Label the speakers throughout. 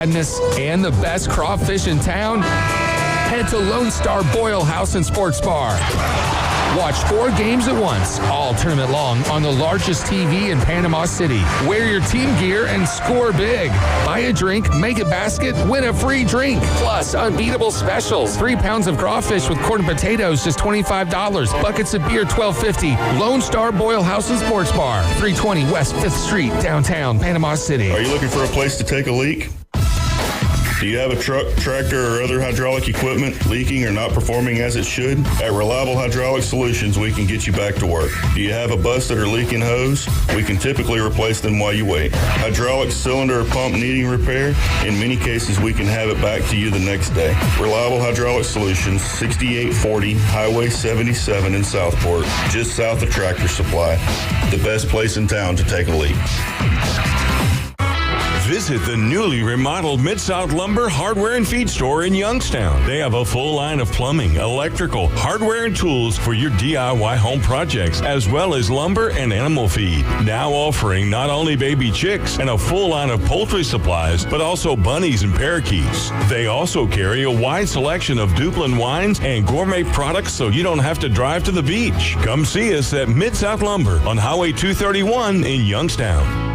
Speaker 1: Madness and the best crawfish in town? Head to Lone Star Boil House and Sports Bar. Watch 4 games at once, all tournament long, on the largest TV in Panama City. Wear your team gear and score big. Buy a drink, make a basket, win a free drink. Plus, unbeatable specials. 3 pounds of crawfish with corn and potatoes, just $25. Buckets of beer, $12.50. Lone Star Boil House and Sports Bar, 320 West 5th Street, downtown Panama City.
Speaker 2: Are you looking for a place to take a leak? Do you have a truck, tractor, or other hydraulic equipment leaking or not performing as it should? At Reliable Hydraulic Solutions, we can get you back to work. Do you have a busted or leaking hose? We can typically replace them while you wait. Hydraulic cylinder or pump needing repair? In many cases, we can have it back to you the next day. Reliable Hydraulic Solutions, 6840 Highway 77 in Southport, just south of Tractor Supply. The best place in town to take a leak.
Speaker 3: Visit the newly remodeled Mid-South Lumber Hardware and Feed Store in Youngstown. They have a full line of plumbing, electrical, hardware, and tools for your DIY home projects, as well as lumber and animal feed. Now offering not only baby chicks and a full line of poultry supplies, but also bunnies and parakeets. They also carry a wide selection of Duplin wines and gourmet products so you don't have to drive to the beach. Come see us at Mid-South Lumber on Highway 231 in Youngstown.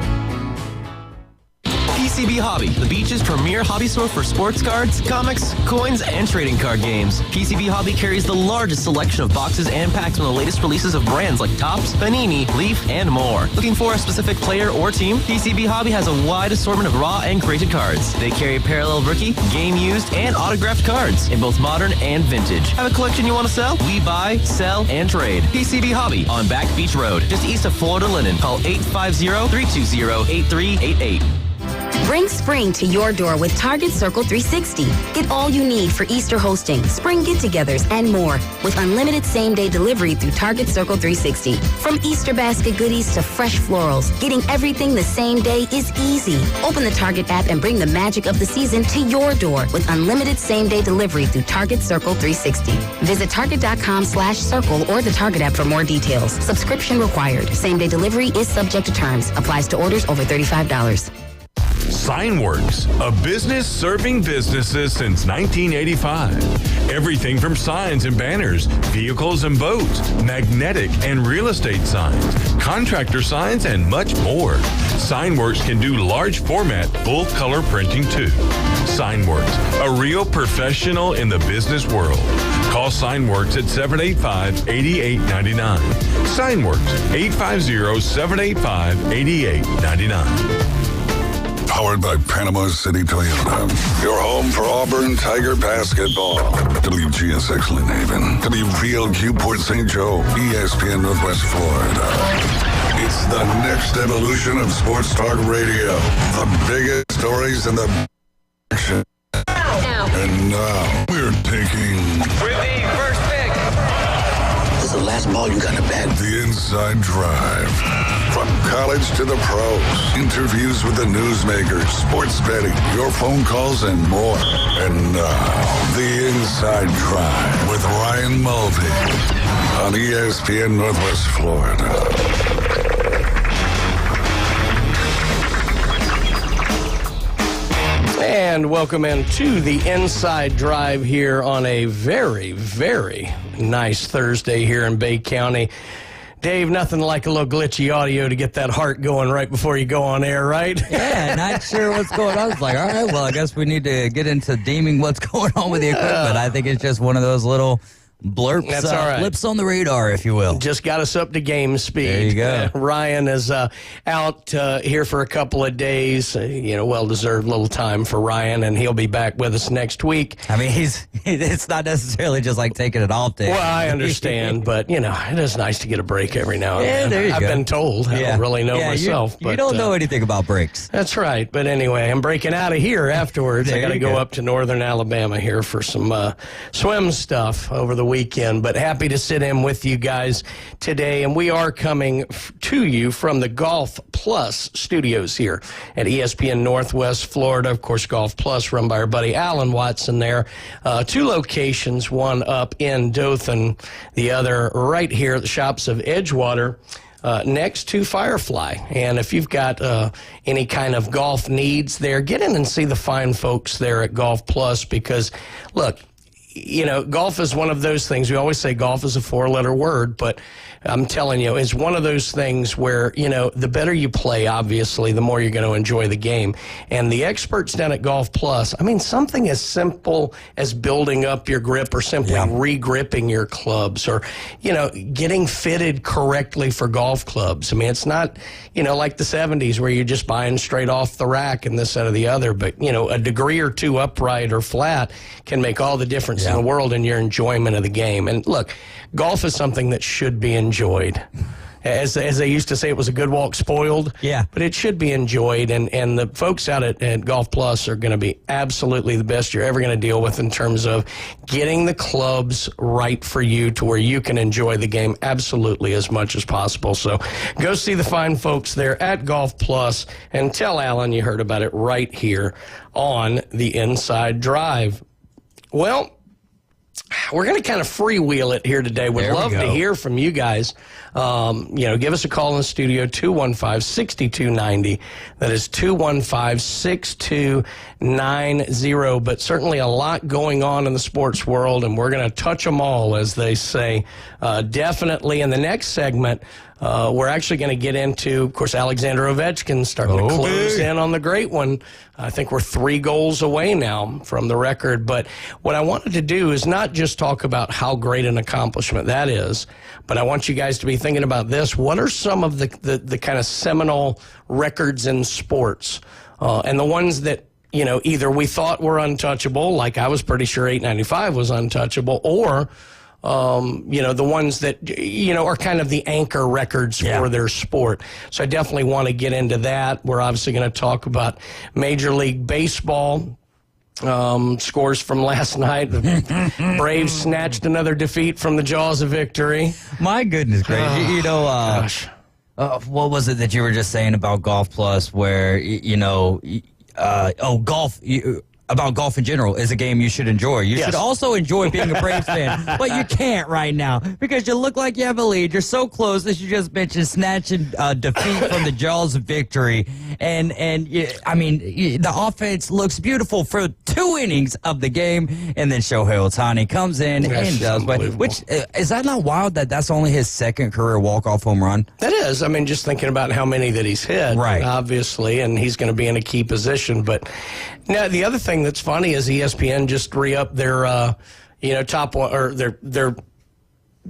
Speaker 4: PCB Hobby, the beach's premier hobby store for sports cards, comics, coins, and trading card games. PCB Hobby carries the largest selection of boxes and packs from the latest releases of brands like Topps, Panini, Leaf, and more. Looking for a specific player or team? PCB Hobby has a wide assortment of raw and graded cards. They carry parallel rookie, game used, and autographed cards in both modern and vintage. Have a collection you want to sell? We buy, sell, and trade. PCB Hobby on Back Beach Road, just east of Florida Linen. Call 850-320-8388.
Speaker 5: Bring spring to your door with Target Circle 360. Get all you need for Easter hosting, spring get-togethers, and more with unlimited same-day delivery through Target Circle 360. From Easter basket goodies to fresh florals, getting everything the same day is easy. Open the Target app and bring the magic of the season to your door with unlimited same-day delivery through Target Circle 360. Visit Target.com/circle or the Target app for more details. Subscription required. Same-day delivery is subject to terms. Applies to orders over $35.
Speaker 3: Signworks, a business serving businesses since 1985. Everything from signs and banners, vehicles and boats, magnetic and real estate signs, contractor signs, and much more. Signworks can do large format, full color printing too. Signworks, a real professional in the business world. Call Signworks at 785-8899. Signworks, 850-785-8899.
Speaker 6: Powered by Panama City Toyota. Your home for Auburn Tiger basketball. WGSX Lynn Haven. WVLQ Port St. Joe. ESPN Northwest Florida. It's the next evolution of sports talk radio. The biggest stories in the action. And now we're taking...
Speaker 7: With the first pick.
Speaker 6: This is the last ball you got to bat. The Inside Drive. From college to the pros, interviews with the newsmakers, sports betting, your phone calls, and more. And now, The Inside Drive with Ryan Mulvey on ESPN Northwest Florida.
Speaker 8: And welcome into the Inside Drive here on a very, very nice Thursday here in Bay County. Dave, nothing like a little glitchy audio to get that heart going right before you go on air, right?
Speaker 9: Yeah, not sure what's going on. I was like, all right, well, I guess we need to get into deeming what's going on with the equipment. I think it's just one of those little blurps,
Speaker 8: That's all right.
Speaker 9: blips on the radar, if you will.
Speaker 8: Just got us up to game speed.
Speaker 9: There you go.
Speaker 8: Ryan is out here for a couple of days. Well-deserved little time for Ryan, and he'll be back with us next week.
Speaker 9: I mean, it's not necessarily just like taking it off day.
Speaker 8: Well, I understand, but, it is nice to get a break every now and then.
Speaker 9: There you
Speaker 8: I've
Speaker 9: go.
Speaker 8: been told. I don't really know myself.
Speaker 9: You don't know anything about breaks.
Speaker 8: That's right. But anyway, I'm breaking out of here afterwards. I got to go up to northern Alabama here for some swim stuff over the weekend. But happy to sit in with you guys today. And we are coming to you from the Golf Plus studios here at ESPN Northwest Florida. Of course, Golf Plus run by our buddy Alan Watson there. 2 locations, one up in Dothan, the other right here at the shops of Edgewater. next to Firefly. And if you've got any kind of golf needs there, get in and see the fine folks there at Golf Plus, because, look, you know, golf is one of those things. We always say golf is a 4-letter word, but I'm telling you, it's one of those things where, you know, the better you play, obviously, the more you're going to enjoy the game. And the experts down at Golf Plus, I mean, something as simple as building up your grip or simply re-gripping your clubs, or, you know, getting fitted correctly for golf clubs. I mean, it's not, you know, like the 70s where you're just buying straight off the rack and this, that, or the other. But, you know, a degree or two upright or flat can make all the difference in the world in your enjoyment of the game. And look, golf is something that should be enjoyed. As they used to say, it was a good walk spoiled. Yeah. But it should be enjoyed. And the folks out at Golf Plus are going to be absolutely the best you're ever going to deal with in terms of getting the clubs right for you to where you can enjoy the game absolutely as much as possible. So go see the fine folks there at Golf Plus and tell Alan you heard about it right here on the Inside Drive. Well, we're going to kind of freewheel it here today. We'd love to hear from you guys. You know, give us a call in the studio, 215-6290. That is 215-6290. But certainly a lot going on in the sports world, and we're going to touch them all, as they say. Definitely in the next segment, we're actually going to get into, of course, Alexander Ovechkin starting to close in on the great one. I think we're 3 goals away now from the record. But what I wanted to do is not just talk about how great an accomplishment that is, but I want you guys to be thinking about this. What are some of the kind of seminal records in sports? And the ones that, you know, either we thought were untouchable, like I was pretty sure 895 was untouchable, or you know, the ones that, you know, are kind of the anchor records for their sport. So I definitely want to get into that. We're obviously going to talk about Major League Baseball. Scores from last night. The Braves snatched another defeat from the jaws of victory.
Speaker 9: My goodness gracious. You know, what was it that you were just saying about Golf Plus, where, you know, golf... about golf in general is a game you should enjoy. You should also enjoy being a Braves fan, but you can't right now because you look like you have a lead. You're so close, as you just mentioned, snatching defeat from the jaws of victory. And I mean, the offense looks beautiful for 2 innings of the game, and then Shohei Ohtani comes in and does. Which is that not wild that that's only his 2nd career walk-off home run?
Speaker 8: That is. I mean, just thinking about how many that he's hit, obviously, and he's going to be in a key position. But now the other thing that's funny is ESPN just re-upped their, you know, top their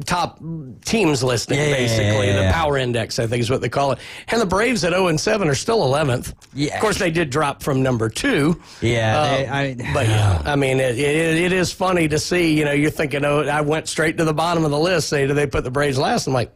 Speaker 8: top teams listing, basically. The power index, I think is what they call it. And the Braves at 0-7 are still 11th. Yeah. Of course, they did drop from number 2. Yeah. But I mean, it is funny to see, you know, you're thinking, oh, I went straight to the bottom of the list. Say, do they put the Braves last? I'm like,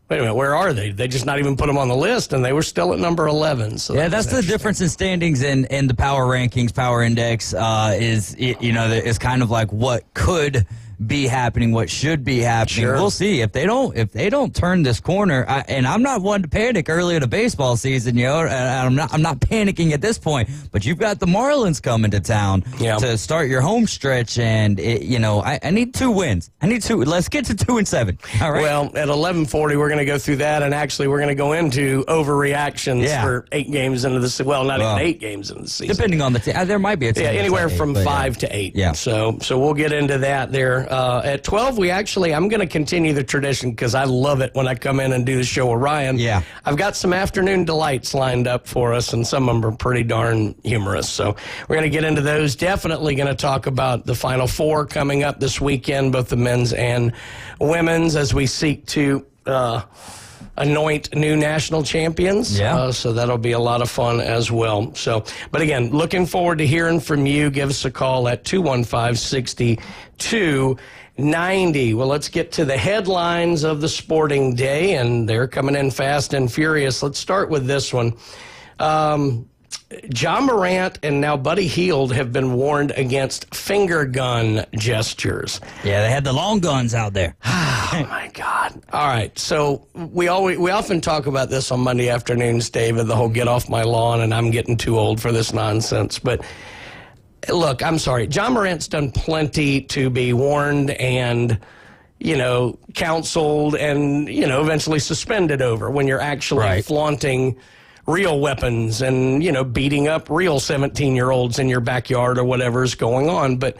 Speaker 8: wait a minute, where are they? They just not even put them on the list, and they were still at number 11. So that's the difference in standings and the power rankings, power index is kind of like what could be happening, what should be happening. Sure. We'll see if they don't turn this corner. And I'm not one to panic early in the baseball season, you know. And I'm not panicking at this point. But you've got the Marlins coming to town to start your home stretch, and I need 2 wins. I need 2. Let's get to 2-7. All right. Well, at 11:40, we're going to go through that, and actually, we're going to go into overreactions for 8 games into the season. Well, not even 8 games into the season, depending on the team. There might be a team. Yeah, anywhere from 5 to 8. Yeah. So we'll get into that there. At 12, I'm going to continue the tradition because I love it when I come in and do the show with Ryan. Yeah. I've got some afternoon delights lined up for us, and some of them are pretty darn humorous. So we're going to get into those. Definitely going to talk about the Final Four coming up this weekend, both the men's and women's, as we seek to anoint new national champions. Yeah. So that'll be a lot of fun as well. So, but again, looking forward to hearing from you. Give us a call at 215-6290. Well, let's get to the headlines of the sporting day, and they're coming in fast and furious. Let's start with this one. John Morant and now Buddy Hield have been warned against finger gun gestures. Yeah, they had the long guns out there. Oh, my God. All right, so we often talk about this on Monday afternoons, David, the whole get off my lawn and I'm getting too old for this nonsense. But look, I'm sorry. John Morant's done plenty to be warned and counseled and, eventually suspended over when you're actually flaunting real weapons and, beating up real 17-year-olds in your backyard or whatever's going on. But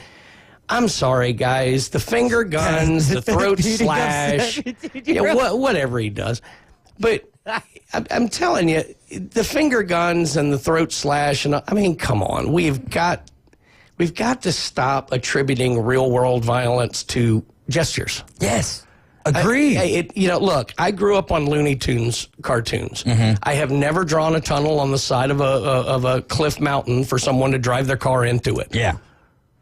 Speaker 8: I'm sorry, guys, the finger guns, the throat slash, whatever he does. But I'm telling you, the finger guns and the throat slash, and I mean, come on, we've got to stop attributing real world violence to gestures.
Speaker 9: Yes. Agreed.
Speaker 8: Look, I grew up on Looney Tunes cartoons. I have never drawn a tunnel on the side of a cliff mountain for someone to drive their car into it.
Speaker 9: Yeah.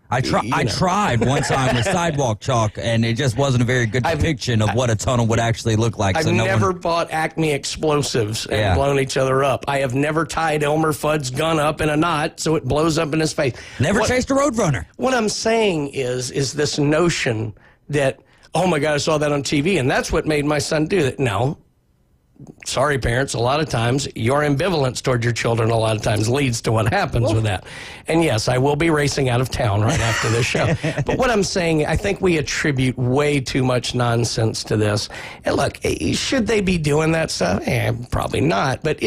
Speaker 9: I tried one time with sidewalk chalk, and it just wasn't a very good depiction of what a tunnel would actually look like.
Speaker 8: I've never bought Acme explosives and blown each other up. I have never tied Elmer Fudd's gun up in a knot so it blows up in his face.
Speaker 9: Never chased a Roadrunner. What
Speaker 8: I'm saying is this notion that, oh my God, I saw that on TV, and that's what made my son do that. No. Sorry, parents, a lot of times your ambivalence toward your children a lot of times leads to what happens with that. And yes, I will be racing out of town right after this show. But what I'm saying, I think we attribute way too much nonsense to this. And look, should they be doing that stuff? Probably not. But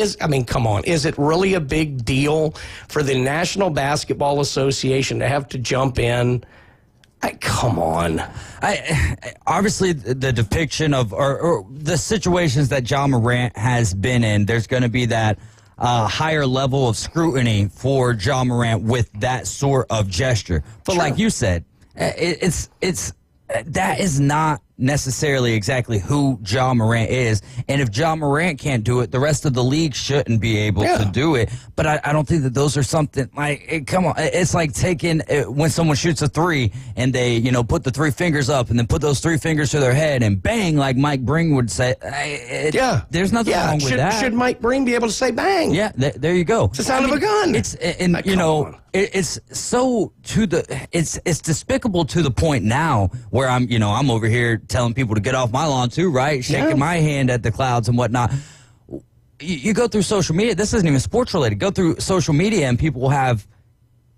Speaker 8: come on, is it really a big deal for the National Basketball Association to have to jump in? Come on.
Speaker 9: Obviously, the depiction of or the situations that Ja Morant has been in, there's going to be that higher level of scrutiny for Ja Morant with that sort of gesture. But like you said, it's that is not necessarily exactly who Ja Morant is. And if Ja Morant can't do it, the rest of the league shouldn't be able to do it. But I don't think that those are something like, come on, it's like taking when someone shoots a three and they, put the three fingers up and then put those three fingers to their head and bang, like Mike Breen would say. There's nothing wrong with that.
Speaker 8: Should Mike Breen be able to say bang?
Speaker 9: Yeah, there you go.
Speaker 8: It's the sound of a gun.
Speaker 9: It's so it's despicable to the point now where I'm over here telling people to get off my lawn too, right? Shaking my hand at the clouds and whatnot. You go through social media. This isn't even sports related. Go through social media and people have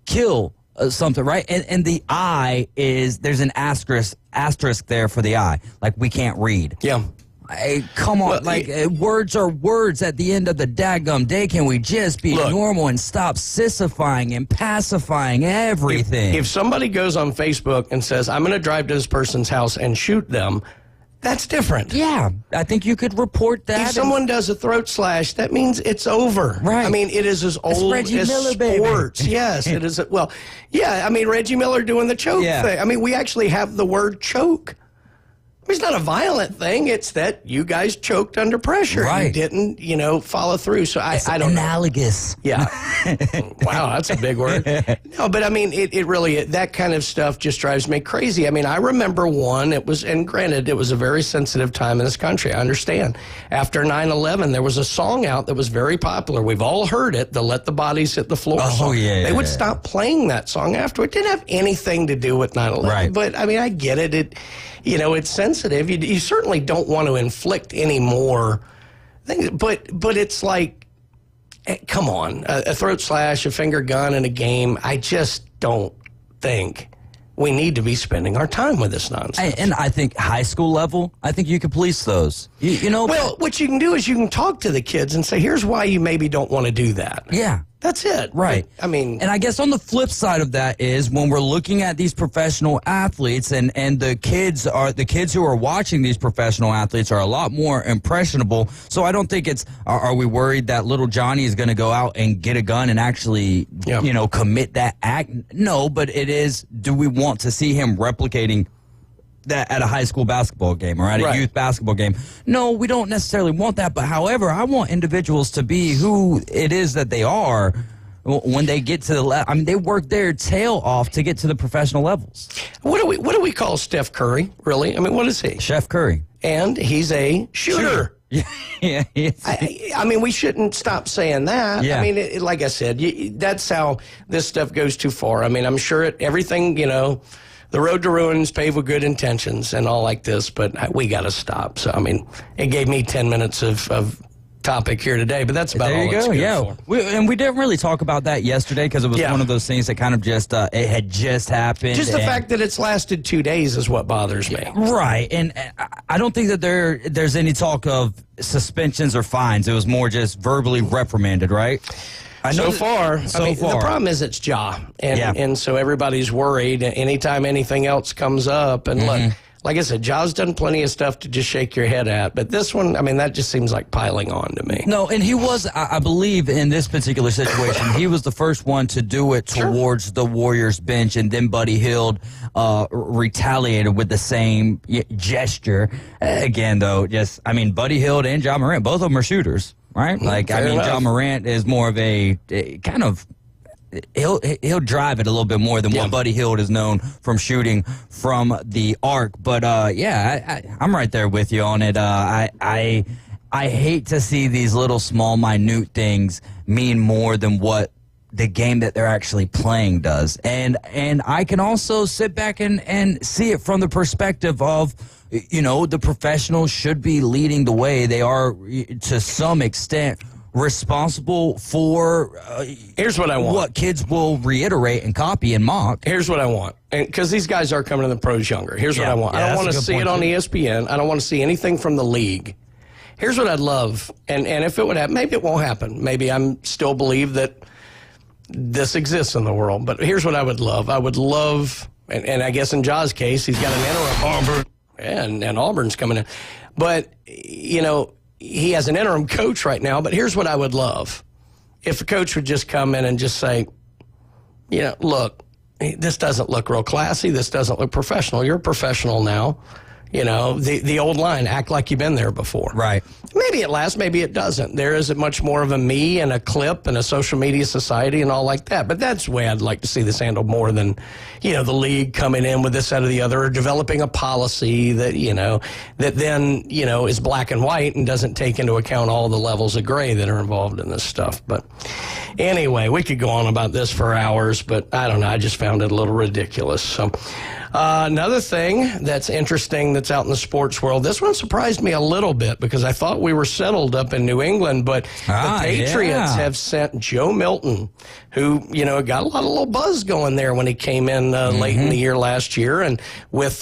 Speaker 9: kill something, right? And the eye there's an asterisk there for the eye. Like we can't read.
Speaker 8: Yeah.
Speaker 9: Come on, words are words at the end of the daggum day. Can we just be normal and stop sissifying and pacifying everything?
Speaker 8: If somebody goes on Facebook and says, I'm going to drive to this person's house and shoot them, that's different.
Speaker 9: Yeah, I think you could report that.
Speaker 8: If someone does a throat slash, that means it's over.
Speaker 9: Right.
Speaker 8: I mean, it is as old
Speaker 9: Reggie
Speaker 8: as
Speaker 9: Miller,
Speaker 8: sports.
Speaker 9: Baby.
Speaker 8: Yes, it is. Reggie Miller doing the choke thing. I mean, we actually have the word choke. It's not a violent thing. It's that you guys choked under pressure.
Speaker 9: Right.
Speaker 8: You didn't, follow through. So I don't
Speaker 9: analogous.
Speaker 8: know. Yeah. Wow, that's a big word. No, but I mean, it really, that kind of stuff just drives me crazy. I mean, I remember and granted, it was a very sensitive time in this country. I understand. After 9/11, there was a song out that was very popular. We've all heard it, the Let the Bodies Hit the Floor song.
Speaker 9: Yeah.
Speaker 8: They would stop playing that song after. It didn't have anything to do with 9/11.
Speaker 9: Right.
Speaker 8: But I mean, I get it. It's sensitive. You certainly don't want to inflict any more things. But it's like, come on, a throat slash, a finger gun in a game. I just don't think we need to be spending our time with this nonsense.
Speaker 9: And I think high school level, I think you could police those.
Speaker 8: Well, what you can do is you can talk to the kids and say, here's why you maybe don't want to do that.
Speaker 9: Yeah.
Speaker 8: That's it.
Speaker 9: Right. And I guess on the flip side of that is when we're looking at these professional athletes and the kids who are watching these professional athletes are a lot more impressionable. So I don't think are we worried that little Johnny is going to go out and get a gun and actually, commit that act? No, but it is, do we want to see him replicating that at a high school basketball game or at a youth basketball game? No, we don't necessarily want that. But however, I want individuals to be who it is that they are when they get to the level. I mean, they work their tail off to get to the professional levels.
Speaker 8: What do we call Steph Curry, really? I mean, what is he?
Speaker 9: Chef Curry.
Speaker 8: And he's a shooter.
Speaker 9: Yeah.
Speaker 8: I mean, we shouldn't stop saying that.
Speaker 9: Yeah.
Speaker 8: I mean, like I said, that's how this stuff goes too far. I mean, I'm sure everything, the road to ruin is paved with good intentions and all like this, but we got to stop. So, I mean, it gave me 10 minutes of topic here today, but that's about
Speaker 9: there
Speaker 8: all
Speaker 9: you
Speaker 8: it's
Speaker 9: go.
Speaker 8: good
Speaker 9: Yeah,
Speaker 8: for.
Speaker 9: we didn't really talk about that yesterday because it was one of those things that kind of just it had just happened.
Speaker 8: Just the fact that it's lasted 2 days is what bothers me.
Speaker 9: Right, and I don't think that there's any talk of suspensions or fines. It was more just verbally reprimanded, right?
Speaker 8: So far, the problem is it's Ja, and so everybody's worried anytime anything else comes up. And look, like I said, Ja's done plenty of stuff to just shake your head at, but this one, I mean, that just seems like piling on to me.
Speaker 9: No, and he was, I believe, in this particular situation, he was the first one to do it towards the Warriors bench, and then Buddy Hield retaliated with the same gesture. Again, though, Buddy Hield and Ja Morant, both of them are shooters, right? Ja Morant is more of a kind of, he'll drive it a little bit more than what Buddy Hield is known from shooting from the arc. But I'm right there with you on it. I hate to see these little small minute things mean more than what the game that they're actually playing does. And I can also sit back and see it from the perspective of, the professionals should be leading the way. They are, to some extent, responsible for
Speaker 8: here's what I want.
Speaker 9: What kids will reiterate and copy and mock.
Speaker 8: Here's what I want. Because these guys are coming to the pros younger. Here's what I want. I don't want to see it on ESPN. I don't want to see anything from the league. Here's what I'd love. And if it would happen, maybe it won't happen. Maybe I'm still believe that this exists in the world. But here's what I would love. I would love, and I guess in Ja's case, he's got an interim. Auburn. And Auburn's coming in. But, he has an interim coach right now, but here's what I would love. If a coach would just come in and just say, look, this doesn't look real classy. This doesn't look professional. You're a professional now. The old line, act like you've been there before.
Speaker 9: Right.
Speaker 8: Maybe it lasts, maybe it doesn't. There isn't much more of a me and a clip and a social media society and all like that. But that's the way I'd like to see this handled more than, the league coming in with this, that, or the other, or developing a policy that, that then, is black and white and doesn't take into account all the levels of gray that are involved in this stuff. But anyway, we could go on about this for hours, but I don't know. I just found it a little ridiculous. So another thing that's interesting that's out in the sports world, this one surprised me a little bit because I thought we were settled up in New England, but the Patriots have sent Joe Milton, who, got a lot of little buzz going there when he came in late in the year last year. And with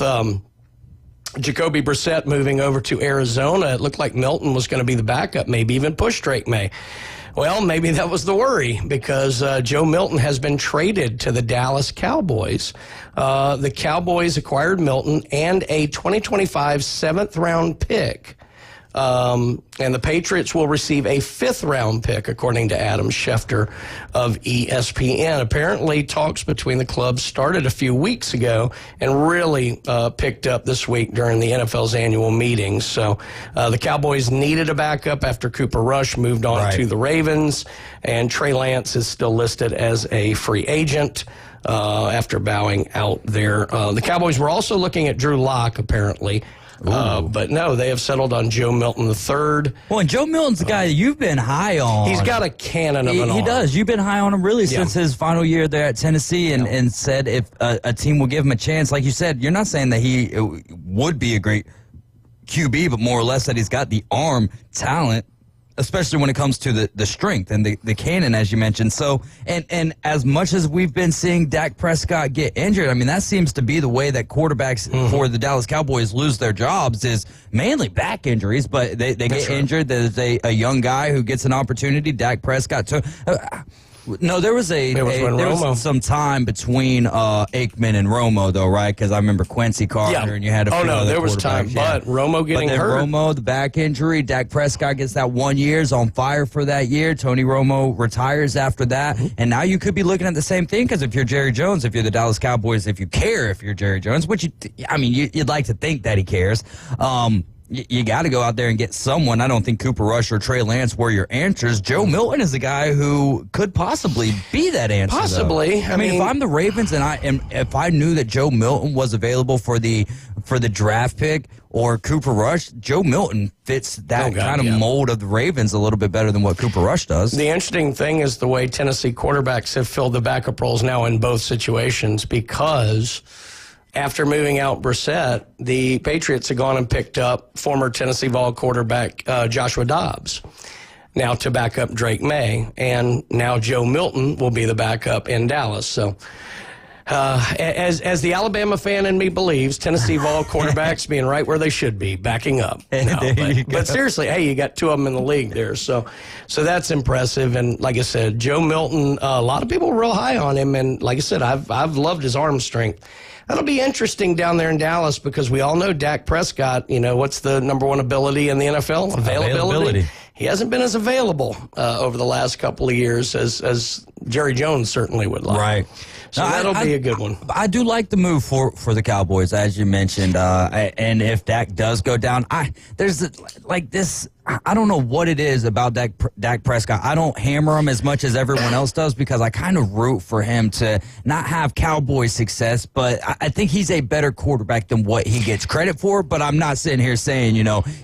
Speaker 8: Jacoby Brissett moving over to Arizona, it looked like Milton was going to be the backup, maybe even push Drake May. Well, maybe that was the worry because Joe Milton has been traded to the Dallas Cowboys. The Cowboys acquired Milton and a 2025 7th-round pick. And the Patriots will receive a 5th-round pick, according to Adam Schefter of ESPN. Apparently, talks between the clubs started a few weeks ago and really picked up this week during the NFL's annual meetings. So the Cowboys needed a backup after Cooper Rush moved on to the Ravens, and Trey Lance is still listed as a free agent after bowing out there. The Cowboys were also looking at Drew Lock, apparently. But no, they have settled on Joe Milton III.
Speaker 9: Well, and Joe Milton's the guy that you've been high on.
Speaker 8: He's got a cannon of an arm.
Speaker 9: He does. You've been high on him really since his final year there at Tennessee and said if a team will give him a chance, like you said, you're not saying that he would be a great QB, but more or less that he's got the arm talent, especially when it comes to the strength and the cannon, as you mentioned. So, and as much as we've been seeing Dak Prescott get injured, I mean, that seems to be the way that quarterbacks for the Dallas Cowboys lose their jobs is mainly back injuries, but they get injured. There's a young guy who gets an opportunity. Dak Prescott took... No, there was some time between Aikman and Romo, though, right? Because I remember Quincy Carter, and you had a few other
Speaker 8: there was time, but Romo getting hurt.
Speaker 9: Romo, the back injury, Dak Prescott gets that 1 year, is on fire for that year. Tony Romo retires after that, and now you could be looking at the same thing. Because if you're Jerry Jones, if you're the Dallas Cowboys, if you care, if you're Jerry Jones, which you'd like to think that he cares. You got to go out there and get someone. I don't think Cooper Rush or Trey Lance were your answers. Joe Milton is the guy who could possibly be that answer.
Speaker 8: Possibly.
Speaker 9: I mean, if I'm the Ravens and if I knew that Joe Milton was available for the draft pick or Cooper Rush, Joe Milton fits that kind of mold of the Ravens a little bit better than what Cooper Rush does.
Speaker 8: The interesting thing is the way Tennessee quarterbacks have filled the backup roles now in both situations, because after moving out Brissett, the Patriots have gone and picked up former Tennessee Vol quarterback Joshua Dobbs. now to back up Drake May, and now Joe Milton will be the backup in Dallas. So, as the Alabama fan in me believes, Tennessee Vol quarterbacks being right where they should be, backing up. No, but seriously, hey, you got 2 of them in the league there, so that's impressive. And like I said, Joe Milton, a lot of people were real high on him, and like I said, I've loved his arm strength. That'll be interesting down there in Dallas because we all know Dak Prescott, what's the number one ability in the NFL? Availability. He hasn't been as available over the last couple of years as Jerry Jones certainly would like.
Speaker 9: Right.
Speaker 8: So that'll be a good one.
Speaker 9: I do like the move for the Cowboys, as you mentioned. And if Dak does go down, I don't know what it is about Dak Prescott. I don't hammer him as much as everyone else does because I kind of root for him to not have Cowboys success, but I think he's a better quarterback than what he gets credit for, but I'm not sitting here saying,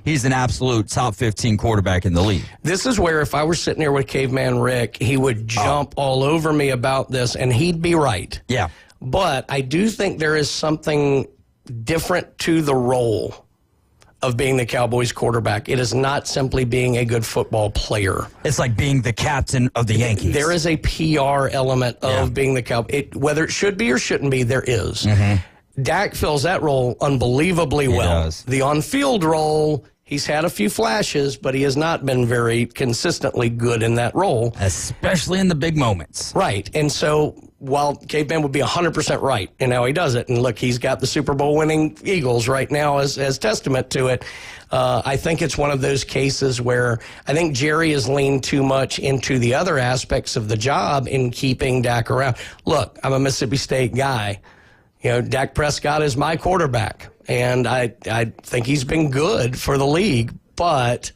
Speaker 9: he's an absolute top 15 quarterback in the league.
Speaker 8: This is where if I were sitting here with Caveman Rick, he would jump all over me about this, and he'd be right.
Speaker 9: Yeah.
Speaker 8: But I do think there is something different to the role of being the Cowboys quarterback. It is not simply being a good football player.
Speaker 9: It's like being the captain of the Yankees.
Speaker 8: There is a PR element of being the Cowboys. Whether it should be or shouldn't be, there is.
Speaker 9: Mm-hmm.
Speaker 8: Dak fills that role unbelievably well.
Speaker 9: Does.
Speaker 8: The on-field role, he's had a few flashes, but he has not been very consistently good in that role.
Speaker 9: Especially in the big moments.
Speaker 8: Right. And so while Caveman would be 100% right in how he does it, and look, he's got the Super Bowl winning Eagles right now as testament to it, I think it's one of those cases where I think Jerry has leaned too much into the other aspects of the job in keeping Dak around. Look, I'm a Mississippi State guy. Dak Prescott is my quarterback, and I think he's been good for the league, but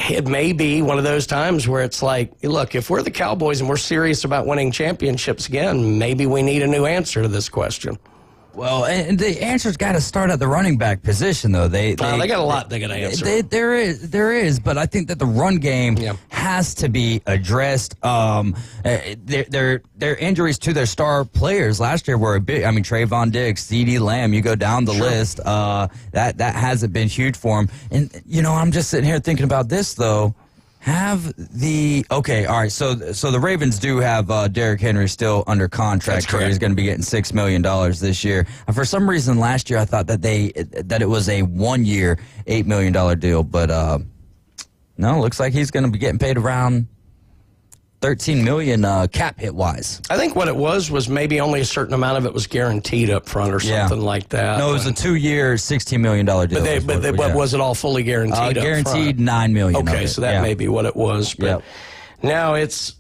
Speaker 8: it may be one of those times where it's like, look, if we're the Cowboys and we're serious about winning championships again, maybe we need a new answer to this question.
Speaker 9: Well, and the answer's got to start at the running back position, though. They got
Speaker 8: a lot they got to answer.
Speaker 9: There is, but I think that the run game has to be addressed. Their injuries to their star players last year were a big. I mean, Trayvon Diggs, CeeDee Lamb. You go down the list. That hasn't been huge for him. And I'm just sitting here thinking about this though. All right. So the Ravens do have Derrick Henry still under contract. He's going to be getting $6 million this year. For some reason, last year I thought that it was a 1-year, $8 million deal, but no, it looks like he's going to be getting paid around $13 million cap hit wise.
Speaker 8: I think what it was maybe only a certain amount of it was guaranteed up front or something like that.
Speaker 9: No, it was a 2-year, $16 million deal.
Speaker 8: But was it all fully guaranteed?
Speaker 9: Guaranteed $9 million.
Speaker 8: Okay, so that may be what it was. But now it's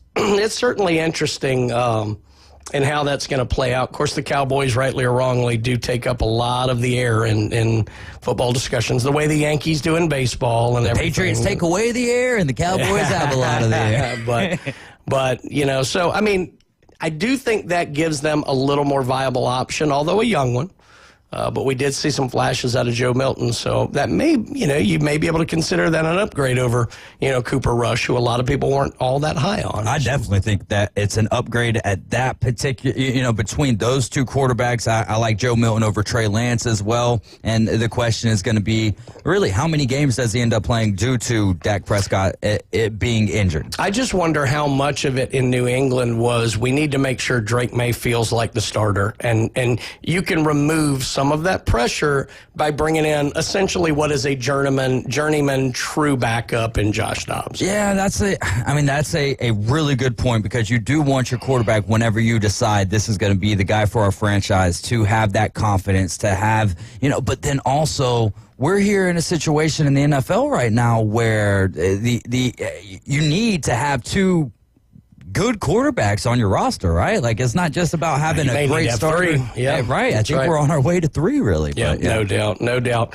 Speaker 8: certainly interesting in how that's going to play out. Of course, the Cowboys, rightly or wrongly, do take up a lot of the air in football discussions, the way the Yankees do in baseball and everything.
Speaker 9: Patriots take away the air, and the Cowboys have a lot of the air.
Speaker 8: But so, I mean, I do think that gives them a little more viable option, although a young one. But we did see some flashes out of Joe Milton, so that may, you may be able to consider that an upgrade over, Cooper Rush, who a lot of people weren't all that high on.
Speaker 9: I definitely think that it's an upgrade at that particular, between those two quarterbacks. I like Joe Milton over Trey Lance as well. And the question is going to be, really, how many games does he end up playing due to Dak Prescott it being injured?
Speaker 8: I just wonder how much of it in New England was, we need to make sure Drake May feels like the starter. And you can remove some of that pressure by bringing in essentially what is a journeyman true backup in Josh Dobbs.
Speaker 9: Yeah, that's a really good point, because you do want your quarterback, whenever you decide this is going to be the guy for our franchise, to have that confidence, to have, but then also we're here in a situation in the NFL right now where you need to have two good quarterbacks on your roster, right? Like, it's not just about having a great starter.
Speaker 8: Yeah,
Speaker 9: right. I think we're on our way to 3, really.
Speaker 8: Yeah, no doubt.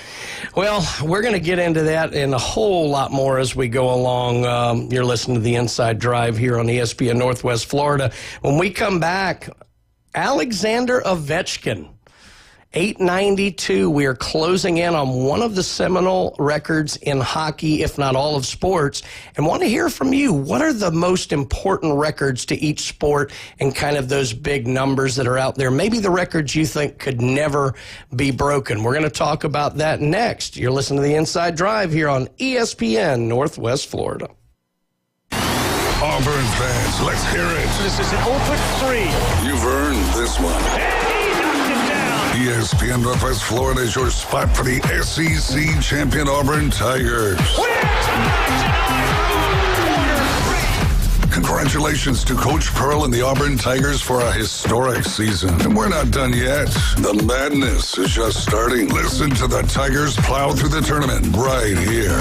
Speaker 8: Well, we're going to get into that and a whole lot more as we go along. You're listening to the Inside Drive here on ESPN Northwest Florida. When we come back, Alexander Ovechkin. 892. We are closing in on one of the seminal records in hockey, if not all of sports, and want to hear from you. What are the most important records to each sport and kind of those big numbers that are out there? Maybe the records you think could never be broken. We're going to talk about that next. You're listening to The Inside Drive here on ESPN Northwest Florida.
Speaker 6: Auburn fans, let's hear it.
Speaker 7: This is an open three.
Speaker 6: You've earned this one.
Speaker 7: He knocked it down.
Speaker 6: ESPN Northwest Florida is your spot for the SEC champion Auburn Tigers. Congratulations to Coach Pearl and the Auburn Tigers for a historic season. And we're not done yet. The madness is just starting. Listen to the Tigers plow through the tournament right here.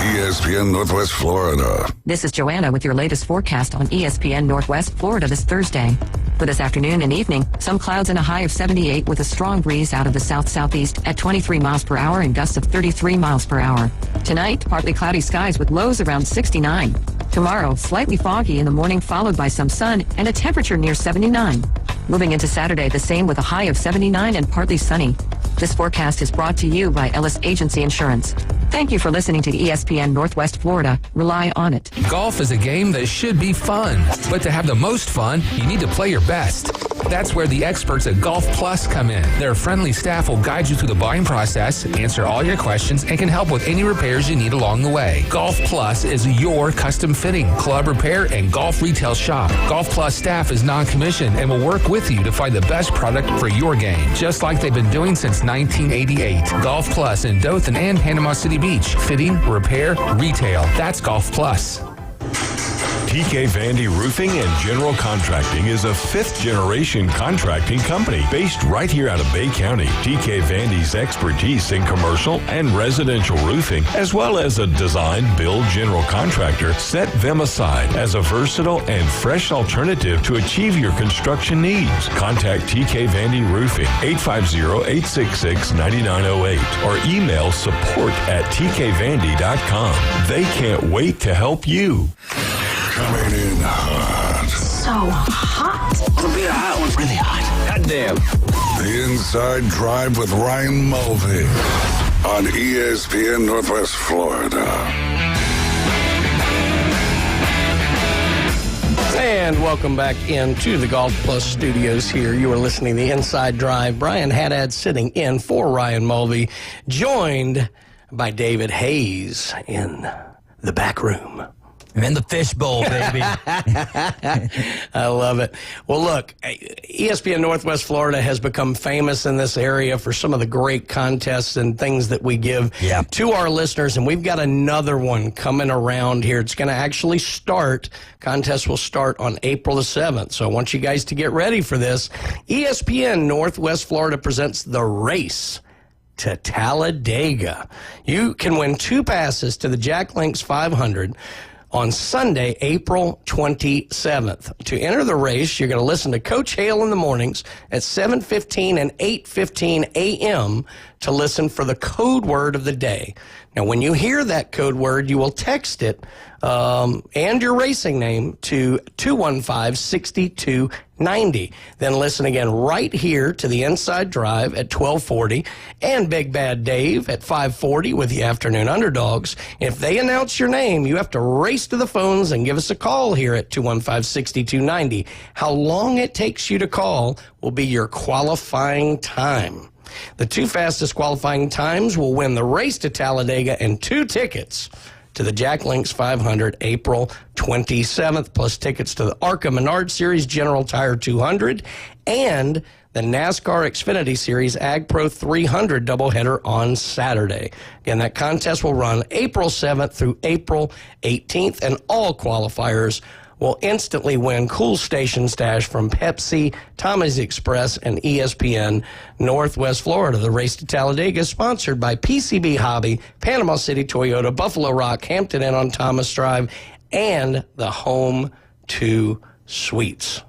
Speaker 6: ESPN Northwest Florida.
Speaker 10: This is Joanna with your latest forecast on ESPN Northwest Florida this Thursday. For this afternoon and evening, some clouds and a high of 78 with a strong breeze out of the south-southeast at 23 miles per hour and gusts of 33 miles per hour. Tonight, partly cloudy skies with lows around 69. Tomorrow, slightly foggy in the morning followed by some sun and a temperature near 79. Moving into Saturday, the same with a high of 79 and partly sunny. This forecast is brought to you by Ellis Agency Insurance. Thank you for listening to ESPN Northwest Florida. Rely on it.
Speaker 1: Golf is a game that should be fun, but to have the most fun, you need to play your best. That's where the experts at Golf Plus come in. Their friendly staff will guide you through the buying process, answer all your questions, and can help with any repairs you need along the way. Golf Plus is your custom fitting, club repair, and golf retail shop. Golf Plus staff is non-commissioned and will work with you to find the best product for your game, just like they've been doing since 1988. Golf Plus in Dothan and Panama City Beach. Fitting, repair, retail. That's Golf Plus.
Speaker 3: TK Vandy Roofing and General Contracting is a fifth-generation contracting company based right here out of Bay County. TK Vandy's expertise in commercial and residential roofing, as well as a design-build general contractor, set them aside as a versatile and fresh alternative to achieve your construction needs. Contact TK Vandy Roofing, 850-866-9908, or email support@tkvandy.com. They can't wait to help you.
Speaker 6: Coming in hot.
Speaker 11: So hot.
Speaker 7: It'll be a hot one. Really hot. Goddamn.
Speaker 6: The Inside Drive with Ryan Mulvey on ESPN Northwest Florida.
Speaker 8: And welcome back into the Golf Plus studios here. You are listening to The Inside Drive. Brian Haddad sitting in for Ryan Mulvey, joined by David Hayes in the back room.
Speaker 9: I'm in the fishbowl, baby.
Speaker 8: I love it. Well, look, ESPN Northwest Florida has become famous in this area for some of the great contests and things that we give to our listeners, and we've got another one coming around here. It's going to actually start. Contest will start on April the 7th, so I want you guys to get ready for this. ESPN Northwest Florida presents The Race to Talladega. You can win 2 passes to the Jack Links 500 on Sunday, April 27th. To enter the race, you're going to listen to Coach Hale in the mornings at 7:15 and 8:15 a.m. to listen for the code word of the day. Now, when you hear that code word, you will text it and your racing name to 215-6290. Then listen again right here to the Inside Drive at 1240 and Big Bad Dave at 540 with the Afternoon Underdogs. If they announce your name, you have to race to the phones and give us a call here at 215-6290. How long it takes you to call will be your qualifying time. The 2 fastest qualifying times will win the race to Talladega and 2 tickets to the Jack Links 500 April 27th, plus tickets to the ARCA Menard Series General Tire 200 and the NASCAR Xfinity Series Ag Pro 300 doubleheader on Saturday. Again, that contest will run April 7th through April 18th, and all qualifiers will instantly win cool station stash from Pepsi, Tommy's Express, and ESPN Northwest Florida. The Race to Talladega is sponsored by PCB Hobby, Panama City Toyota, Buffalo Rock, Hampton Inn on Thomas Drive, and the Home 2 Suites.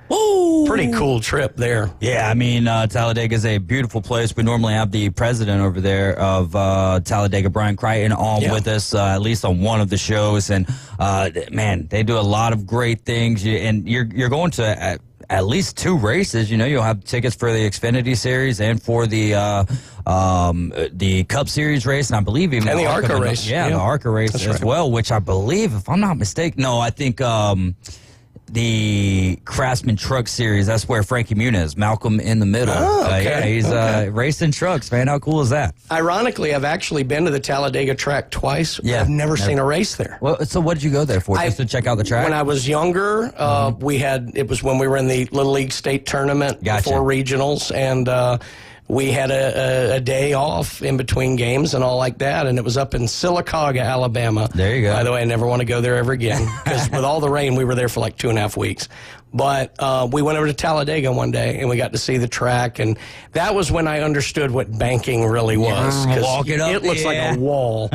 Speaker 9: Woo!
Speaker 8: Pretty cool trip there.
Speaker 9: Yeah, I mean, Talladega is a beautiful place. We normally have the president over there of Talladega, Brian Crichton, on with us, at least on one of the shows. And, man, they do a lot of great things. And you're going to at least 2 races. You'll have tickets for the Xfinity Series and for the Cup Series race, and I believe even
Speaker 8: and the ARCA race.
Speaker 9: Yeah, the ARCA race as well, which I believe, if I'm not mistaken, I think the Craftsman Truck Series, that's where Frankie Muniz, Malcolm in the Middle.
Speaker 8: Oh, okay.
Speaker 9: He's racing trucks, man. How cool is that?
Speaker 8: Ironically, I've actually been to the Talladega track twice.
Speaker 9: Yeah,
Speaker 8: I've never seen a race there.
Speaker 9: Well, so what did you go there for? Just to check out the track?
Speaker 8: When I was younger, it was when we were in the Little League State Tournament before regionals, and we had a day off in between games and all like that, and it was up in Sylacauga, Alabama.
Speaker 9: There you go.
Speaker 8: By the way, I never want to go there ever again, because with all the rain, we were there for like 2.5 weeks. But we went over to Talladega one day, and we got to see the track, and that was when I understood what banking really was.
Speaker 9: Walk it up,
Speaker 8: it looks like a wall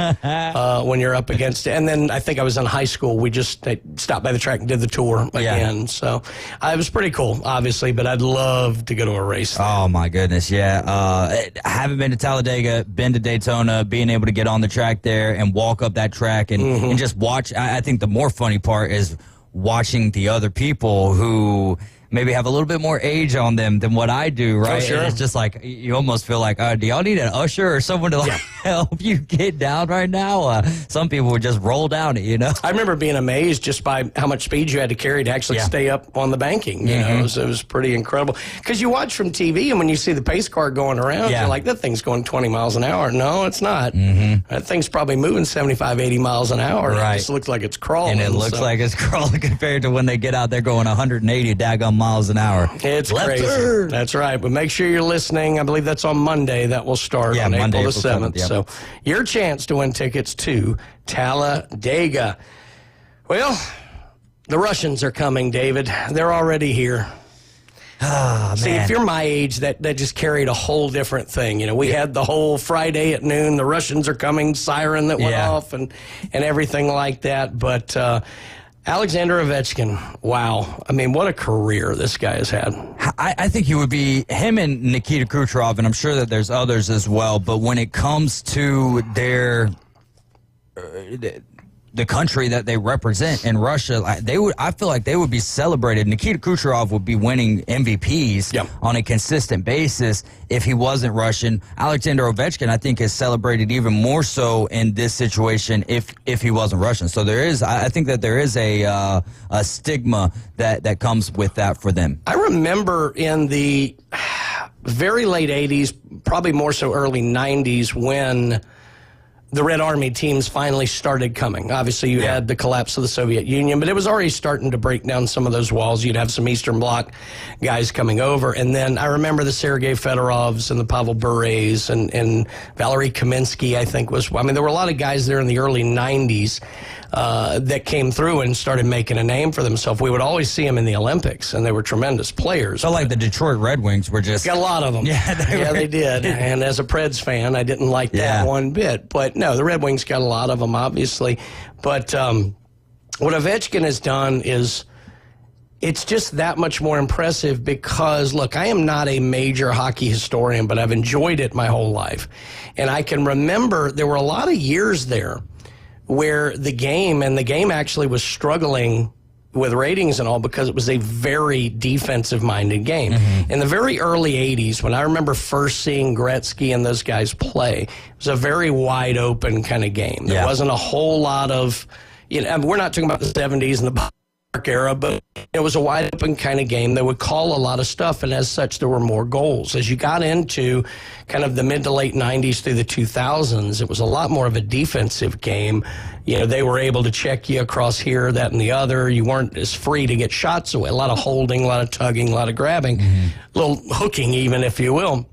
Speaker 8: when you're up against it. And then I think I was in high school. We just stopped by the track and did the tour again. Yeah. So it was pretty cool, obviously, but I'd love to go to a race there.
Speaker 9: Oh, my goodness, yeah. I haven't been to Talladega, been to Daytona, being able to get on the track there and walk up that track and just watch. I think the more funny part is watching the other people who maybe have a little bit more age on them than what I do, right?
Speaker 8: Oh, sure.
Speaker 9: And it's just like, you almost feel like, do y'all need an usher or someone to help you get down right now? Some people would just roll down it,
Speaker 8: I remember being amazed just by how much speed you had to carry to actually stay up on the banking. It was pretty incredible. Because you watch from TV, and when you see the pace car going around, you're like, that thing's going 20 miles an hour. No, it's not. That thing's probably moving 75, 80 miles an hour.
Speaker 9: Right.
Speaker 8: It just looks like it's crawling.
Speaker 9: And it looks like it's crawling compared to when they get out there going 180 daggone miles an hour.
Speaker 8: It's crazy. That's right. But make sure you're listening. I believe that's on Monday. That will start on April the 7th. Yep. So your chance to win tickets to Talladega. Well, the Russians are coming, David. They're already here.
Speaker 9: Oh,
Speaker 8: See, if you're my age, that just carried a whole different thing. We had the whole Friday at noon, the Russians are coming siren that went off and everything like that. But Alexander Ovechkin, wow. I mean, what a career this guy has had.
Speaker 9: I think he would be, him and Nikita Kucherov, and I'm sure that there's others as well, but when it comes to their the country that they represent in Russia, I feel like they would be celebrated. Nikita Kucherov would be winning MVPs on a consistent basis if he wasn't Russian. Alexander Ovechkin, I think, is celebrated even more so in this situation if he wasn't Russian. So I think that there is a stigma that comes with that for them.
Speaker 8: I remember in the very late 80s, probably more so early 90s, when the Red Army teams finally started coming. Obviously, you had the collapse of the Soviet Union, but it was already starting to break down some of those walls. You'd have some Eastern Bloc guys coming over. And then I remember the Sergei Fedorovs and the Pavel Burets and Valery Kaminsky, I think there were a lot of guys there in the early 90s that came through and started making a name for themselves. We would always see them in the Olympics, and they were tremendous players.
Speaker 9: So like the Detroit Red Wings were just...
Speaker 8: Got a lot of them.
Speaker 9: Yeah,
Speaker 8: they did. And as a Preds fan, I didn't like that one bit. But no, the Red Wings got a lot of them, obviously. But what Ovechkin has done is... it's just that much more impressive because, look, I am not a major hockey historian, but I've enjoyed it my whole life. And I can remember there were a lot of years there where the game actually was struggling with ratings and all because it was a very defensive-minded game. In the very early 80s, when I remember first seeing Gretzky and those guys play, it was a very wide-open kind of game. There wasn't a whole lot of, we're not talking about the 70s and the era, but it was a wide open kind of game. They would call a lot of stuff, and as such, there were more goals. As you got into kind of the mid to late 90s through the 2000s, it was a lot more of a defensive game. They were able to check you across here, that, and the other. You weren't as free to get shots away. A lot of holding, a lot of tugging, a lot of grabbing, a little hooking even, if you will.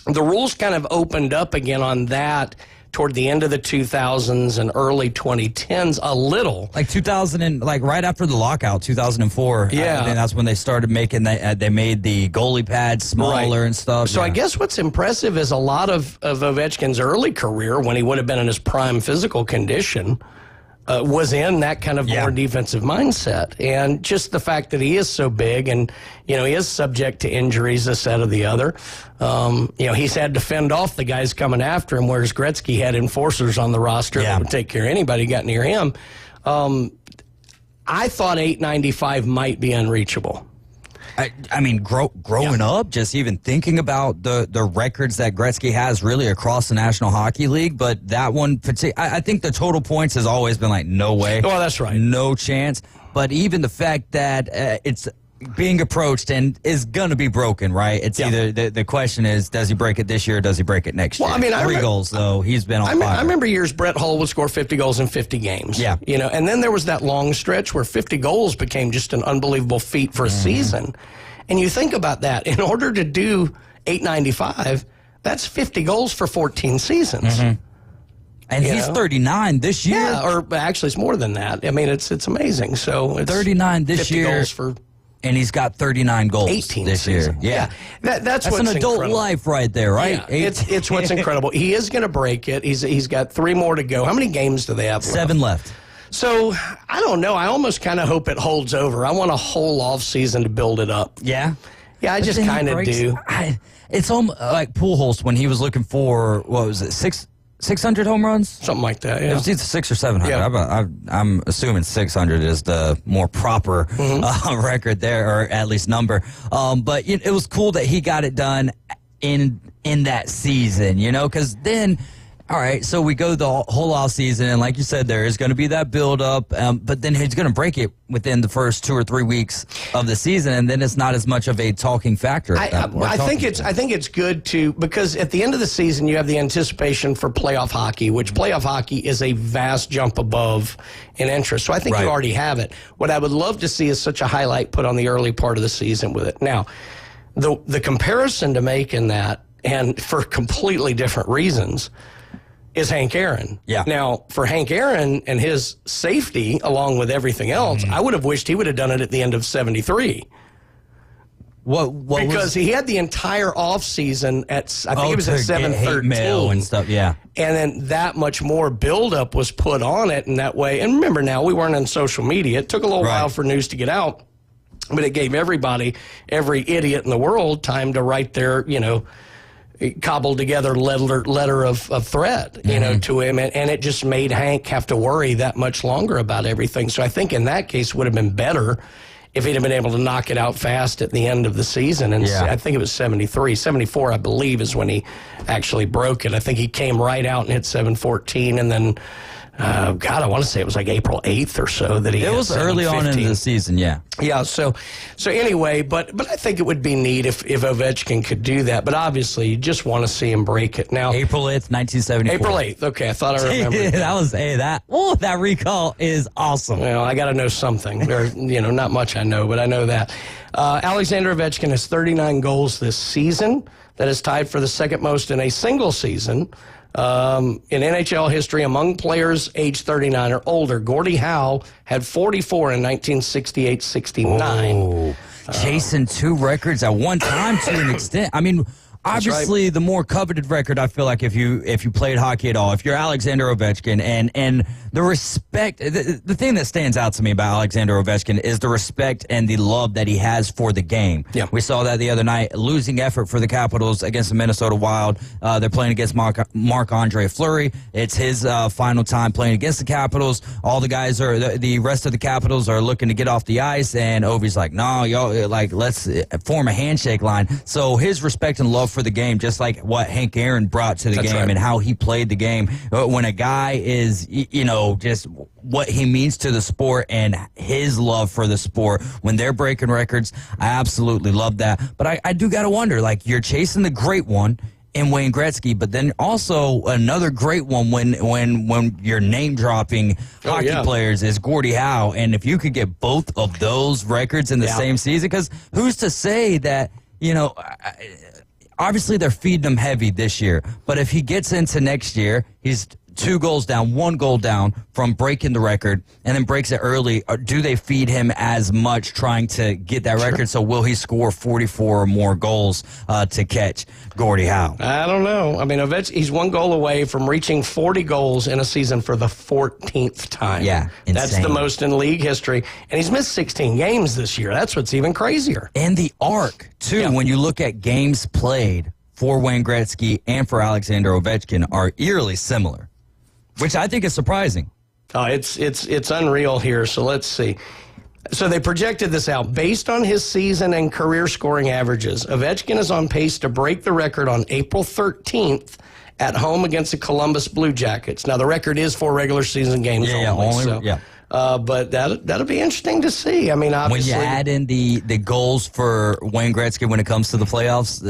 Speaker 8: The rules kind of opened up again on that toward the end of the 2000s and early 2010s a little.
Speaker 9: Like 2000 and right after the lockout, 2004.
Speaker 8: Yeah.
Speaker 9: And that's when they started making they made the goalie pads smaller and stuff.
Speaker 8: So I guess what's impressive is a lot of Ovechkin's early career, when he would have been in his prime physical condition, was in that kind of more defensive mindset. And just the fact that he is so big and, he is subject to injuries, this, that, or the other. He's had to fend off the guys coming after him, whereas Gretzky had enforcers on the roster that would take care of anybody who got near him. I thought 895 might be unreachable.
Speaker 9: I mean, growing up, just even thinking about the records that Gretzky has really across the National Hockey League, but that one, I think the total points has always been like, no way.
Speaker 8: Well, that's right.
Speaker 9: No chance. But even the fact that it's being approached and is going to be broken, right? It's either the question is, does he break it this year or does he break it next year?
Speaker 8: I mean,
Speaker 9: 3 goals, though. He's been on fire.
Speaker 8: I remember years Brett Hull would score 50 goals in 50 games.
Speaker 9: Yeah.
Speaker 8: And then there was that long stretch where 50 goals became just an unbelievable feat for a season. And you think about that. In order to do 895, that's 50 goals for 14 seasons.
Speaker 9: And he's 39 this year.
Speaker 8: Yeah, or actually it's more than that. I mean, it's amazing. So it's
Speaker 9: 39 this
Speaker 8: 50
Speaker 9: year.
Speaker 8: goals for
Speaker 9: and he's got 39 goals
Speaker 8: 18
Speaker 9: this year. Yeah.
Speaker 8: That's
Speaker 9: an adult
Speaker 8: incredible.
Speaker 9: life right there, right?
Speaker 8: Yeah, it's what's incredible. He is going to break it. He's got 3 more to go. How many games do they have left?
Speaker 9: 7 left.
Speaker 8: So, I don't know. I almost kind of hope it holds over. I want a whole off season to build it up.
Speaker 9: Yeah?
Speaker 8: Yeah, I just kind of do.
Speaker 9: It's almost like Pujols when he was looking for, what was it, 600 home runs?
Speaker 8: Something like that, yeah.
Speaker 9: It was either 600 or 700.
Speaker 8: Yeah.
Speaker 9: I'm assuming 600 is the more proper record there, or at least number. But it was cool that he got it done in that season, because then, all right, so we go the whole off season, and like you said, there is going to be that build up, but then he's going to break it within the first 2 or 3 weeks of the season, and then it's not as much of a talking factor.
Speaker 8: I think it's good to, because at the end of the season you have the anticipation for playoff hockey, which playoff hockey is a vast jump above in interest. So I think you already have it. What I would love to see is such a highlight put on the early part of the season with it. Now, the comparison to make in that, and for completely different reasons, is Hank Aaron.
Speaker 9: Yeah.
Speaker 8: Now, for Hank Aaron and his safety, along with everything else, I would have wished he would have done it at the end of 73. Because he had the entire offseason at, I think it was at 713.
Speaker 9: Mail and stuff, yeah.
Speaker 8: And then that much more buildup was put on it in that way. And remember now, we weren't on social media. It took a little while for news to get out, but it gave everybody, every idiot in the world, time to write their, cobbled together letter of threat, to him, and it just made Hank have to worry that much longer about everything. So I think in that case it would have been better if he'd have been able to knock it out fast at the end of the season. And I think it was 73. 74, I believe, is when he actually broke it. I think he came right out and hit 714, and then, I want to say it was like April 8th or so that he.
Speaker 9: It was early on in the season, yeah.
Speaker 8: Yeah. So anyway, but I think it would be neat if Ovechkin could do that. But obviously, you just want to see him break it now.
Speaker 9: April 8th, 1974.
Speaker 8: April 8th. Okay, I thought I remembered.
Speaker 9: that recall is awesome.
Speaker 8: Well, I got to know something. There's not much I know, but I know that. Alexander Ovechkin has 39 goals this season. That is tied for the second most in a single season. In NHL history, among players age 39 or older, Gordie Howe had 44 in 1968-69.
Speaker 9: Chasing 2 records at one time to an extent. I mean, obviously, the more coveted record, I feel like if you played hockey at all, if you're Alexander Ovechkin, and the respect, the thing that stands out to me about Alexander Ovechkin is the respect and the love that he has for the game.
Speaker 8: Yeah.
Speaker 9: We saw that the other night, losing effort for the Capitals against the Minnesota Wild. They're playing against Marc-Andre Fleury. It's his final time playing against the Capitals. All the guys the rest of the Capitals are looking to get off the ice, and Ovi's like, no, y'all, let's form a handshake line. So his respect and love for the game, just like what Hank Aaron brought to the game and how he played the game. When a guy is, just what he means to the sport and his love for the sport, when they're breaking records, I absolutely love that. But I do got to wonder, you're chasing the great one in Wayne Gretzky, but then also another great one when you're name dropping hockey players is Gordie Howe. And if you could get both of those records in the same season, because who's to say that, obviously they're feeding him heavy this year, but if he gets into next year, he's 2 goals down, 1 goal down from breaking the record, and then breaks it early. Do they feed him as much trying to get that record? So will he score 44 or more goals to catch Gordie Howe?
Speaker 8: I don't know. I mean, he's 1 goal away from reaching 40 goals in a season for the 14th time.
Speaker 9: Yeah, insane.
Speaker 8: That's the most in league history. And he's missed 16 games this year. That's what's even crazier.
Speaker 9: And the arc, too, when you look at games played for Wayne Gretzky and for Alexander Ovechkin, are eerily similar, which I think is surprising.
Speaker 8: Oh, it's unreal here. So let's see. So they projected this out. Based on his season and career scoring averages, Ovechkin is on pace to break the record on April 13th at home against the Columbus Blue Jackets. Now, the record is 4 regular season games only. But that'll be interesting to see. I mean, obviously,
Speaker 9: when you add in the goals for Wayne Gretzky when it comes to the playoffs,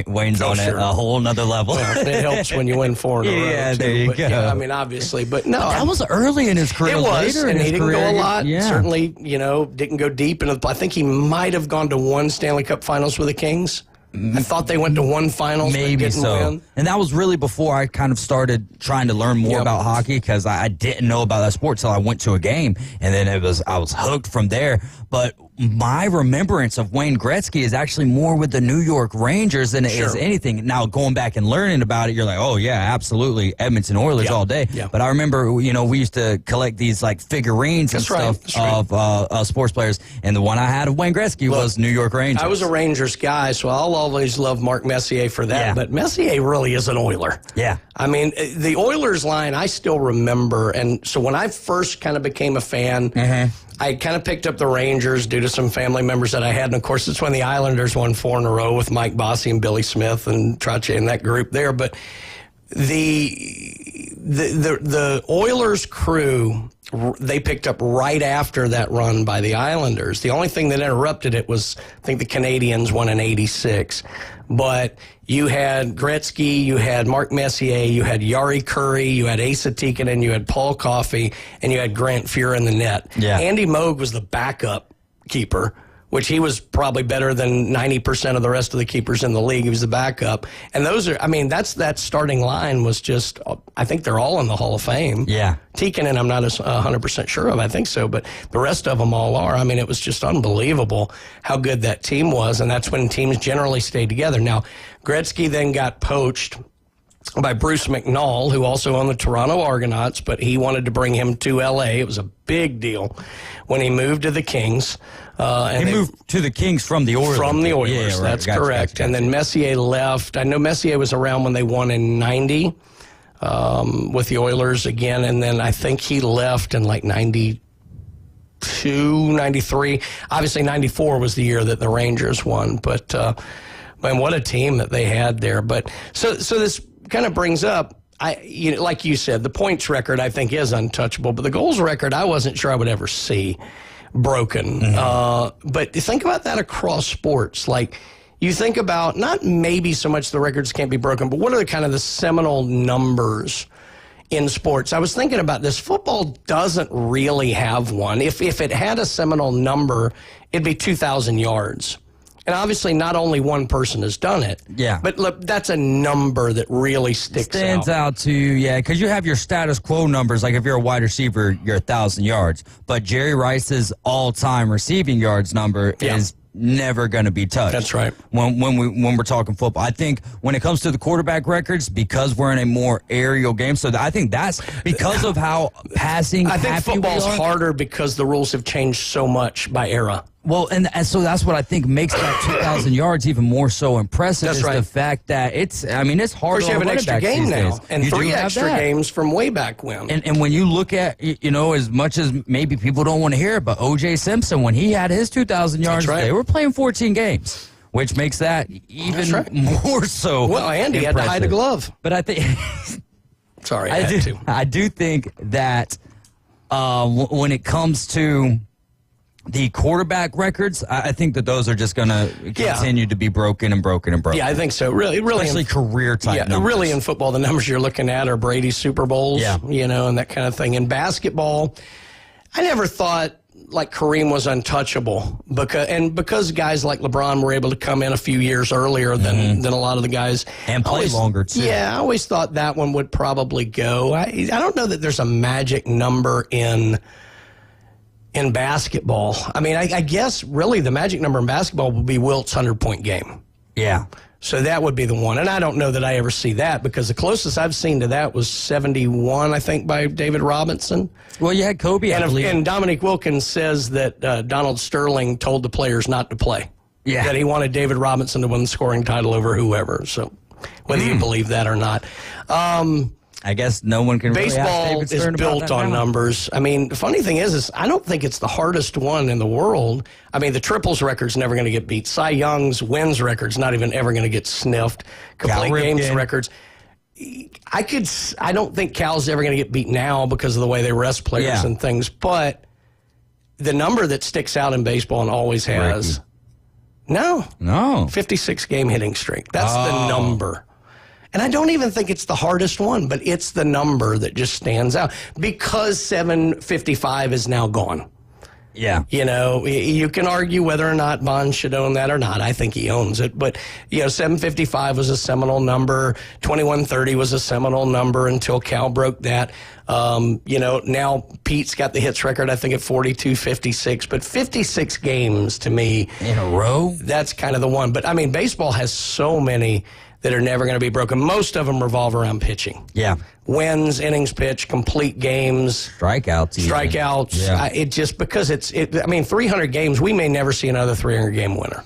Speaker 9: Wayne's on a whole nother level.
Speaker 8: Well, it helps when you win 4 in a row.
Speaker 9: Yeah, there you go.
Speaker 8: Yeah, I mean, obviously, but no,
Speaker 9: that was early in his career.
Speaker 8: It was,
Speaker 9: later
Speaker 8: and
Speaker 9: in
Speaker 8: he
Speaker 9: his
Speaker 8: didn't
Speaker 9: career,
Speaker 8: go a lot.
Speaker 9: Yeah.
Speaker 8: Certainly, didn't go deep into the. I think he might have gone to 1 Stanley Cup Finals with the Kings. I thought they went to 1 finals.
Speaker 9: Maybe
Speaker 8: but didn't win.
Speaker 9: And that was really before I kind of started trying to learn more about hockey, because I didn't know about that sport till I went to a game, and then I was hooked from there. But my remembrance of Wayne Gretzky is actually more with the New York Rangers than it is anything. Now, going back and learning about it, you're like, oh, yeah, absolutely, Edmonton Oilers all day. Yeah. But I remember, we used to collect these like figurines and stuff of sports players, and the one I had of Wayne Gretzky was New York Rangers.
Speaker 8: I was a Rangers guy, so I'll always love Mark Messier for that. Yeah. But Messier really is an Oiler.
Speaker 9: Yeah.
Speaker 8: I mean, the Oilers line, I still remember. And so when I first kind of became a fan, I kind of picked up the Rangers due to some family members that I had. And, of course, it's when the Islanders won 4 in a row with Mike Bossy and Billy Smith and Trottier and that group there. But the Oilers crew, they picked up right after that run by the Islanders. The only thing that interrupted it was, I think the Canadians won in '86. But you had Gretzky, you had Mark Messier, you had Jari Kurri, you had Asa Tikkanen, you had Paul Coffey, and you had Grant Fuhr in the net.
Speaker 9: Yeah.
Speaker 8: Andy Moog was the backup keeper, which he was probably better than 90% of the rest of the keepers in the league. He was the backup. And those are, I mean, that starting line was just, I think they're all in the Hall of Fame.
Speaker 9: Yeah.
Speaker 8: Tikkanen, I'm not 100% sure of. I think so, but the rest of them all are. I mean, it was just unbelievable how good that team was, and that's when teams generally stayed together. Now, Gretzky then got poached by Bruce McNall, who also owned the Toronto Argonauts, but he wanted to bring him to L.A. It was a big deal when he moved to the Kings.
Speaker 9: And he moved to the Kings from the Oilers.
Speaker 8: From the Oilers,
Speaker 9: yeah, right.
Speaker 8: That's correct. Gotcha. And then Messier left. I know Messier was around when they won in 90 with the Oilers again, and then I think he left in like 92, 93. Obviously, 94 was the year that the Rangers won, but man, what a team that they had there. But so this kind of brings up, like you said, the points record I think is untouchable, but the goals record I wasn't sure I would ever see broken. But think about that across sports. Like, you think about not maybe so much the records can't be broken, but what are the kind of the seminal numbers in sports? I was thinking about this. Football doesn't really have one. If it had a seminal number, it'd be 2,000 yards. And obviously not only one person has done it.
Speaker 9: Yeah.
Speaker 8: But look, that's a number that really stands
Speaker 9: out to you, yeah, because you have your status quo numbers. Like if you're a wide receiver, you're 1,000 yards. But Jerry Rice's all-time receiving yards number is never going to be touched.
Speaker 8: That's right.
Speaker 9: When we're talking football, I think when it comes to the quarterback records, because we're in a more aerial game, so I think that's because of how passing.
Speaker 8: I think football's harder because the rules have changed so much by era.
Speaker 9: Well, and so that's what I think makes that 2,000 yards even more so impressive.
Speaker 8: That's
Speaker 9: is
Speaker 8: right.
Speaker 9: the fact that it's hard.
Speaker 8: Of course, you have an extra game now, and 3 extra games from way back when.
Speaker 9: And when you look at, as much as maybe people don't want to hear it, but O.J. Simpson, when he had his 2,000 yards, they were playing 14 games, which makes that even more so.
Speaker 8: Well, Andy had to hide a glove.
Speaker 9: But I think,
Speaker 8: sorry,
Speaker 9: I do think that when it comes to the quarterback records, I think that those are just going to continue to be broken and broken and broken.
Speaker 8: Yeah, I think so. Really,
Speaker 9: especially career type numbers.
Speaker 8: Really in football, the numbers you're looking at are Brady's Super Bowls, and that kind of thing. In basketball, I never thought like Kareem was untouchable because guys like LeBron were able to come in a few years earlier than a lot of the guys
Speaker 9: and play longer too.
Speaker 8: Yeah, I always thought that one would probably go. I don't know that there's a magic number in basketball. I mean, I guess really the magic number in basketball would be Wilt's 100-point game.
Speaker 9: Yeah.
Speaker 8: So that would be the one. And I don't know that I ever see that because the closest I've seen to that was 71, I think, by David Robinson.
Speaker 9: Well, you had Kobe, I believe.
Speaker 8: And Dominique Wilkins says that Donald Sterling told the players not to play.
Speaker 9: Yeah.
Speaker 8: That he wanted David Robinson to win the scoring title over whoever. So whether you believe that or not.
Speaker 9: I guess no one can really ask
Speaker 8: Baseball
Speaker 9: David
Speaker 8: is
Speaker 9: Stern about
Speaker 8: built
Speaker 9: that
Speaker 8: on
Speaker 9: now.
Speaker 8: numbers. I mean, the funny thing is I don't think it's the hardest one in the world. I mean, the triples record's never going to get beat. Cy Young's wins record's not even ever going to get sniffed. Complete games records. I don't think Cal's ever going to get beat now because of the way they rest players and things. But the number that sticks out in baseball and always has,
Speaker 9: no,
Speaker 8: 56 game hitting streak. That's the number. And I don't even think it's the hardest one, but it's the number that just stands out because 755 is now gone.
Speaker 9: Yeah.
Speaker 8: You know, you can argue whether or not Bonds should own that or not. I think he owns it. But, 755 was a seminal number. 2130 was a seminal number until Cal broke that. Now Pete's got the hits record, I think, at 42-56. But 56 games, to me.
Speaker 9: In a row?
Speaker 8: That's kind of the one. But, I mean, baseball has so many that are never going to be broken. Most of them revolve around pitching.
Speaker 9: Yeah.
Speaker 8: Wins, innings pitched, complete games.
Speaker 9: Strikeouts.
Speaker 8: Yeah. It just because 300 games, we may never see another 300-game winner.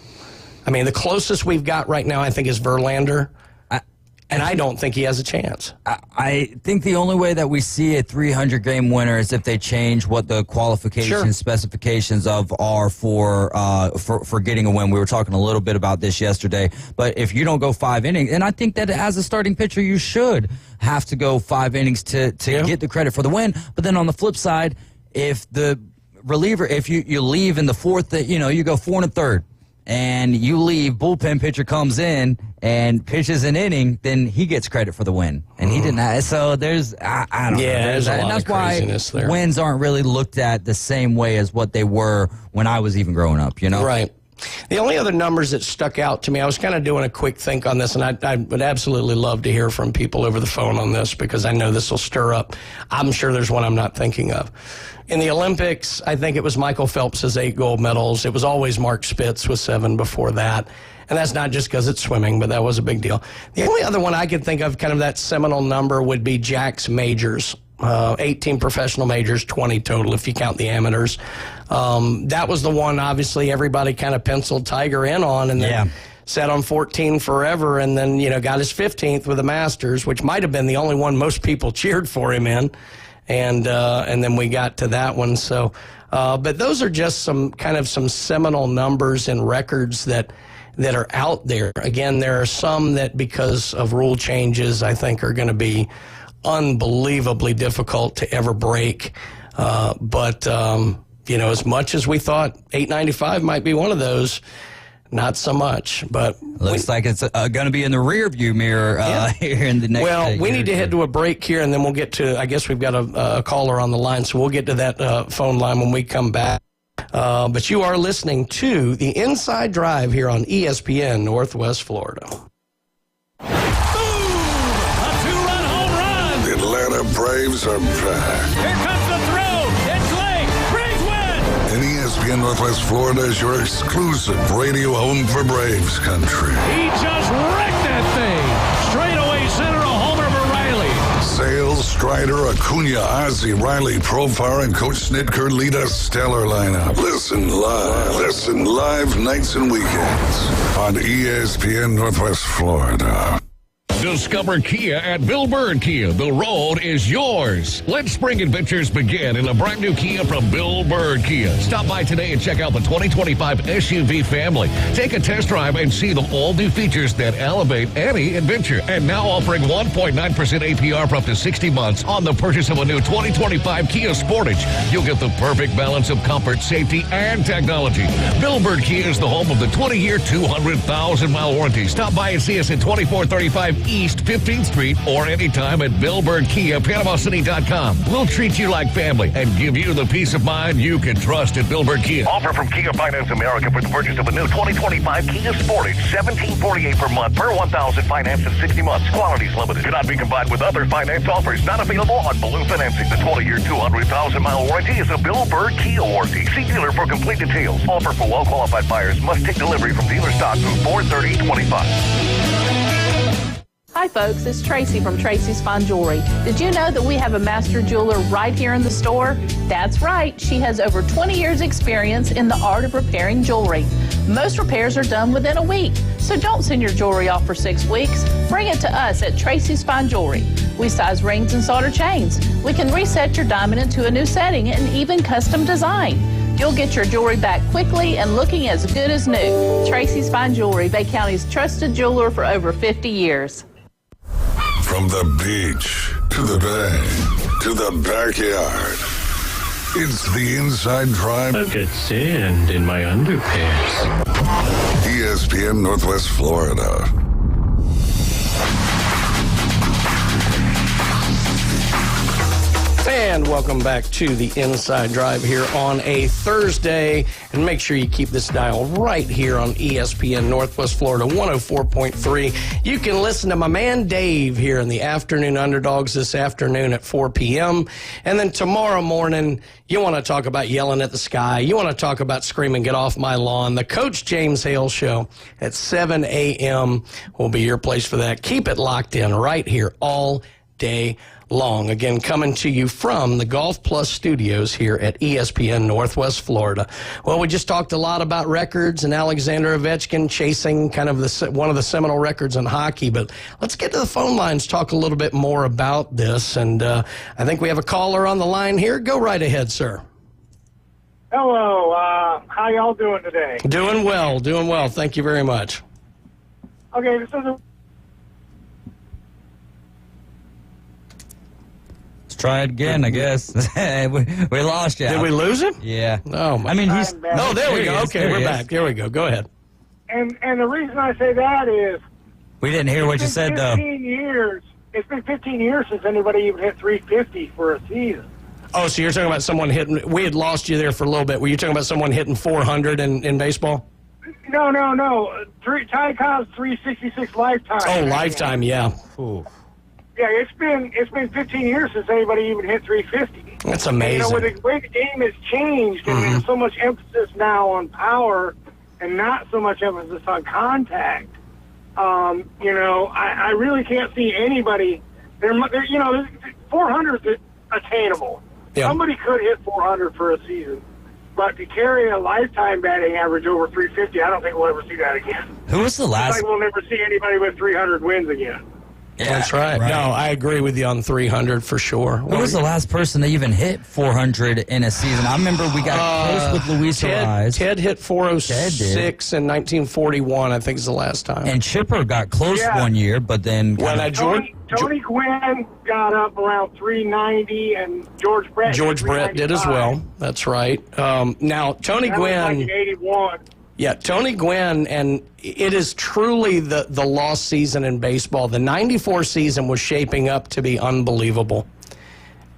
Speaker 8: I mean, the closest we've got right now, I think, is Verlander. And I don't think he has a chance.
Speaker 9: I think the only way that we see a 300-game winner is if they change what the qualifications, specifications of are for getting a win. We were talking a little bit about this yesterday. But if you don't go 5 innings, and I think that as a starting pitcher, you should have to go 5 innings to get the credit for the win. But then on the flip side, if the reliever, if you leave in the fourth, you go 4 1/3. And you leave, bullpen pitcher comes in and pitches an inning, then he gets credit for the win. And he didn't. So there's, I don't know.
Speaker 8: There's a lot of craziness there.
Speaker 9: Wins aren't really looked at the same way as what they were when I was even growing up,
Speaker 8: Right. The only other numbers that stuck out to me, I was kind of doing a quick think on this, and I would absolutely love to hear from people over the phone on this because I know this will stir up. I'm sure there's one I'm not thinking of. In the Olympics, I think it was Michael Phelps' 8 gold medals. It was always Mark Spitz with 7 before that. And that's not just because it's swimming, but that was a big deal. The only other one I could think of, kind of that seminal number, would be Jack's majors. 18 professional majors, 20 total if you count the amateurs. That was the one, obviously, everybody kind of penciled Tiger in on and then sat on 14 forever and then, got his 15th with the Masters, which might have been the only one most people cheered for him in. And then we got to that one. So, but those are just some seminal numbers and records that are out there. Again, there are some that because of rule changes, I think are going to be unbelievably difficult to ever break. But as much as we thought 895 might be one of those, not so much. But
Speaker 9: looks like it's going to be in the rear view mirror here in the next.
Speaker 8: Well, we need to head to a break here, and then we'll get to. I guess we've got a caller on the line, so we'll get to that phone line when we come back. But you are listening to the Inside Drive here on ESPN Northwest Florida.
Speaker 6: The Atlanta Braves are back.
Speaker 7: Here comes the throw. It's late. Braves win.
Speaker 6: And ESPN Northwest Florida is your exclusive radio home for Braves country.
Speaker 7: He just wrecked that thing. Straight away center, a homer for Riley.
Speaker 6: Sales, Strider, Acuna, Ozzie, Riley, Profar, and Coach Snitker lead a stellar lineup. Listen live nights and weekends on ESPN Northwest Florida.
Speaker 12: Discover Kia at Bill Bird Kia. The road is yours. Let spring adventures begin in a brand new Kia from Bill Bird Kia. Stop by today and check out the 2025 SUV family. Take a test drive and see the all-new features that elevate any adventure. And now offering 1.9% APR for up to 60 months on the purchase of a new 2025 Kia Sportage. You'll get the perfect balance of comfort, safety, and technology. Bill Bird Kia is the home of the 20-year, 200,000-mile warranty. Stop by and see us at 2435 East 15th Street or anytime at Bill Bird Kia, PanamaCity.com. We'll treat you like family and give you the peace of mind you can trust at Bill Bird Kia.
Speaker 13: Offer from Kia Finance America for the purchase of a new 2025 Kia Sportage. $17.48 per month per 1,000 financed in 60 months. Qualities limited. Cannot be combined with other finance offers. Not available on balloon financing. The 20-year, 200,000-mile warranty is a Bill Bird Kia warranty. See dealer for complete details. Offer for well-qualified buyers. Must take delivery from dealer stock through 4/30/25.
Speaker 14: Hi folks, it's Tracy from Tracy's Fine Jewelry. Did you know that we have a master jeweler right here in the store? That's right, she has over 20 years experience in the art of repairing jewelry. Most repairs are done within a week, so don't send your jewelry off for 6 weeks. Bring it to us at Tracy's Fine Jewelry. We size rings and solder chains. We can reset your diamond into a new setting and even custom design. You'll get your jewelry back quickly and looking as good as new. Tracy's Fine Jewelry, Bay County's trusted jeweler for over 50 years.
Speaker 6: From the beach to the bay to the backyard, it's the Inside Drive.
Speaker 15: I've got sand in my underpants.
Speaker 6: ESPN Northwest Florida.
Speaker 8: And welcome back to the Inside Drive here on a Thursday. And make sure you keep this dial right here on ESPN Northwest Florida 104.3. You can listen to my man Dave here in the Afternoon Underdogs this afternoon at 4 p.m. And then tomorrow morning, you want to talk about yelling at the sky. You want to talk about screaming, get off my lawn. The Coach James Hale Show at 7 a.m. will be your place for that. Keep it locked in right here all day long. Again, coming to you from the Golf Plus studios here at ESPN Northwest Florida. Well, we just talked a lot about records and Alexander Ovechkin chasing kind of one of the seminal records in hockey, but let's get to the phone lines, talk a little bit more about this. And I think we have a caller on the line here. Go right ahead, sir.
Speaker 16: Hello. How y'all doing today?
Speaker 8: Doing well. Doing well. Thank you very much.
Speaker 16: Okay, this is
Speaker 9: Try it again, I guess. we lost you.
Speaker 8: Did we lose him?
Speaker 9: Yeah.
Speaker 8: Oh, my.
Speaker 9: I mean, he's.
Speaker 8: Oh, there we go. Okay, we're back. Here we go. Go ahead.
Speaker 16: And the reason I say that is
Speaker 9: we didn't hear what you said, though.
Speaker 16: It's been 15 years since anybody even hit 350 for a season.
Speaker 8: Oh, so you're talking about someone hitting. We had lost you there for a little bit. Were you talking about someone hitting 400 in baseball?
Speaker 16: No. Ty Cobb's 366 lifetime.
Speaker 8: Oh, lifetime, yeah. Ooh.
Speaker 16: Yeah, it's been 15 years since anybody even hit 350.
Speaker 8: That's amazing.
Speaker 16: And, with the way the game has changed, and there's so much emphasis now on power and not so much emphasis on contact. I really can't see anybody. 400 is attainable. Yeah. Somebody could hit 400 for a season. But to carry a lifetime batting average over 350, I don't think we'll ever see that again.
Speaker 9: Who was the last?
Speaker 16: It's like we'll never see anybody with 300 wins again.
Speaker 8: Yeah, that's right. No, I agree with you on 300 for sure.
Speaker 9: Who was the last person that even hit 400 in a season? I remember we got close with Luis Ariz.
Speaker 8: Ted hit 406 in 1941, I think is the last time.
Speaker 9: And Chipper got close one year, but then...
Speaker 16: Tony Gwynn got up around 390, and George Brett
Speaker 8: did as well. That's right. Now, Tony Gwynn...
Speaker 16: was like in 81.
Speaker 8: Yeah, Tony Gwynn, and it is truly the lost season in baseball. The 94 season was shaping up to be unbelievable.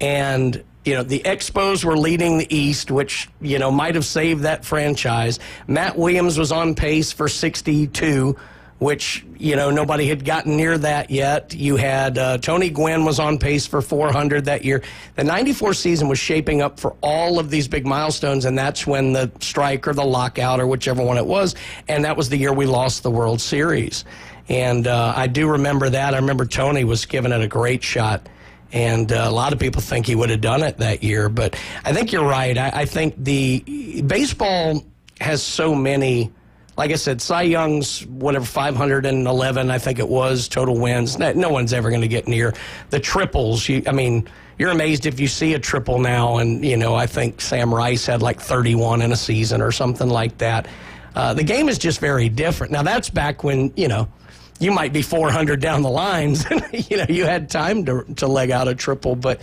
Speaker 8: And, the Expos were leading the East, which, might have saved that franchise. Matt Williams was on pace for 62, which, nobody had gotten near that yet. You had Tony Gwynn was on pace for 400 that year. The 94 season was shaping up for all of these big milestones, and that's when the strike or the lockout or whichever one it was, and that was the year we lost the World Series. And I do remember that. I remember Tony was giving it a great shot, and a lot of people think he would have done it that year. But I think you're right. I think the baseball has so many... Like I said, Cy Young's, 511, I think it was, total wins. No one's ever going to get near the triples. You're amazed if you see a triple now, and, I think Sam Rice had like 31 in a season or something like that. The game is just very different. Now, that's back when, you might be 400 down the lines. You had time to leg out a triple, but...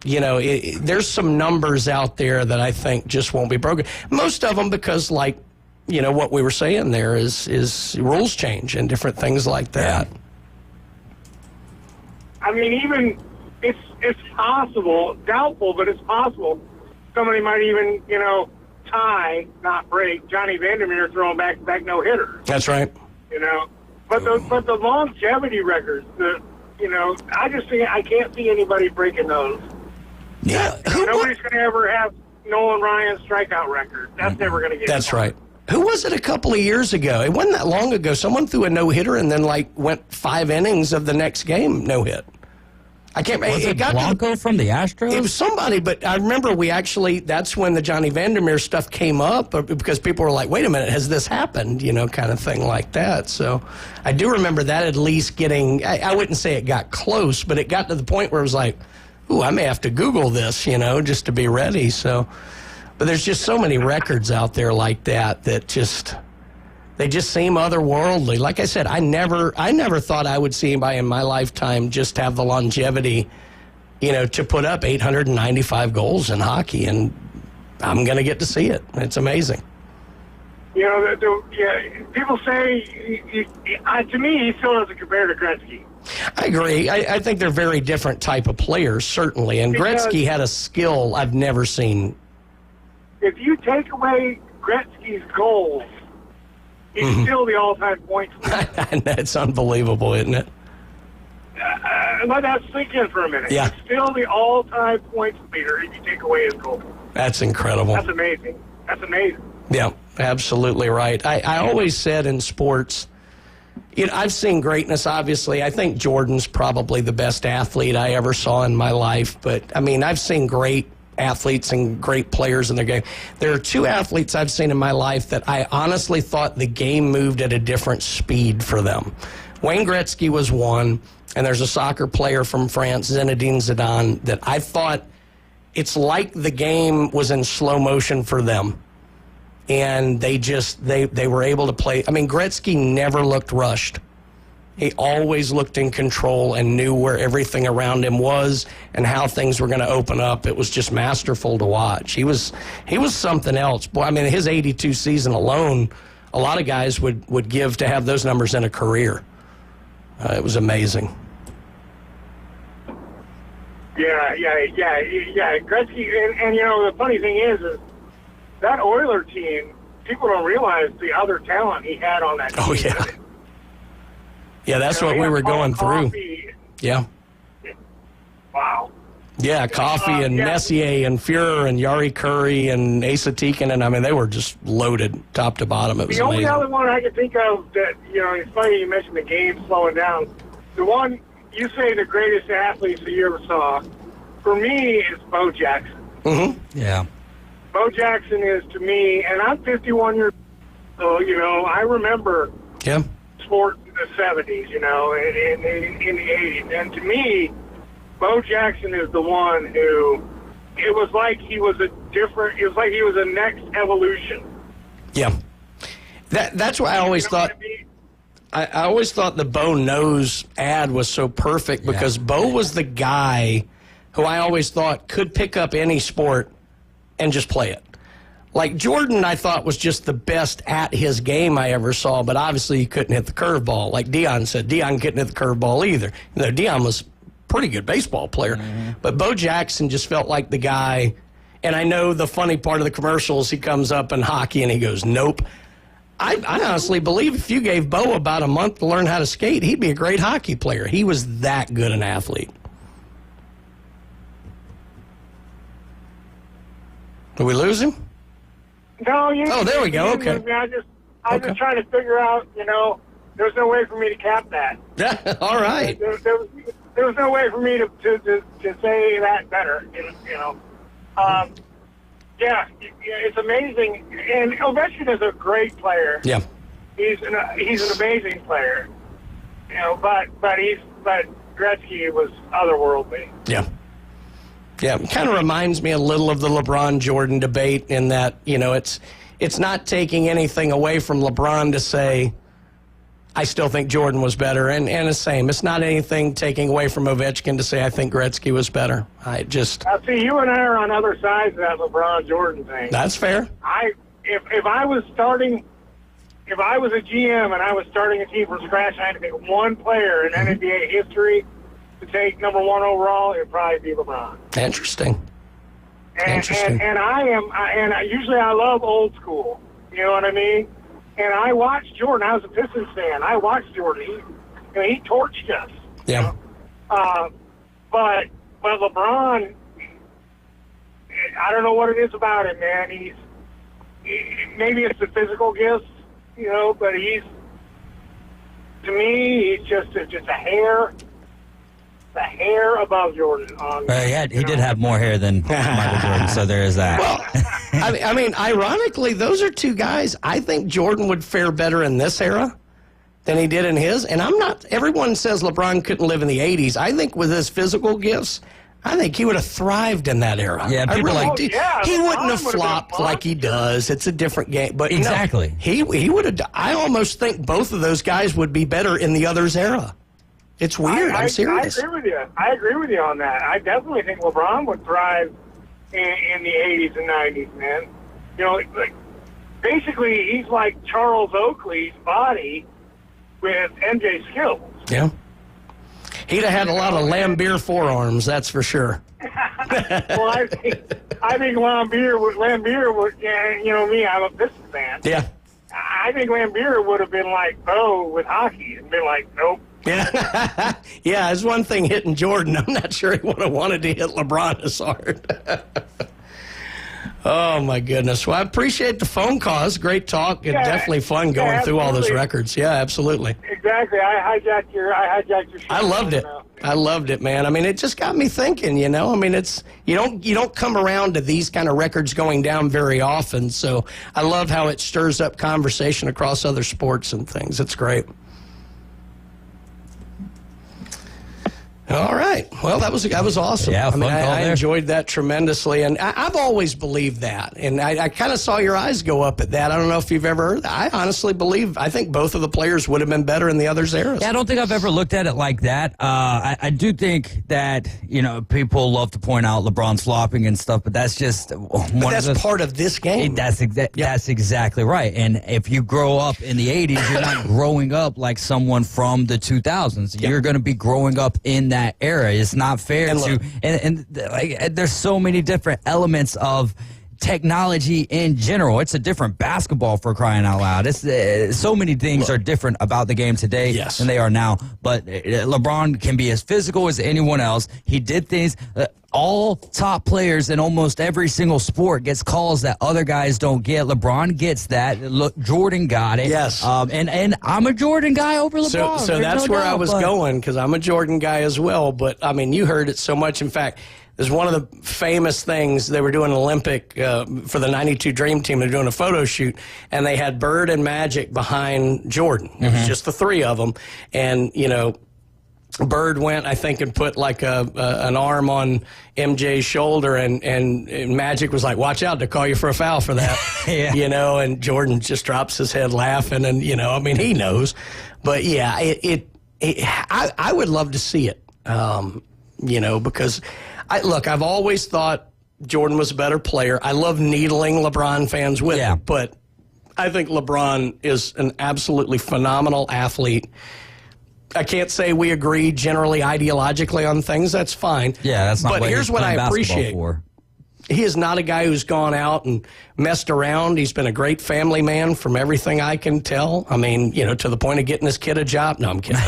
Speaker 8: there's some numbers out there that I think just won't be broken. Most of them because, what we were saying there is rules change and different things like that.
Speaker 16: Even it's possible, doubtful, but it's possible. Somebody might even, tie, not break, Johnny Vandermeer throwing back no hitter.
Speaker 8: That's right.
Speaker 16: But the longevity records, I just think I can't see anybody breaking those.
Speaker 8: Yeah,
Speaker 16: nobody's going to ever have Nolan Ryan's strikeout record. That's never going to get.
Speaker 8: That's right. Who was it a couple of years ago? It wasn't that long ago. Someone threw a no-hitter and then, went 5 innings of the next game no-hit. I can't.
Speaker 9: Was it Blanco from the Astros?
Speaker 8: It was somebody, but I remember that's when the Johnny Vandermeer stuff came up because people were like, wait a minute, has this happened? Kind of thing like that. So I do remember that at least getting, I wouldn't say it got close, but it got to the point where it was like, ooh, I may have to Google this, just to be ready. So, but there's just so many records out there like that they just seem otherworldly. Like I said, I never thought I would see anybody in my lifetime just have the longevity, to put up 895 goals in hockey, and I'm going to get to see it. It's amazing.
Speaker 16: People say, to me, he still doesn't compare to Gretzky.
Speaker 8: I agree. I think they're very different type of players, certainly, and Gretzky had a skill I've never seen.
Speaker 16: If you take away Gretzky's goals, he's still the all-time points leader.
Speaker 8: It's unbelievable, isn't it?
Speaker 16: Let that sink in for a minute.
Speaker 8: Yeah.
Speaker 16: He's still the all-time points leader if you take away his goals.
Speaker 8: That's incredible.
Speaker 16: That's amazing.
Speaker 8: Yeah, absolutely right. I always said in sports, I've seen greatness, obviously. I think Jordan's probably the best athlete I ever saw in my life. But, I've seen great athletes and great players in their game. There are two athletes I've seen in my life that I honestly thought the game moved at a different speed for them. Wayne Gretzky was one, and there's a soccer player from France, Zinedine Zidane, that I thought it's like the game was in slow motion for them. And they were able to play. Gretzky never looked rushed. He always looked in control and knew where everything around him was and how things were going to open up. It was just masterful to watch. He was something else. Boy, his 82 season alone, a lot of guys would give to have those numbers in a career. It was amazing.
Speaker 16: Yeah. Gretzky, and the funny thing is that Oiler team, people don't realize the other talent he had on that team.
Speaker 8: Oh, yeah. Yeah, that's what we were going through. Yeah.
Speaker 16: Wow.
Speaker 8: Yeah, Coffey and Messier and Fuhrer and Jari Kurri and Asa Tikkanen, they were just loaded top to bottom. It was amazing.
Speaker 16: The only other one I can think of that, it's funny you mentioned the game slowing down. The one you say the greatest athletes that you ever saw, for me, is Bo Jackson.
Speaker 8: Mm-hmm. Yeah.
Speaker 16: Bo Jackson is, to me, and I'm 51 years old, so, I remember sport in the 70s, in the 80s. And to me, Bo Jackson is the one who, it was like he was a next evolution.
Speaker 8: Yeah. That's why I always thought, I always thought the Bo Knows ad was so perfect because Bo was the guy who I always thought could pick up any sport and just play it. Like Jordan, I thought was just the best at his game I ever saw, but obviously he couldn't hit the curveball. Like Deion said, Deion couldn't hit the curveball either. Deion was a pretty good baseball player. Mm-hmm. But Bo Jackson just felt like the guy, and I know the funny part of the commercials, he comes up in hockey and he goes, nope. I honestly believe if you gave Bo about a month to learn how to skate, he'd be a great hockey player. He was that good an athlete. Did we lose him?
Speaker 16: No,
Speaker 8: there we go. Okay.
Speaker 16: I just trying to figure out, there's no way for me to cap that.
Speaker 8: All right.
Speaker 16: There was no way for me to say that better, Yeah, it's amazing. And Ovechkin is a great player.
Speaker 8: Yeah.
Speaker 16: He's an amazing player. But Gretzky was otherworldly.
Speaker 8: Yeah. Yeah, it kind of reminds me a little of the LeBron-Jordan debate in that, it's not taking anything away from LeBron to say, I still think Jordan was better. And the same, it's not anything taking away from Ovechkin to say, I think Gretzky was better. I
Speaker 16: see, you and I are on other sides of that LeBron-Jordan thing.
Speaker 8: That's fair.
Speaker 16: If I was a GM and I was starting a team from scratch and I had to pick one player in NBA history to take number one overall, it'd probably be LeBron.
Speaker 8: Interesting.
Speaker 16: And usually I love old school. You know what I mean? And I watched Jordan. I was a Pistons fan. I watched Jordan. He torched us.
Speaker 8: Yeah.
Speaker 16: But LeBron, I don't know what it is about him, man. Maybe it's the physical gifts, but to me, he's just a hair. a hair above Jordan.
Speaker 9: He did have more hair than Michael Jordan, so there is that.
Speaker 8: Well, I mean, ironically, those are two guys. I think Jordan would fare better in this era than he did in his. And everyone says LeBron couldn't live in the 80s. I think with his physical gifts, I think he would have thrived in that era.
Speaker 9: Yeah, people
Speaker 8: he wouldn't have flopped like he does. It's a different game. But
Speaker 9: exactly.
Speaker 8: He would have. I almost think both of those guys would be better in the other's era. It's weird. I'm serious.
Speaker 16: I agree with you on that. I definitely think LeBron would thrive in the 80s and 90s, man. You know, like, basically he's like Charles Oakley's body with MJ skills.
Speaker 8: Yeah. He'd have had a lot of Lambeer forearms, that's for sure.
Speaker 16: Well, I think Lambeer would, you know me, I'm a Pistons fan.
Speaker 8: Yeah.
Speaker 16: I think Lambeer would have been like Bo with hockey and been like, nope.
Speaker 8: Yeah. Yeah, it's one thing hitting Jordan. I'm not sure he would have wanted to hit LeBron as hard. Oh, my goodness. Well, I appreciate the phone calls. Great talk. It's definitely fun going through all those records. Yeah, absolutely.
Speaker 16: Exactly. I hijacked your show.
Speaker 8: I loved it. I loved it, man. I mean, it just got me thinking, you know. I mean, you don't come around to these kind of records going down very often. So I love how it stirs up conversation across other sports and things. It's great. All right. Well, that was awesome.
Speaker 9: Yeah,
Speaker 8: I mean, I
Speaker 9: there.
Speaker 8: enjoyed that tremendously, and I've always believed that, and I kind of saw your eyes go up at that. I don't know if you've ever heard that. I honestly believe. I think both of the players would have been better in the other's eras.
Speaker 9: Yeah, I don't think I've ever looked at it like that. I do think that, you know, people love to point out LeBron's flopping and stuff, but that's just
Speaker 8: part of this game.
Speaker 9: That's exactly right. And if you grow up in the 80s, you're not growing up like someone from the 2000s. You're going to be growing up in that era. It's not fair and there's so many different elements of technology in general. It's a different basketball, for crying out loud. It's so many things are different about the game today than they are now. But LeBron can be as physical as anyone else. He did things. All top players in almost every single sport gets calls that other guys don't get. LeBron gets that. Look, Jordan got it.
Speaker 8: Yes.
Speaker 9: And I'm a Jordan guy over LeBron.
Speaker 8: So that's where I was going, because I'm a Jordan guy as well. But, I mean, you heard it so much. In fact, there's one of the famous things. They were doing an Olympic for the 92 Dream Team. They're doing a photo shoot, and they had Bird and Magic behind Jordan. It was just the three of them. And, you know, Bird went, I think, and put like an arm on MJ's shoulder, and Magic was like, "Watch out, to call you for a foul for that." You know, and Jordan just drops his head laughing, and, you know, I mean, he knows. But yeah, I would love to see it, you know, because I've always thought Jordan was a better player. I love needling LeBron fans with it, but I think LeBron is an absolutely phenomenal athlete. I can't say we agree generally ideologically on things. That's fine.
Speaker 9: Yeah, that's not
Speaker 8: but
Speaker 9: what
Speaker 8: here's what I appreciate.
Speaker 9: For.
Speaker 8: He is not a guy who's gone out and messed around. He's been a great family man from everything I can tell. I mean, you know, to the point of getting his kid a job. No, I'm kidding.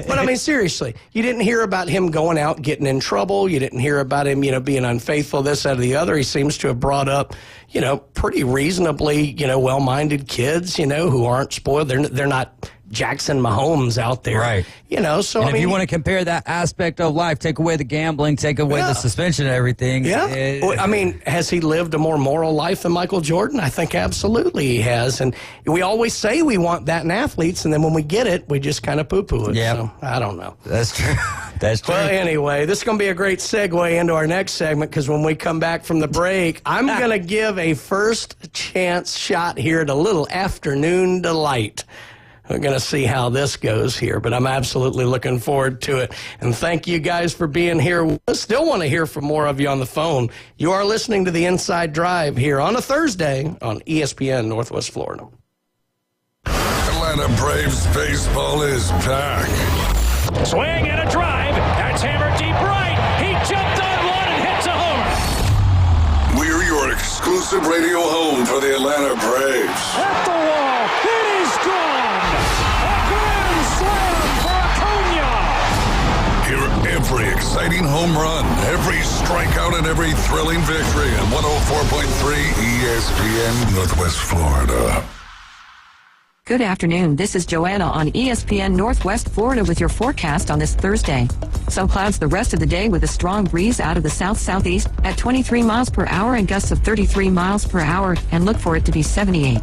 Speaker 8: But I mean, seriously, you didn't hear about him going out getting in trouble. You didn't hear about him, you know, being unfaithful, this, that, or the other. He seems to have brought up, you know, pretty reasonably, you know, well-minded kids, you know, who aren't spoiled. They're not Jackson Mahomes out there.
Speaker 9: Right.
Speaker 8: You know, so
Speaker 9: and
Speaker 8: I mean,
Speaker 9: if you want to compare that aspect of life, take away the gambling, take away the suspension and everything.
Speaker 8: Yeah. Well, I mean, has he lived a more moral life than Michael Jordan? I think absolutely he has. And we always say we want that in athletes, and then when we get it, we just kind of poo-poo it.
Speaker 9: Yeah.
Speaker 8: So, I don't know.
Speaker 9: That's true. That's true.
Speaker 8: Well, anyway, this is going to be a great segue into our next segment, because when we come back from the break, I'm going to give a first chance shot here at a little afternoon delight. We're going to see how this goes here, but I'm absolutely looking forward to it. And thank you guys for being here. I still want to hear from more of you on the phone. You are listening to The Inside Drive here on a Thursday on ESPN Northwest Florida.
Speaker 6: Atlanta Braves baseball is back.
Speaker 7: Swing and a drive. That's hammered deep right. He jumped on one and hits a homer.
Speaker 6: We're your exclusive radio home for the Atlanta Braves.
Speaker 7: At the wall. It is gone. A grand slam for Acuna.
Speaker 6: Hear every exciting home run, every strikeout, and every thrilling victory at 104.3 ESPN Northwest Florida.
Speaker 10: Good afternoon. This is Joanna on ESPN Northwest Florida with your forecast on this Thursday. Some clouds the rest of the day with a strong breeze out of the south-southeast at 23 miles per hour and gusts of 33 miles per hour, and look for it to be 78.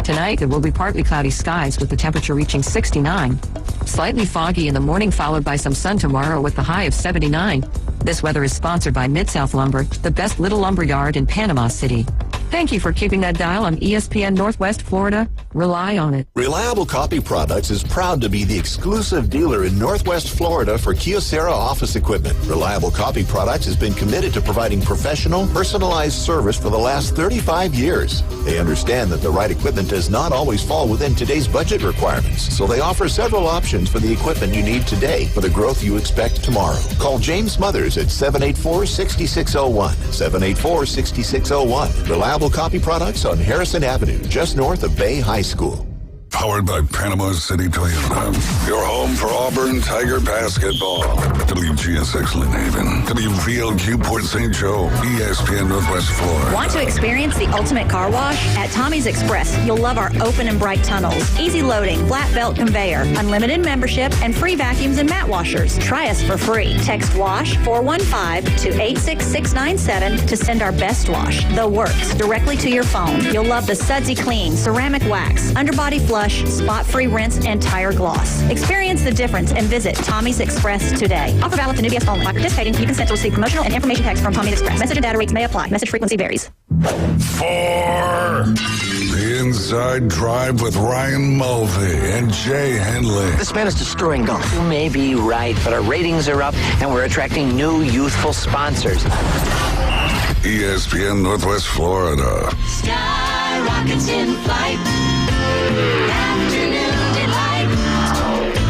Speaker 10: Tonight, it will be partly cloudy skies with the temperature reaching 69. Slightly foggy in the morning, followed by some sun tomorrow with the high of 79. This weather is sponsored by Mid-South Lumber, the best little lumber yard in Panama City. Thank you for keeping that dial on ESPN Northwest Florida. Rely on it.
Speaker 17: Reliable Copy Products is proud to be the exclusive dealer in Northwest Florida for Kyocera office equipment. Reliable Copy Products has been committed to providing professional, personalized service for the last 35 years. They understand that the right equipment does not always fall within today's budget requirements, so they offer several options for the equipment you need today for the growth you expect tomorrow. Call James Mothers at 784-6601. 784-6601. Reliable Copy Products on Harrison Avenue, just north of Bay High School.
Speaker 6: Powered by Panama City Toyota. Your home for Auburn Tiger basketball. WGSX Lynn Haven. WVLQ Port St. Joe. ESPN Northwest Florida.
Speaker 18: Want to experience the ultimate car wash? At Tommy's Express, you'll love our open and bright tunnels, easy loading, flat belt conveyor, unlimited membership, and free vacuums and mat washers. Try us for free. Text WASH 415 to 86697 to send our best wash, The Works, directly to your phone. You'll love the sudsy clean, ceramic wax, underbody flush, spot-free rinse, and tire gloss. Experience the difference and visit Tommy's Express today. Offer valid to new guests only. While participating, you consent to receive promotional and information text from Tommy's Express. Message and data rates may apply. Message frequency varies.
Speaker 6: 4. The Inside Drive with Ryan Mulvey and Jay Henley.
Speaker 19: This man is destroying golf. You may be right, but our ratings are up, and we're attracting new youthful sponsors.
Speaker 6: ESPN Northwest Florida.
Speaker 20: Sky rockets in flight. Afternoon delight.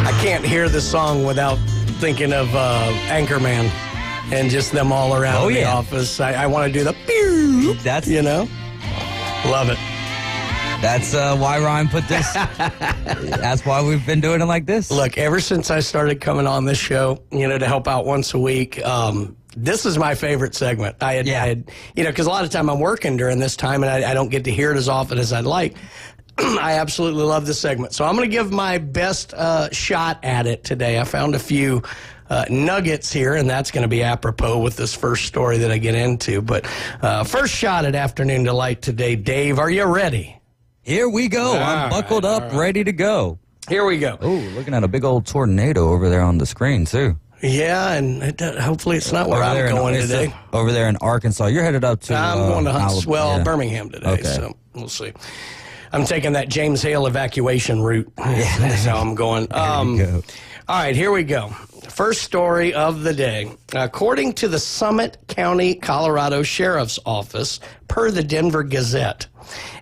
Speaker 8: I can't hear the song without thinking of Anchorman and just them all around the office. I want to do the pew.
Speaker 9: That's,
Speaker 8: you know, love it.
Speaker 9: That's why Ryan put this. That's why we've been doing it like this.
Speaker 8: Look, ever since I started coming on this show, to help out once a week, this is my favorite segment. I had, because a lot of time I'm working during this time and I don't get to hear it as often as I'd like. I absolutely love this segment. So I'm going to give my best shot at it today. I found a few nuggets here, and that's going to be apropos with this first story that I get into. But first shot at Afternoon Delight today. Dave, are you ready?
Speaker 9: Here we go. I'm buckled up, ready to go.
Speaker 8: Here we go.
Speaker 9: Oh, looking at a big old tornado over there on the screen, too.
Speaker 8: Yeah, and hopefully it's not where I'm going today.
Speaker 9: Over there in Arkansas. You're headed up to
Speaker 8: I'm going to Huntsville, Birmingham today, so we'll see. I'm taking that James Hale evacuation route. That's how I'm going. All right, here we go. First story of the day. According to the Summit County, Colorado Sheriff's Office, per the Denver Gazette,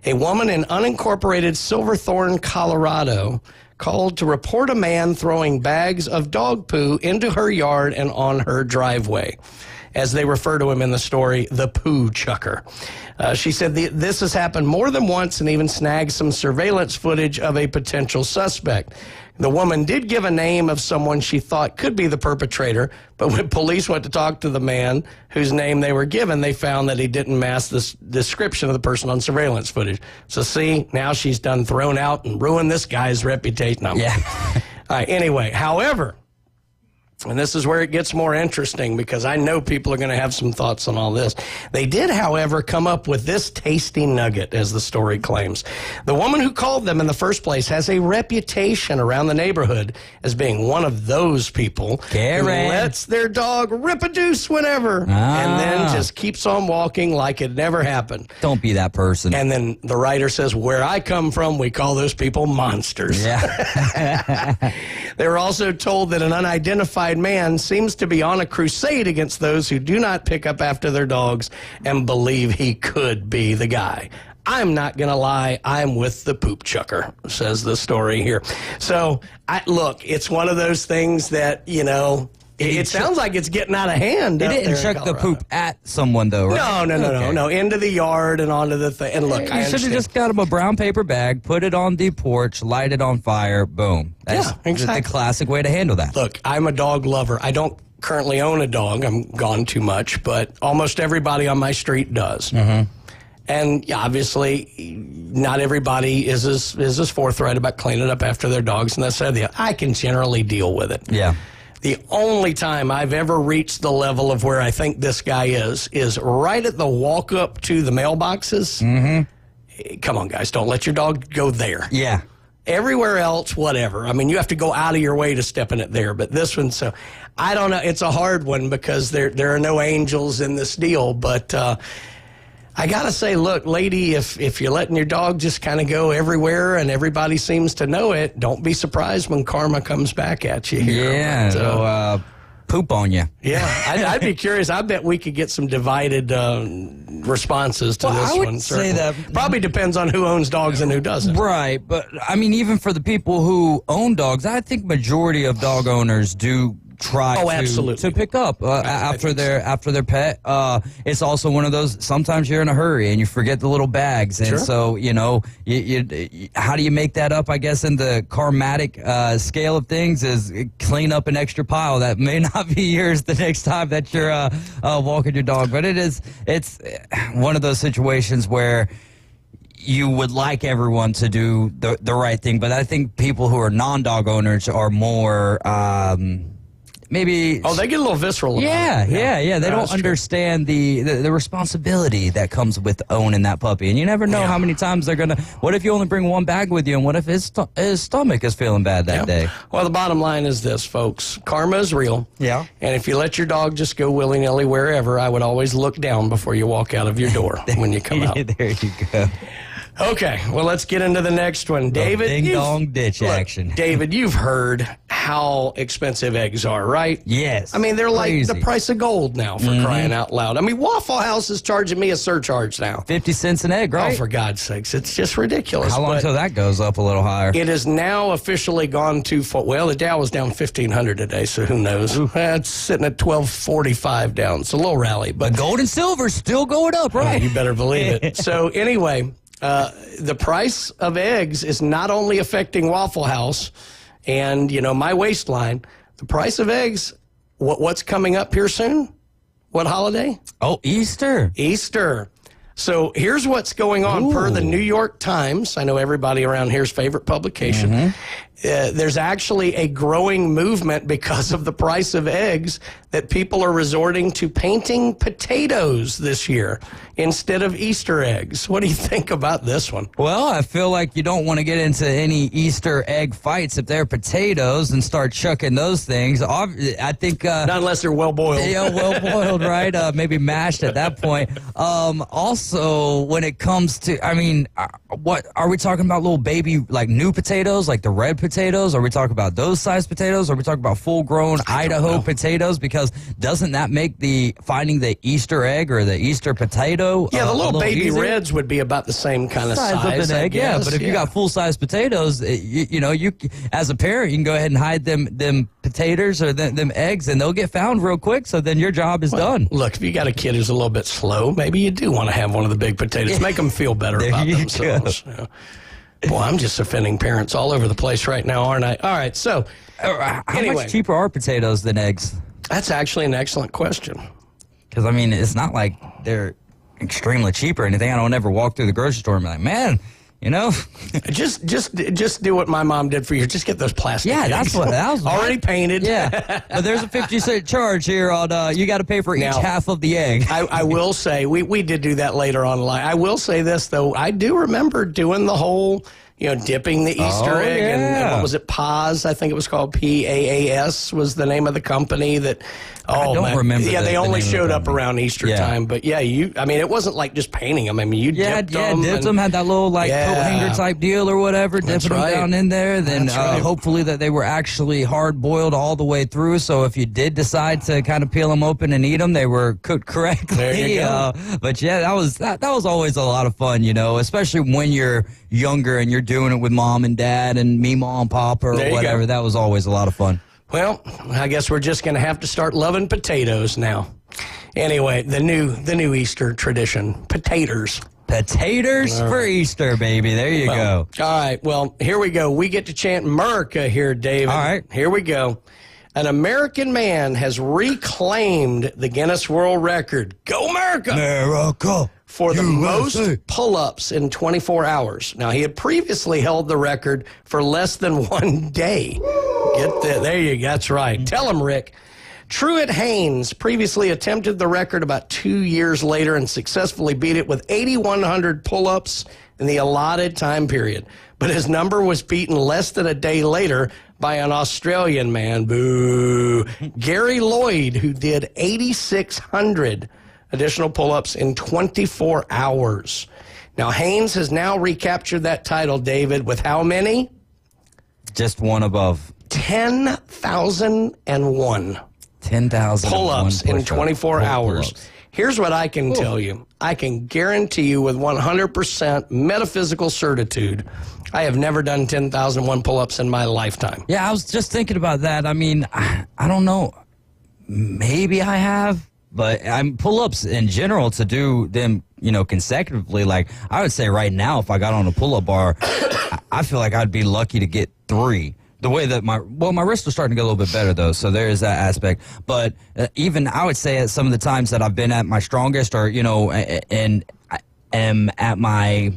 Speaker 8: a woman in unincorporated Silverthorne, Colorado, called to report a man throwing bags of dog poo into her yard and on her driveway. As they refer to him in the story, the poo chucker. She said this has happened more than once and even snagged some surveillance footage of a potential suspect. The woman did give a name of someone she thought could be the perpetrator, but when police went to talk to the man whose name they were given, they found that he didn't match the description of the person on surveillance footage. So see, now she's done thrown out and ruined this guy's reputation. No.
Speaker 9: Yeah.
Speaker 8: All right, anyway, however, and this is where it gets more interesting because I know people are going to have some thoughts on all this. They did, however, come up with this tasty nugget, as the story claims. The woman who called them in the first place has a reputation around the neighborhood as being one of those people who lets their dog rip a deuce whenever and then just keeps on walking like it never happened.
Speaker 9: Don't be that person.
Speaker 8: And then the writer says, where I come from, we call those people monsters.
Speaker 9: Yeah.
Speaker 8: They were also told that an unidentified man seems to be on a crusade against those who do not pick up after their dogs and believe he could be the guy. I'm not going to lie. I'm with the poop chucker, says the story here. So, look, it's one of those things that, it sounds like it's getting out of hand.
Speaker 9: They didn't chuck the poop at someone, though, right?
Speaker 8: No. Into the yard and onto the thing. And look,
Speaker 9: you should have just got him a brown paper bag, put it on the porch, light it on fire, boom. That's
Speaker 8: exactly
Speaker 9: the classic way to handle that.
Speaker 8: Look, I'm a dog lover. I don't currently own a dog. I'm gone too much, but almost everybody on my street does.
Speaker 9: Mm-hmm.
Speaker 8: And obviously, not everybody is as forthright about cleaning up after their dogs, and that's the I can generally deal with it.
Speaker 9: Yeah.
Speaker 8: The only time I've ever reached the level of where I think this guy is right at the walk up to the mailboxes. Mm-hmm. Come on, guys, don't let your dog go there.
Speaker 9: Yeah.
Speaker 8: Everywhere else, whatever. I mean, you have to go out of your way to step in it there. But this one, so I don't know. It's a hard one because there are no angels in this deal. But I got to say, look, lady, if you're letting your dog just kind of go everywhere and everybody seems to know it, don't be surprised when karma comes back at you here.
Speaker 9: Yeah,
Speaker 8: But,
Speaker 9: poop on you.
Speaker 8: Yeah, I'd be curious. I bet we could get some divided responses to this
Speaker 9: I would
Speaker 8: one.
Speaker 9: say that
Speaker 8: probably depends on who owns dogs and who doesn't.
Speaker 9: Right, but I mean, even for the people who own dogs, I think majority of dog owners do try to pick up after their pet. It's also one of those, sometimes you're in a hurry and you forget the little bags, and so you how do you make that up? I guess in the karmatic scale of things is clean up an extra pile that may not be yours the next time that you're walking your dog. But it's one of those situations where you would like everyone to do the right thing, but I think people who are non-dog owners are more maybe...
Speaker 8: Oh, they get a little visceral about it.
Speaker 9: Yeah. They don't understand the responsibility that comes with owning that puppy. And you never know how many times they're going to... What if you only bring one bag with you, and what if his stomach is feeling bad that day?
Speaker 8: Well, the bottom line is this, folks. Karma is real.
Speaker 9: Yeah.
Speaker 8: And if you let your dog just go willy-nilly wherever, I would always look down before you walk out of your door when you come out.
Speaker 9: There you go.
Speaker 8: Okay, well, let's get into the next one. David,
Speaker 9: ding-dong ditch action.
Speaker 8: David, you've heard how expensive eggs are, right?
Speaker 9: Yes.
Speaker 8: I mean, they're
Speaker 9: Crazy.
Speaker 8: like the price of gold now, for crying out loud. I mean, Waffle House is charging me a surcharge now.
Speaker 9: 50 cents an egg, right?
Speaker 8: Oh, for God's sakes. It's just ridiculous.
Speaker 9: How long until that goes up a little higher?
Speaker 8: It has now officially gone to, well, the Dow was down 1,500 today, so who knows? It's sitting at 1245 down. It's a little rally. But
Speaker 9: gold and silver still going up, right?
Speaker 8: You better believe it. So anyway... the price of eggs is not only affecting Waffle House and, my waistline. The price of eggs, what's coming up here soon? What holiday?
Speaker 9: Oh, Easter.
Speaker 8: Easter. So here's what's going on per the New York Times. I know everybody around here's favorite publication. There's actually a growing movement because of the price of eggs that people are resorting to painting potatoes this year instead of Easter eggs. What do you think about this one?
Speaker 9: Well, I feel like you don't want to get into any Easter egg fights if they're potatoes and start chucking those things. I think...
Speaker 8: not unless they're well-boiled.
Speaker 9: Yeah, well-boiled, right? Maybe mashed at that point. Also, when it comes to... I mean, what are we talking about? Little baby, like new potatoes, like the red potatoes? Are we talking about those size potatoes? Are we talking about full-grown Idaho potatoes? Because doesn't that make finding the Easter egg or the Easter potato?
Speaker 8: Yeah, the little baby
Speaker 9: easier?
Speaker 8: Reds would be about the same kind of size
Speaker 9: of an egg,
Speaker 8: I guess.
Speaker 9: But if you got full-size potatoes, you as a parent, you can go ahead and hide them potatoes or them eggs, and they'll get found real quick. So then your job is done.
Speaker 8: Look, if you got a kid who's a little bit slow, maybe you do want to have one of the big potatoes. Make them feel better about themselves. Yeah. Boy, I'm just offending parents all over the place right now, aren't I? All right, so
Speaker 9: how much cheaper are potatoes than eggs?
Speaker 8: That's actually an excellent question.
Speaker 9: Because, I mean, it's not like they're extremely cheap or anything. I don't ever walk through the grocery store and be like, man,
Speaker 8: just do what my mom did for you. Just get those plastic eggs.
Speaker 9: That's what that was.
Speaker 8: Already painted.
Speaker 9: Yeah, but there's a 50-cent charge here on. You got to pay for each half of the egg.
Speaker 8: I will say we did do that later on in life. I will say this though. I do remember doing the whole. Dipping the Easter egg and what was it? Paz, I think it was called PAAS was the name of the company that.
Speaker 9: I don't remember.
Speaker 8: Yeah, they only showed up around Easter time. But it wasn't like just painting them. I mean, you dipped them.
Speaker 9: Dipped them, had that little coat hanger type deal or whatever, dipping them down in there. Then hopefully that they were actually hard boiled all the way through. So if you did decide to kind of peel them open and eat them, they were cooked correctly.
Speaker 8: There you go.
Speaker 9: But that was always a lot of fun, especially when you're younger and you're doing it with mom and dad and Meemaw and Papa or whatever. That was always a lot of fun.
Speaker 8: Well, I guess we're just going to have to start loving potatoes now. Anyway, the new Easter tradition, potatoes.
Speaker 9: Potatoes for Easter, baby. There you go.
Speaker 8: All right. Well, here we go. We get to chant America here, David.
Speaker 9: All right.
Speaker 8: Here we go. An American man has reclaimed the Guinness World Record. Go America!
Speaker 9: America!
Speaker 8: For the most pull-ups in 24 hours. Now, he had previously held the record for less than 1 day. Get that. There you go. That's right. Tell him, Rick. Truett Haynes previously attempted the record about 2 years later and successfully beat it with 8,100 pull-ups in the allotted time period. But his number was beaten less than a day later by an Australian man. Boo. Gary Lloyd, who did 8,600 additional pull-ups in 24 hours. Now, Haynes has now recaptured that title, David, with how many?
Speaker 9: Just one above.
Speaker 8: 10,001.
Speaker 9: 10,000
Speaker 8: pull-ups in 24 hours.
Speaker 9: Pull-ups.
Speaker 8: Here's what I can tell you. I can guarantee you with 100% metaphysical certitude, I have never done 10,001 pull-ups in my lifetime.
Speaker 9: Yeah, I was just thinking about that. I mean, I don't know. Maybe I have. But I'm pull-ups in general, to do them, consecutively. Like, I would say right now, if I got on a pull-up bar, I feel like I'd be lucky to get 3. The way that my wrists are starting to get a little bit better, though, so there is that aspect. But even I would say at some of the times that I've been at my strongest, or, and I am at my,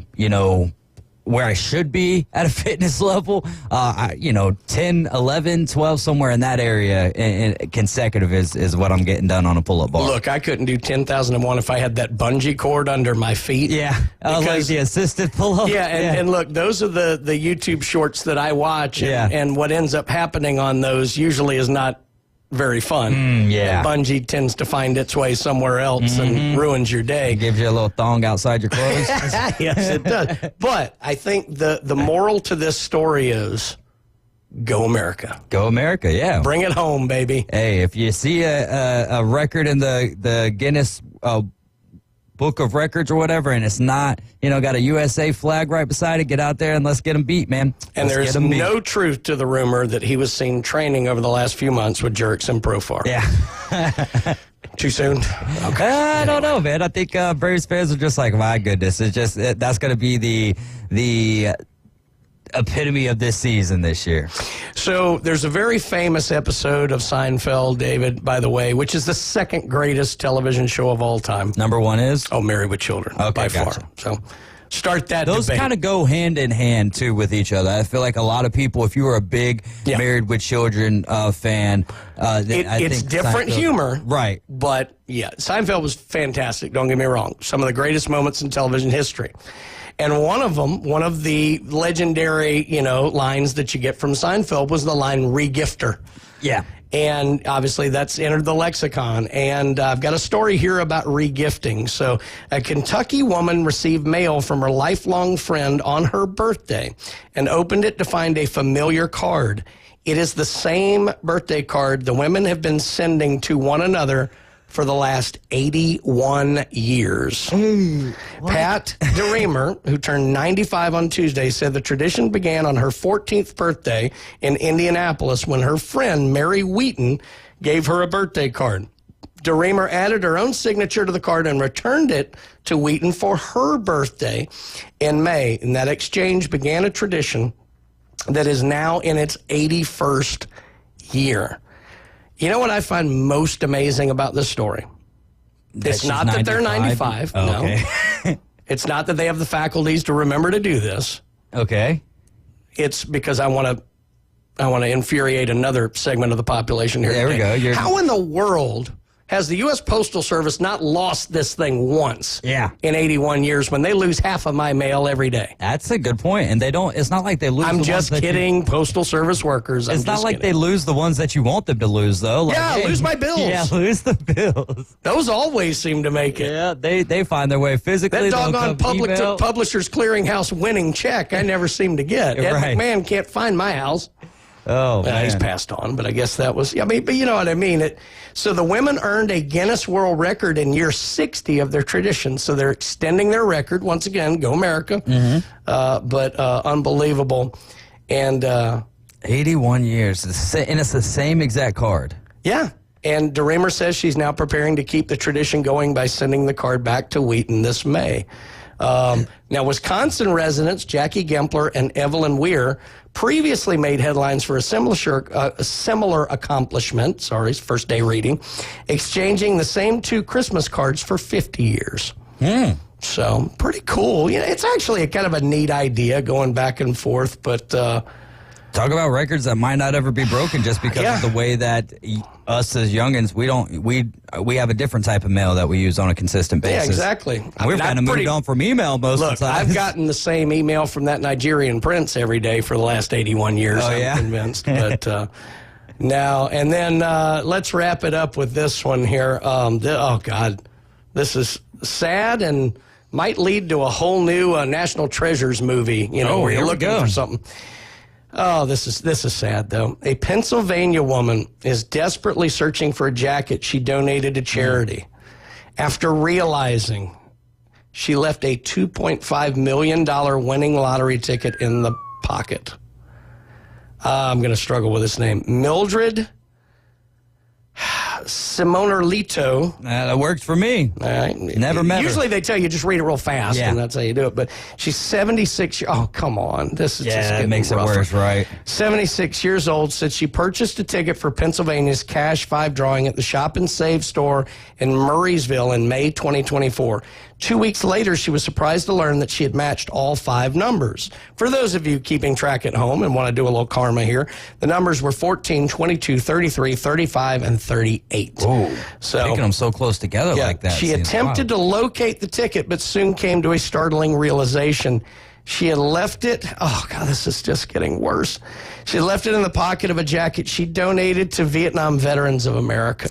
Speaker 9: where I should be at a fitness level, 10, 11, 12, somewhere in that area in consecutive is what I'm getting done on a pull-up bar.
Speaker 8: Look, I couldn't do 10,001 if I had that bungee cord under my feet.
Speaker 9: Yeah, like the assisted pull-up.
Speaker 8: Yeah, and look, those are the YouTube shorts that I watch, and what ends up happening on those usually is not very fun.
Speaker 9: Yeah.
Speaker 8: Bungee tends to find its way somewhere else and ruins your day.
Speaker 9: Gives you a little thong outside your clothes.
Speaker 8: Yes, it does. But I think the moral to this story is go America.
Speaker 9: Go America, yeah.
Speaker 8: Bring it home, baby.
Speaker 9: Hey, if you see a record in the Guinness Book of Records or whatever, and it's not, got a USA flag right beside it, get out there and let's get them beat, man.
Speaker 8: And there's no truth to the rumor that he was seen training over the last few months with Jerks and Profar.
Speaker 9: Yeah.
Speaker 8: Too soon? Okay.
Speaker 9: I don't know, man. I think Braves fans are just like, my goodness, that's going to be the epitome of this season this year.
Speaker 8: So there's a very famous episode of Seinfeld, David, by the way, which is the second greatest television show of all time.
Speaker 9: Number 1 is?
Speaker 8: Oh, Married with Children, by far. So start that
Speaker 9: Those
Speaker 8: debate.
Speaker 9: kind of go hand in hand, too, with each other. I feel like a lot of people, if you were a big Married with Children fan,
Speaker 8: it's different humor.
Speaker 9: Right.
Speaker 8: But, yeah, Seinfeld was fantastic, don't get me wrong. Some of the greatest moments in television history. And one of the legendary, lines that you get from Seinfeld was the line regifter.
Speaker 9: Yeah.
Speaker 8: And obviously that's entered the lexicon. And I've got a story here about regifting. So a Kentucky woman received mail from her lifelong friend on her birthday and opened it to find a familiar card. It is the same birthday card the women have been sending to one another for the last 81 years. Pat DeReamer, who turned 95 on Tuesday, said the tradition began on her 14th birthday in Indianapolis when her friend Mary Wheaton gave her a birthday card. DeReamer added her own signature to the card and returned it to Wheaton for her birthday in May. And that exchange began a tradition that is now in its 81st year. You know what I find most amazing about this story? It's not that they're 95.
Speaker 9: Oh, okay.
Speaker 8: No. It's not that they have the faculties to remember to do this.
Speaker 9: Okay.
Speaker 8: It's because I want to infuriate another segment of the population here
Speaker 9: There
Speaker 8: today.
Speaker 9: we go.
Speaker 8: How in the world has the U.S. Postal Service not lost this thing once in 81 years when they lose half of my mail every day?
Speaker 9: That's a good point. And they don't, it's not like they lose
Speaker 8: I'm just kidding, Postal Service workers.
Speaker 9: It's not like they lose the ones that you want them to lose, though. Like,
Speaker 8: yeah, lose my bills.
Speaker 9: Yeah, lose the bills.
Speaker 8: Those always seem to make it.
Speaker 9: Yeah, they find their way physically.
Speaker 8: That doggone Publishers Clearinghouse winning check I never seem to get. Ed McMahon can't find my house.
Speaker 9: Oh, man.
Speaker 8: He's passed on, but I guess that was, but you know what I mean. So the women earned a Guinness World Record in year 60 of their tradition. So they're extending their record. Once again, go America. But unbelievable. And
Speaker 9: 81 years. And it's the same exact card.
Speaker 8: Yeah. And DeReamer says she's now preparing to keep the tradition going by sending the card back to Wheaton this May. Now, Wisconsin residents Jackie Gempler and Evelyn Weir previously made headlines for a similar accomplishment, first day reading, exchanging the same 2 Christmas cards for 50 years. So, pretty cool. You know, it's actually a kind of a neat idea going back and forth, but...
Speaker 9: Talk about records that might not ever be broken just because of the way that us as youngins, we have a different type of mail that we use on a consistent basis.
Speaker 8: Yeah, exactly.
Speaker 9: We've kind of moved on from email most of the time.
Speaker 8: I've gotten the same email from that Nigerian prince every day for the last 81 years, I'm convinced. But now, and then let's wrap it up with this one here. Oh, God, this is sad and might lead to a whole new National Treasures movie, where you're looking for something. Oh, this is sad, though. A Pennsylvania woman is desperately searching for a jacket she donated to charity after realizing she left a $2.5 million winning lottery ticket in the pocket. I'm going to struggle with this name. Mildred Simonerlito.
Speaker 9: That works for me.
Speaker 8: All right.
Speaker 9: Never met her.
Speaker 8: Usually they tell you just read it real fast, and that's how you do it. But she's 76. Oh, come on. This is just getting
Speaker 9: makes
Speaker 8: rougher.
Speaker 9: it worse, right?
Speaker 8: 76 years old, said she purchased a ticket for Pennsylvania's Cash 5 drawing at the Shop and Save store in Murraysville in May 2024. 2 weeks later, she was surprised to learn that she had matched all 5 numbers. For those of you keeping track at home and want to do a little karma here, the numbers were 14, 22, 33, 35, and 38.
Speaker 9: Oh, so making them so close together like that.
Speaker 8: She attempted to locate the ticket, but soon came to a startling realization. She had left it. Oh, God, this is just getting worse. She had left it in the pocket of a jacket she donated to Vietnam Veterans of America.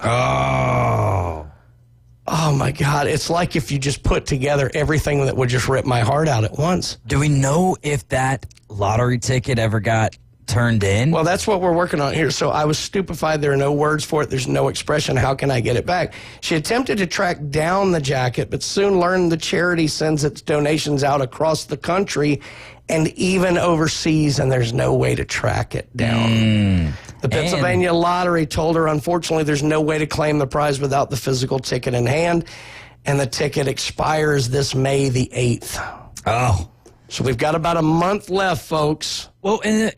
Speaker 8: Oh, my God. It's like if you just put together everything that would just rip my heart out at once.
Speaker 9: Do we know if that lottery ticket ever got turned in?
Speaker 8: Well, that's what we're working on here. So I was stupefied. There are no words for it. There's no expression. How can I get it back? She attempted to track down the jacket, but soon learned the charity sends its donations out across the country and even overseas, and there's no way to track it down. The Pennsylvania Lottery told her, unfortunately, there's no way to claim the prize without the physical ticket in hand, and the ticket expires this May the 8th.
Speaker 9: Oh.
Speaker 8: So we've got about a month left, folks.
Speaker 9: Well, and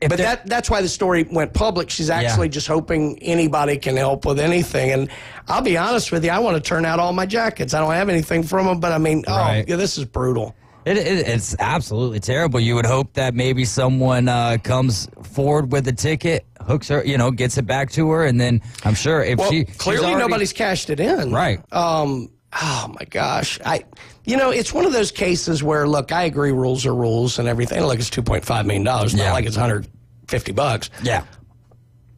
Speaker 8: but that's why the story went public. She's actually just hoping anybody can help with anything. And I'll be honest with you, I want to turn out all my jackets. I don't have anything from them, but I mean, this is brutal.
Speaker 9: It's absolutely terrible. You would hope that maybe someone comes forward with a ticket, hooks her, gets it back to her, and then I'm sure if
Speaker 8: clearly nobody's cashed it in.
Speaker 9: Right.
Speaker 8: Oh my gosh. It's one of those cases where, look, I agree rules are rules and everything. Look, it's $2.5 million. It's not like it's $150.
Speaker 9: Yeah.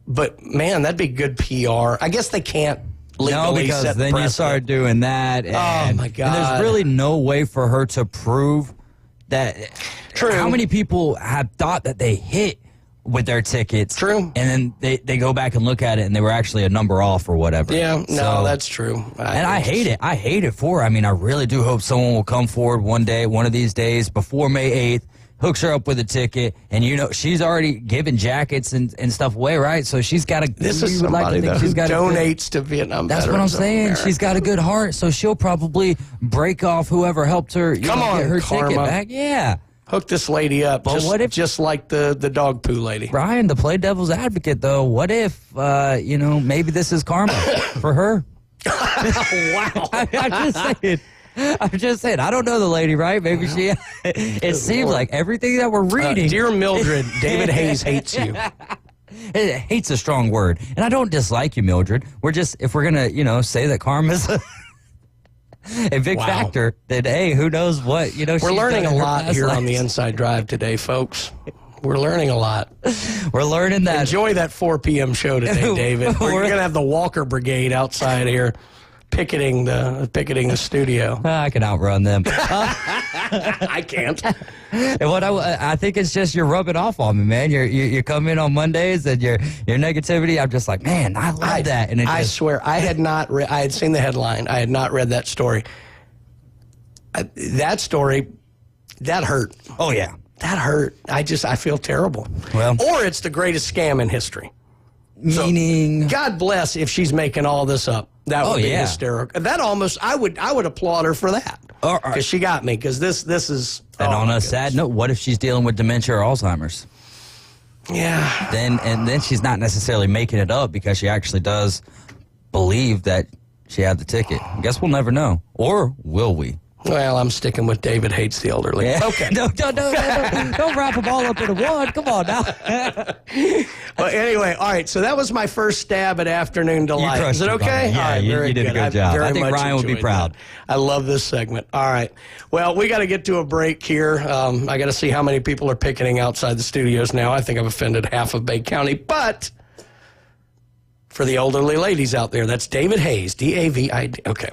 Speaker 8: But man, that'd be good PR. I guess they can't legally
Speaker 9: because
Speaker 8: set the
Speaker 9: then you
Speaker 8: precedent.
Speaker 9: start doing that. And,
Speaker 8: oh my God.
Speaker 9: And there's really no way for her to prove that.
Speaker 8: True.
Speaker 9: How many people have thought that they hit with their tickets?
Speaker 8: True.
Speaker 9: And then they go back and look at it and they were actually a number off or whatever.
Speaker 8: Yeah, no, that's true.
Speaker 9: I hate it. I hate it for her. I mean, I really do hope someone will come forward one of these days before May 8th, hooks her up with a ticket, and she's already given jackets and stuff away, right? So she's got a.
Speaker 8: This is somebody who donates to Vietnam.
Speaker 9: That's what I'm saying. She's got a good heart, so she'll probably break off whoever helped her. Get her
Speaker 8: karma.
Speaker 9: Ticket back. Yeah.
Speaker 8: Hook this lady up,
Speaker 9: but what if,
Speaker 8: just like the dog poo lady.
Speaker 9: Brian, to play devil's advocate, though, what if, maybe this is karma for her?
Speaker 8: Wow.
Speaker 9: I'm just saying. I don't know the lady, right? Maybe she. It seems like everything that we're reading.
Speaker 8: Dear Mildred, David Hayes hates you.
Speaker 9: Hate's a strong word, and I don't dislike you, Mildred. If we're gonna, say that karma's a big factor, then hey, who knows what
Speaker 8: We're learning a lot here on the Inside Drive today, folks. We're learning a lot.
Speaker 9: We're learning that.
Speaker 8: Enjoy that 4 p.m. show today, David. We're going to have the Walker Brigade outside here picketing the studio.
Speaker 9: I can outrun them.
Speaker 8: I can't.
Speaker 9: And what I think it's just you're rubbing off on me, man. You come in on Mondays and your negativity. I'm just like, man, I love that. And
Speaker 8: I swear, I had not. I had seen the headline. I had not read that story. That story, that hurt.
Speaker 9: Oh yeah,
Speaker 8: that hurt. I feel terrible.
Speaker 9: Well,
Speaker 8: or it's the greatest scam in history.
Speaker 9: Meaning,
Speaker 8: God bless if she's making all this up. That would be hysterical. That almost, I would applaud her for that. Because she got me. Because this is.
Speaker 9: And on a sad note, what if she's dealing with dementia or Alzheimer's?
Speaker 8: Yeah.
Speaker 9: Then she's not necessarily making it up because she actually does believe that she had the ticket. I guess we'll never know. Or will we?
Speaker 8: Well, I'm sticking with David hates the elderly.
Speaker 9: Yeah.
Speaker 8: Okay.
Speaker 9: Don't wrap them all up into one. Come on now.
Speaker 8: Well, anyway, all right. So that was my first stab at Afternoon Delight. Is it okay?
Speaker 9: Yeah,
Speaker 8: all right,
Speaker 9: you did a good job. I think Ryan would be proud.
Speaker 8: I love this segment. All right. Well, we got to get to a break here. I got to see how many people are picketing outside the studios now. I think I've offended half of Bay County, but for the elderly ladies out there, that's David Hayes, D-A-V-I-D. Okay.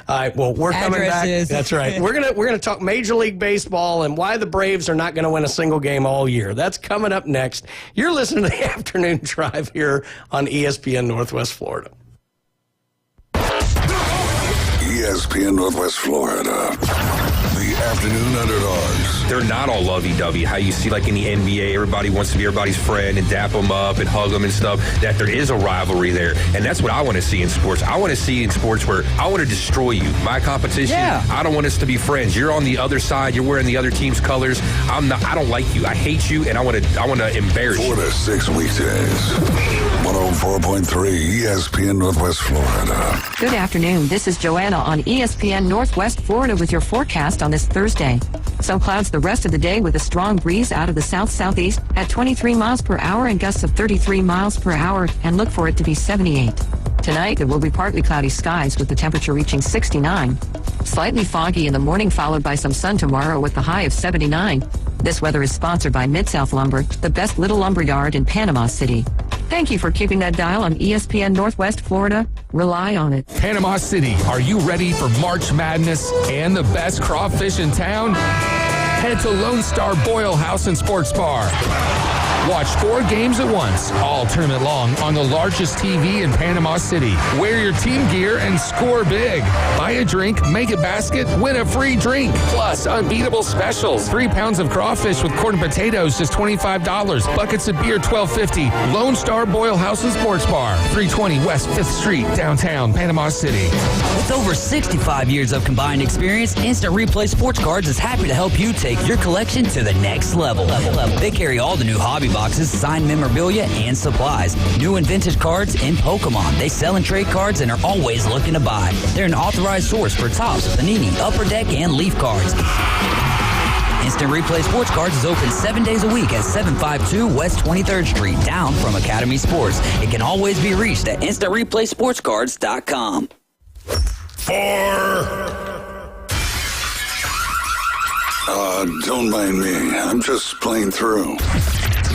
Speaker 8: All right, well, we're coming back. That's right. We're gonna talk Major League Baseball and why the Braves are not going to win a single game all year. That's coming up next. You're listening to the Afternoon Drive here on ESPN Northwest Florida.
Speaker 6: ESPN Northwest Florida. The Afternoon Underdogs.
Speaker 21: They're not all lovey-dovey. How you see, like in the NBA, everybody wants to be everybody's friend and dap them up and hug them and stuff. That there is a rivalry there, and that's what I want to see in sports. I want to see in sports where I want to destroy you. My competition. Yeah. I don't want us to be friends. You're on the other side. You're wearing the other team's colors. I'm not. I don't like you. I hate you, and I want to embarrass you.
Speaker 6: 4 to 6 weekdays. 104.3 ESPN Northwest Florida.
Speaker 10: Good afternoon. This is Joanna on ESPN Northwest Florida with your forecast on this Thursday. Some clouds the rest of the day with a strong breeze out of the south-southeast at 23 miles per hour and gusts of 33 miles per hour, and look for it to be 78. Tonight, there will be partly cloudy skies with the temperature reaching 69. Slightly foggy in the morning, followed by some sun tomorrow with the high of 79. This weather is sponsored by Mid-South Lumber, the best little lumber yard in Panama City. Thank you for keeping that dial on ESPN Northwest Florida. Rely on it.
Speaker 1: Panama City, are you ready for March Madness and the best crawfish in town? Head to Lone Star Boil House and Sports Bar. Watch 4 games at once, all tournament long, on the largest TV in Panama City. Wear your team gear and score big. Buy a drink, make a basket, win a free drink. Plus, unbeatable specials. 3 pounds of crawfish with corn and potatoes, just $25. Buckets of beer, $12.50. Lone Star Boil House and Sports Bar, 320 West 5th Street, downtown Panama City.
Speaker 22: With over 65 years of combined experience, Instant Replay Sports Cards is happy to help you take your collection to the next level. They carry all the new hobby boxes, signed memorabilia, and supplies. New and vintage cards and Pokemon. They sell and trade cards and are always looking to buy. They're an authorized source for Topps, Panini, Upper Deck, and Leaf cards. Instant Replay Sports Cards is open 7 days a week at 752 West 23rd Street, down from Academy Sports. It can always be reached at InstantReplaySportsCards.com.
Speaker 6: 4. Don't mind me. I'm just playing through.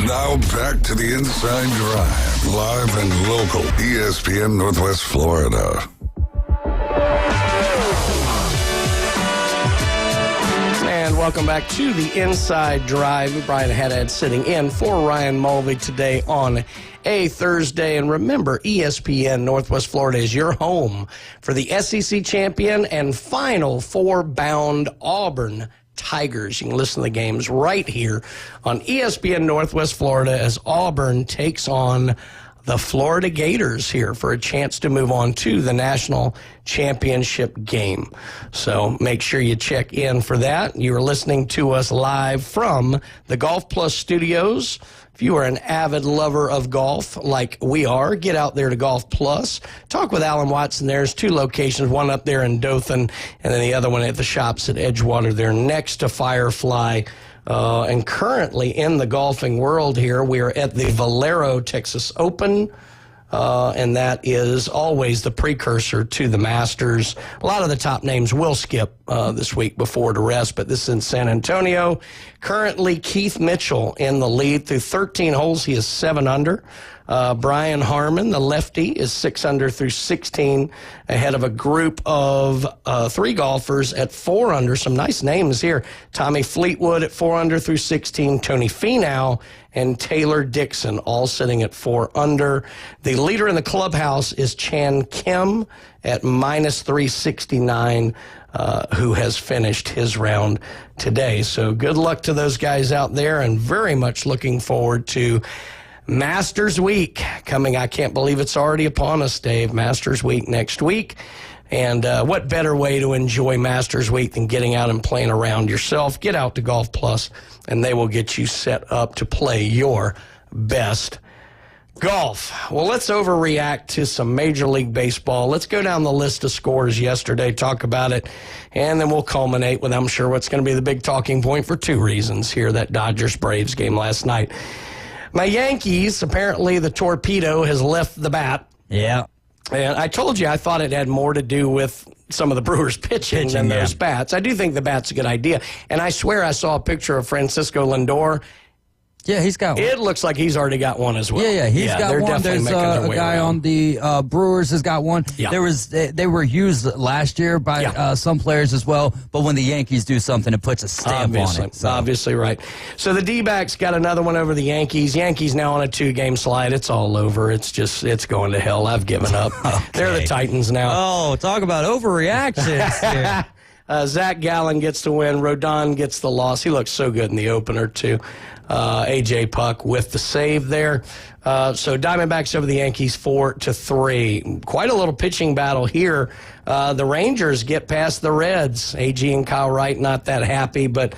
Speaker 6: Now back to the Inside Drive, live and local, ESPN Northwest Florida.
Speaker 8: And welcome back to the Inside Drive. Brian Haddad sitting in for Ryan Mulvey today on a Thursday. And remember, ESPN Northwest Florida is your home for the SEC champion and Final Four bound Auburn Tigers. You can listen to the games right here on ESPN Northwest Florida as Auburn takes on the Florida Gators here for a chance to move on to the national championship game. So make sure you check in for that. You are listening to us live from the Golf Plus studios. If you are an avid lover of golf like we are, get out there to Golf Plus. Talk with Alan Watson. There's 2 locations, one up there in Dothan and then the other one at the shops at Edgewater. They're next to Firefly. And currently in the golfing world here, we are at the Valero Texas Open. And that is always the precursor to the Masters. A lot of the top names will skip this week before the rest, but this is in San Antonio. Currently, Keith Mitchell in the lead through 13 holes. He is 7 under. Brian Harmon, the lefty, is 6 under through 16, ahead of a group of 3 golfers at 4 under. Some nice names here. Tommy Fleetwood at 4 under through 16, Tony Finau and Taylor Dixon, all sitting at 4 under. The leader in the clubhouse is Chan Kim at minus 369, who has finished his round today. So good luck to those guys out there, and very much looking forward to Masters Week coming. I can't believe it's already upon us, Dave. Masters Week next week. And what better way to enjoy Masters Week than getting out and playing around yourself? Get out to Golf Plus, and they will get you set up to play your best golf. Well, let's overreact to some Major League Baseball. Let's go down the list of scores yesterday, talk about it, and then we'll culminate with, I'm sure, what's going to be the big talking point for two reasons here, that Dodgers-Braves game last night. My Yankees, apparently the torpedo has left the bat.
Speaker 9: Yeah.
Speaker 8: And I told you I thought it had more to do with some of the Brewers pitching than those bats. I do think the bat's a good idea. And I swear I saw a picture of Francisco Lindor.
Speaker 9: Yeah, he's got one.
Speaker 8: It looks like he's already got one as well.
Speaker 9: Yeah, he's got one. There's a guy on the Brewers has got one.
Speaker 8: Yeah.
Speaker 9: They were used last year by some players as well, but when the Yankees do something, it puts a stamp on it. So.
Speaker 8: Obviously right. So the D-backs got another one over the Yankees. Yankees now on a 2-game slide. It's all over. It's going to hell. I've given up. Okay. They're the Titans now.
Speaker 9: Oh, talk about overreactions.
Speaker 8: Zach Gallen gets the win. Rodon gets the loss. He looks so good in the opener, too. A.J. Puck with the save there. So Diamondbacks over the Yankees 4-3. Quite a little pitching battle here. The Rangers get past the Reds. A.G. and Kyle Wright not that happy, but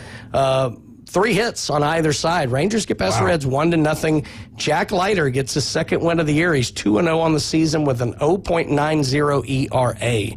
Speaker 8: 3 hits on either side. Rangers get past the Reds 1-0. Jack Leiter gets his second win of the year. He's 2-0 on the season with an 0.90 ERA.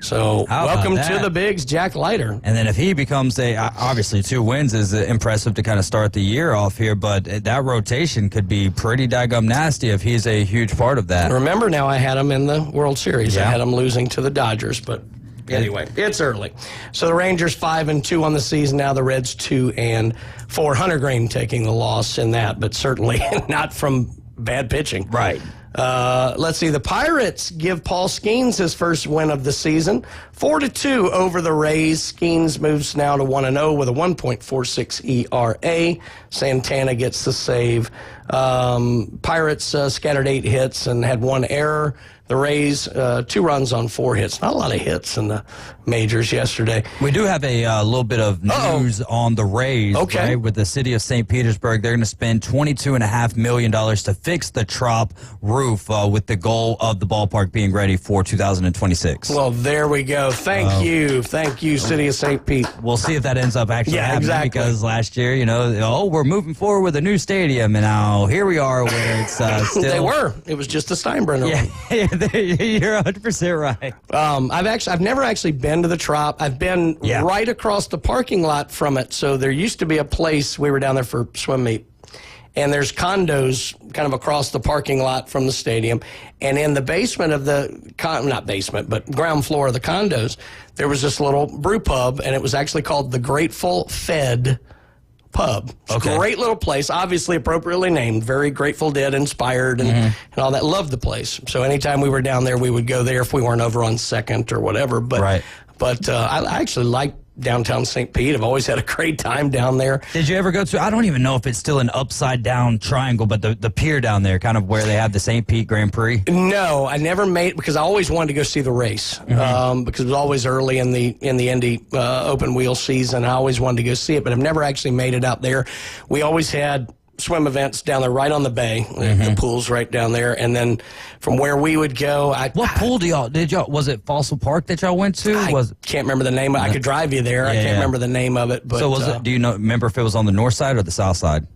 Speaker 8: So welcome to the bigs, Jack Leiter.
Speaker 9: And then if he becomes obviously 2 wins is impressive to kind of start the year off here, but that rotation could be pretty daggum nasty if he's a huge part of that.
Speaker 8: Remember now I had him in the World Series. I had him losing to the Dodgers, but anyway, it's early. So the Rangers 5-2 on the season. Now the Reds 2-4. Hunter Green taking the loss in that, but certainly not from bad pitching.
Speaker 9: Right.
Speaker 8: Let's see. The Pirates give Paul Skeens his first win of the season. 4-2 over the Rays. Skeens moves now to 1-0 with a 1.46 ERA. Santana gets the save. Pirates scattered 8 hits and had 1 error. The Rays, 2 runs on 4 hits. Not a lot of hits in the majors yesterday.
Speaker 9: We do have a little bit of news on the Rays.
Speaker 8: Okay.
Speaker 9: Right? With the city of St. Petersburg, they're going to spend $22.5 million to fix the Trop roof with the goal of the ballpark being ready for 2026.
Speaker 8: Well, there we go. Thank you, city of St. Pete.
Speaker 9: We'll see if that ends up actually happening.
Speaker 8: Exactly.
Speaker 9: Because last year, we're moving forward with a new stadium, and now here we are where it's still...
Speaker 8: They were. It was just a Steinbrenner.
Speaker 9: Yeah. You're 100% right.
Speaker 8: I've never actually been to the Trop. I've been right across the parking lot from it. So there used to be a place, we were down there for swim meet, and there's condos kind of across the parking lot from the stadium. And in the basement of not basement, but ground floor of the condos, there was this little brew pub, and it was actually called the Grateful Fed Pub.
Speaker 9: Okay.
Speaker 8: Great little place, obviously appropriately named, very Grateful Dead inspired and all that. Loved the place. So anytime we were down there, we would go there if we weren't over on 2nd or whatever. But I actually like downtown St. Pete. I've always had a great time down there.
Speaker 9: Did you ever go to, I don't even know if it's still an upside down triangle, but the pier down there, kind of where they have the St. Pete Grand Prix?
Speaker 8: No, I never made, because I always wanted to go see the race, because it was always early in the Indy open wheel season. I always wanted to go see it, but I've never actually made it out there. We always had swim events down there right on the bay. The pool's right down there. And then from where we would go...
Speaker 9: What pool did y'all... Was it Fossil Park that y'all went to?
Speaker 8: Can't remember the name. I could drive you there. I can't remember the name of it. But,
Speaker 9: so was it... Do you remember if it was on the north side or the south side?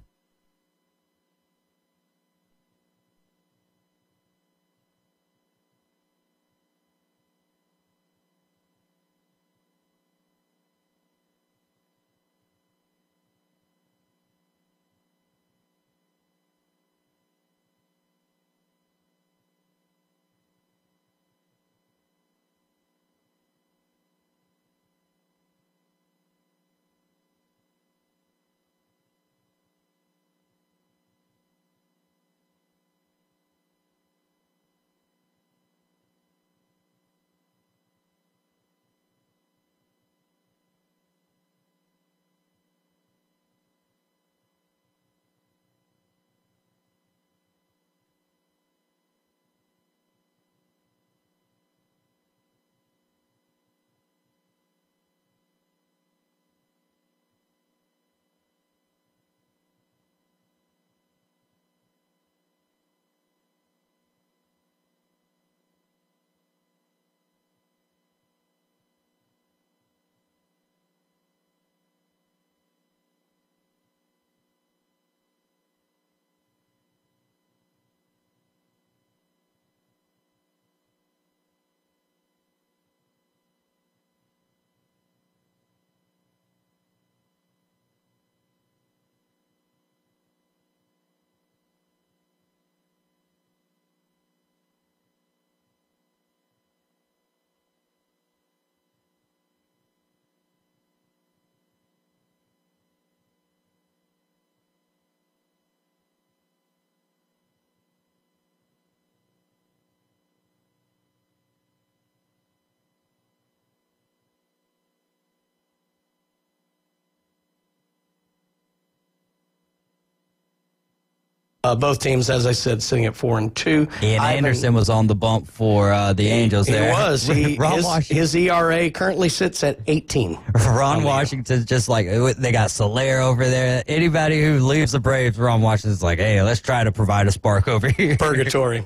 Speaker 8: Both teams, as I said, sitting at 4-2.
Speaker 9: Ian Anderson was on the bump for the Angels there.
Speaker 8: He was. His ERA currently sits at 18.
Speaker 9: Ron Washington's just like, they got Soler over there. Anybody who leaves the Braves, Ron Washington's like, hey, let's try to provide a spark over here.
Speaker 8: Purgatory.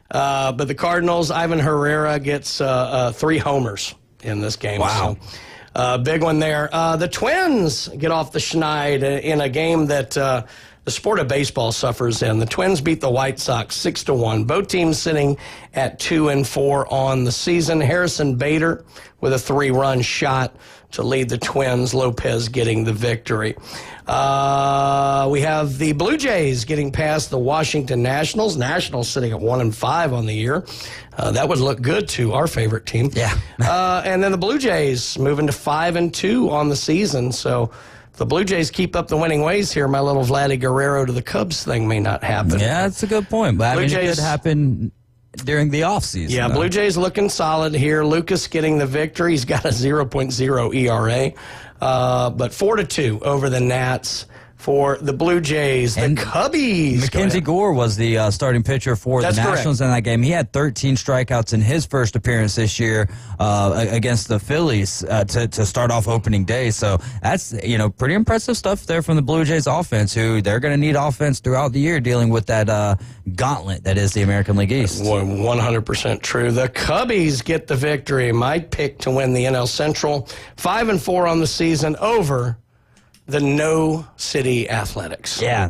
Speaker 8: But the Cardinals, Ivan Herrera gets 3 homers in this game.
Speaker 9: Wow.
Speaker 8: So, big one there. The Twins get off the schneid in a game that the sport of baseball suffers in. The Twins beat the White Sox 6-1. Both teams sitting at 2-4 on the season. Harrison Bader with a 3-run shot to lead the Twins. Lopez getting the victory. We have the Blue Jays getting past the Washington Nationals. Nationals sitting at 1-5 on the year. That would look good to our favorite team.
Speaker 9: Yeah.
Speaker 8: And then the Blue Jays moving to 5-2 on the season. So if the Blue Jays keep up the winning ways here, my little Vladdy Guerrero to the Cubs thing may not happen.
Speaker 9: Yeah, that's a good point. But it could happen during the offseason.
Speaker 8: Yeah, Blue Jays looking solid here. Lucas getting the victory. He's got a 0.0 ERA. But 4-2 over the Nats for the Blue Jays. The Cubbies.
Speaker 9: Mackenzie Gore was the starting pitcher for the Nationals in that game. He had 13 strikeouts in his first appearance this year against the Phillies to start off opening day. So that's pretty impressive stuff there from the Blue Jays offense, who they're going to need offense throughout the year dealing with that gauntlet that is the American League East.
Speaker 8: 100% true. The Cubbies get the victory. My pick to win the NL Central. 5-4 on the season over the No City Athletics.
Speaker 9: Yeah.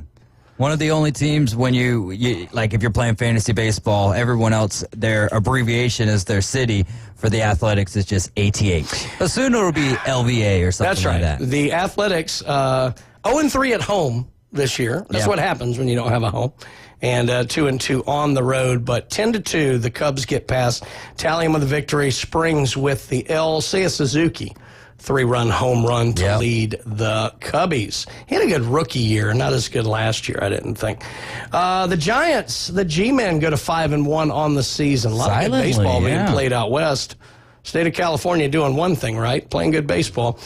Speaker 9: One of the only teams when you like if you're playing fantasy baseball, everyone else, their abbreviation is their city. For the Athletics, it's just ATH. But soon it'll be LVA or something like that.
Speaker 8: The Athletics, 0-3 at home this year. That's what happens when you don't have a home. And 2-2 on the road. But 10-2, the Cubs get past. Tally with the victory. Springs with the L. Seiya Suzuki. 3-run home run to lead the Cubbies. He had a good rookie year, not as good last year, I didn't think. The Giants, the G-Men, go to 5-1 on the season. A lot of good baseball being played out west. State of California doing one thing right, playing good baseball.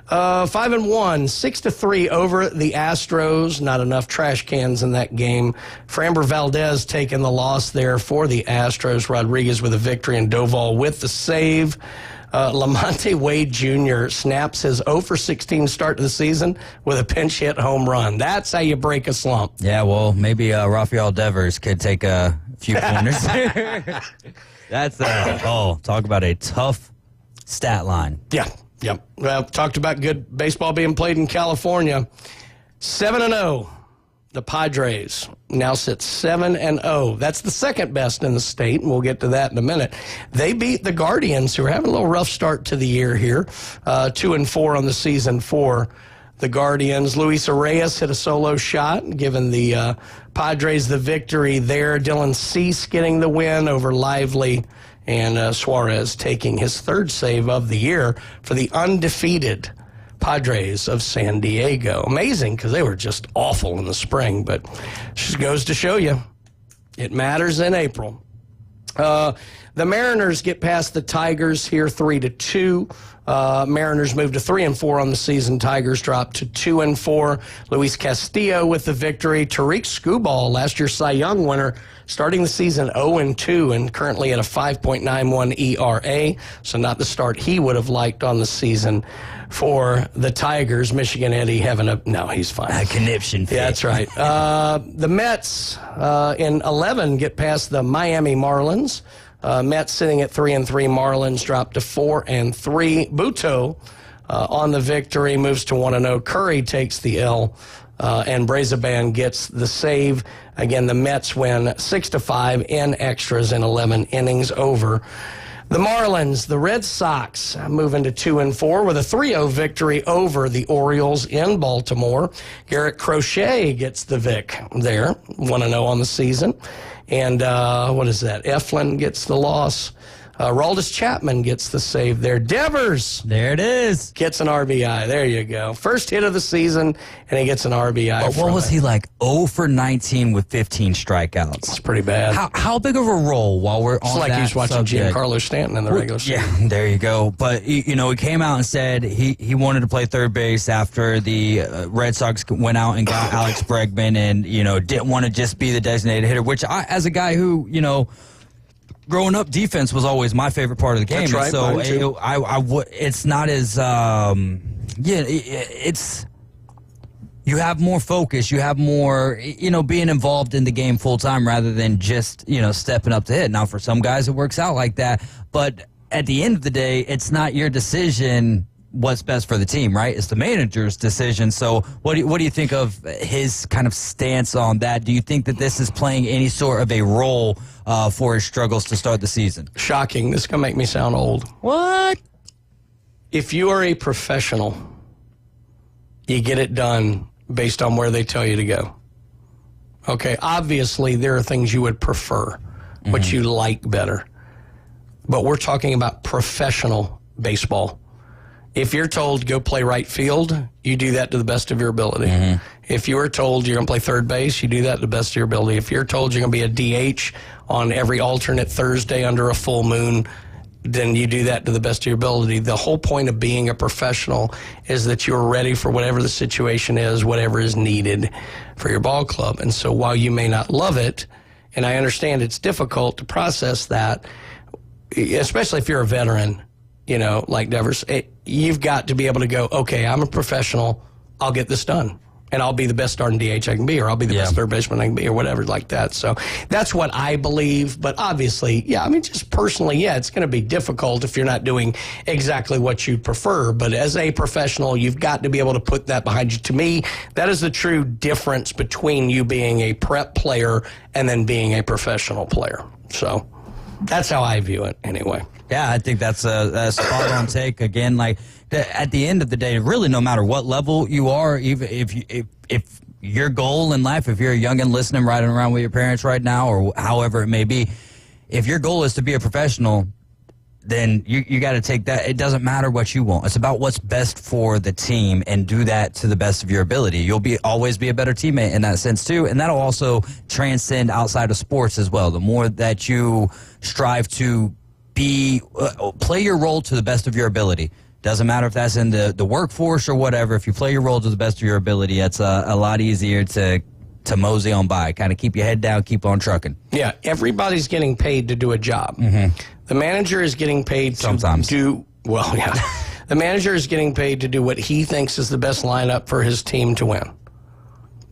Speaker 8: 5-1, 6-3 over the Astros. Not enough trash cans in that game. Framber Valdez taking the loss there for the Astros. Rodriguez with a victory and Doval with the save. Lamonte Wade Jr. snaps his 0-16 start to the season with a pinch hit home run. That's how you break a slump.
Speaker 9: Yeah, well, maybe Rafael Devers could take a few pointers. That's talk about a tough stat line.
Speaker 8: Yeah. Well, talked about good baseball being played in California. 7-0. The Padres now sit 7-0. That's the second best in the state, and we'll get to that in a minute. They beat the Guardians, who are having a little rough start to the year here. 2-4 on the season for the Guardians. Luis Reyes hit a solo shot, giving the Padres the victory there. Dylan Cease getting the win over Lively, and Suarez taking his third save of the year for the undefeated Padres of San Diego. Amazing, because they were just awful in the spring, but just goes to show you it matters in April. The Mariners get past the Tigers here 3-2. Mariners move to 3-4 on the season. Tigers drop to 2-4. Luis Castillo with the victory. Tariq Skubal, last year's Cy Young winner, starting the season 0-2 and currently at a 5.91 ERA. So not the start he would have liked on the season for the Tigers. Michigan Eddie having no, he's fine.
Speaker 9: A conniption fit.
Speaker 8: Yeah, that's right. The Mets in 11 get past the Miami Marlins. Mets sitting at 3-3. Marlins drop to 4-3. Buto on the victory moves to 1-0. Curry takes the L, and Brazaban gets the save. Again, the Mets win 6-5 in extras in 11 innings over. The Marlins, the Red Sox, moving to 2-4 with a 3-0 victory over the Orioles in Baltimore. Garrett Crochet gets the Vic there, 1-0 on the season. And what is that? Eflin gets the loss. Aroldis Chapman gets the save there. Devers.
Speaker 9: There it is.
Speaker 8: Gets an RBI. There you go. First hit of the season, and he gets an RBI.
Speaker 9: But what was he like? 0 for 19 with 15 strikeouts.
Speaker 8: It's pretty bad.
Speaker 9: How big of a role while we're on that
Speaker 8: It's like he's watching
Speaker 9: subject?
Speaker 8: Giancarlo Stanton in the regular season.
Speaker 9: Yeah, there you go. But, he came out and said he wanted to play third base after the Red Sox went out and got Alex Bregman and, didn't want to just be the designated hitter, which I, as a guy who, growing up, defense was always my favorite part of the game.
Speaker 8: That's right,
Speaker 9: so it's not as it's you have more focus, you have more being involved in the game full time rather than just stepping up to hit. Now for some guys it works out like that, but at the end of the day, it's not your decision what's best for the team, right? It's the manager's decision. So what do you think of his kind of stance on that? Do you think that this is playing any sort of a role for his struggles to start the season?
Speaker 8: Shocking. This is going to make me sound old.
Speaker 9: What?
Speaker 8: If you are a professional, you get it done based on where they tell you to go. Okay, obviously there are things you would prefer, what you like better. But we're talking about professional baseball. If you're told go play right field, you do that to the best of your ability. If you are told you're going to play third base, you do that to the best of your ability. If you're told you're going to be a DH on every alternate Thursday under a full moon, then you do that to the best of your ability. The whole point of being a professional is that you're ready for whatever the situation is, whatever is needed for your ball club. And so while you may not love it, and I understand it's difficult to process that, especially if you're a veteran, like Devers, you've got to be able to go, okay, I'm a professional, I'll get this done. And I'll be the best starting DH I can be, or I'll be the best third baseman I can be, or whatever like that. So that's what I believe. But obviously, just personally, it's going to be difficult if you're not doing exactly what you prefer. But as a professional, you've got to be able to put that behind you. To me, that is the true difference between you being a prep player and then being a professional player. So that's how I view it anyway.
Speaker 9: Yeah, I think that's a spot-on take. Again, at the end of the day, really no matter what level you are, even if your goal in life, if you're a youngin' listening, riding around with your parents right now, or however it may be, if your goal is to be a professional, then you got to take that. It doesn't matter what you want. It's about what's best for the team, and do that to the best of your ability. You'll always be a better teammate in that sense too, and that'll also transcend outside of sports as well. The more that you strive to play your role to the best of your ability. Doesn't matter if that's in the workforce or whatever. If you play your role to the best of your ability, it's a lot easier to mosey on by. Kind of keep your head down, keep on trucking.
Speaker 8: Yeah, everybody's getting paid to do a job. The manager is getting paid
Speaker 9: sometimes
Speaker 8: to do, the manager is getting paid to do what he thinks is the best lineup for his team to win.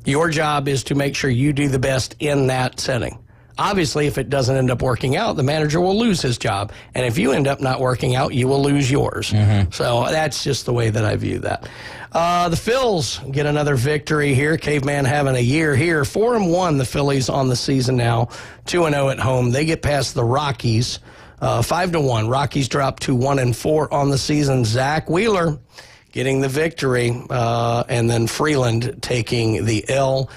Speaker 8: Your job is to make sure you do the best in that setting. Obviously, if it doesn't end up working out, the manager will lose his job. And if you end up not working out, you will lose yours. So that's just the way that I view that. The Phils get another victory here. Caveman having a year here. 4-1 the Phillies on the season now. 2-0 at home. They get past the Rockies. 5-1. Rockies drop to 1-4 on the season. Zach Wheeler getting the victory, and then Freeland taking the L.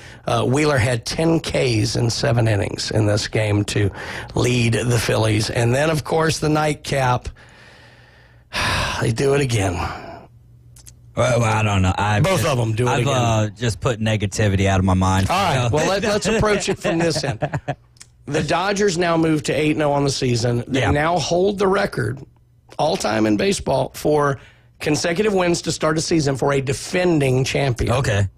Speaker 8: Wheeler had 10 Ks in 7 innings in this game to lead the Phillies. And then, of course, the nightcap. They do it again.
Speaker 9: Well, I don't know.
Speaker 8: Both of them do it again.
Speaker 9: I've just put negativity out of my mind.
Speaker 8: All right, well, let's approach it from this end. The Dodgers now move to 8-0 on the season. They now hold the record all-time in baseball for consecutive wins to start a season for a defending champion.
Speaker 9: Okay.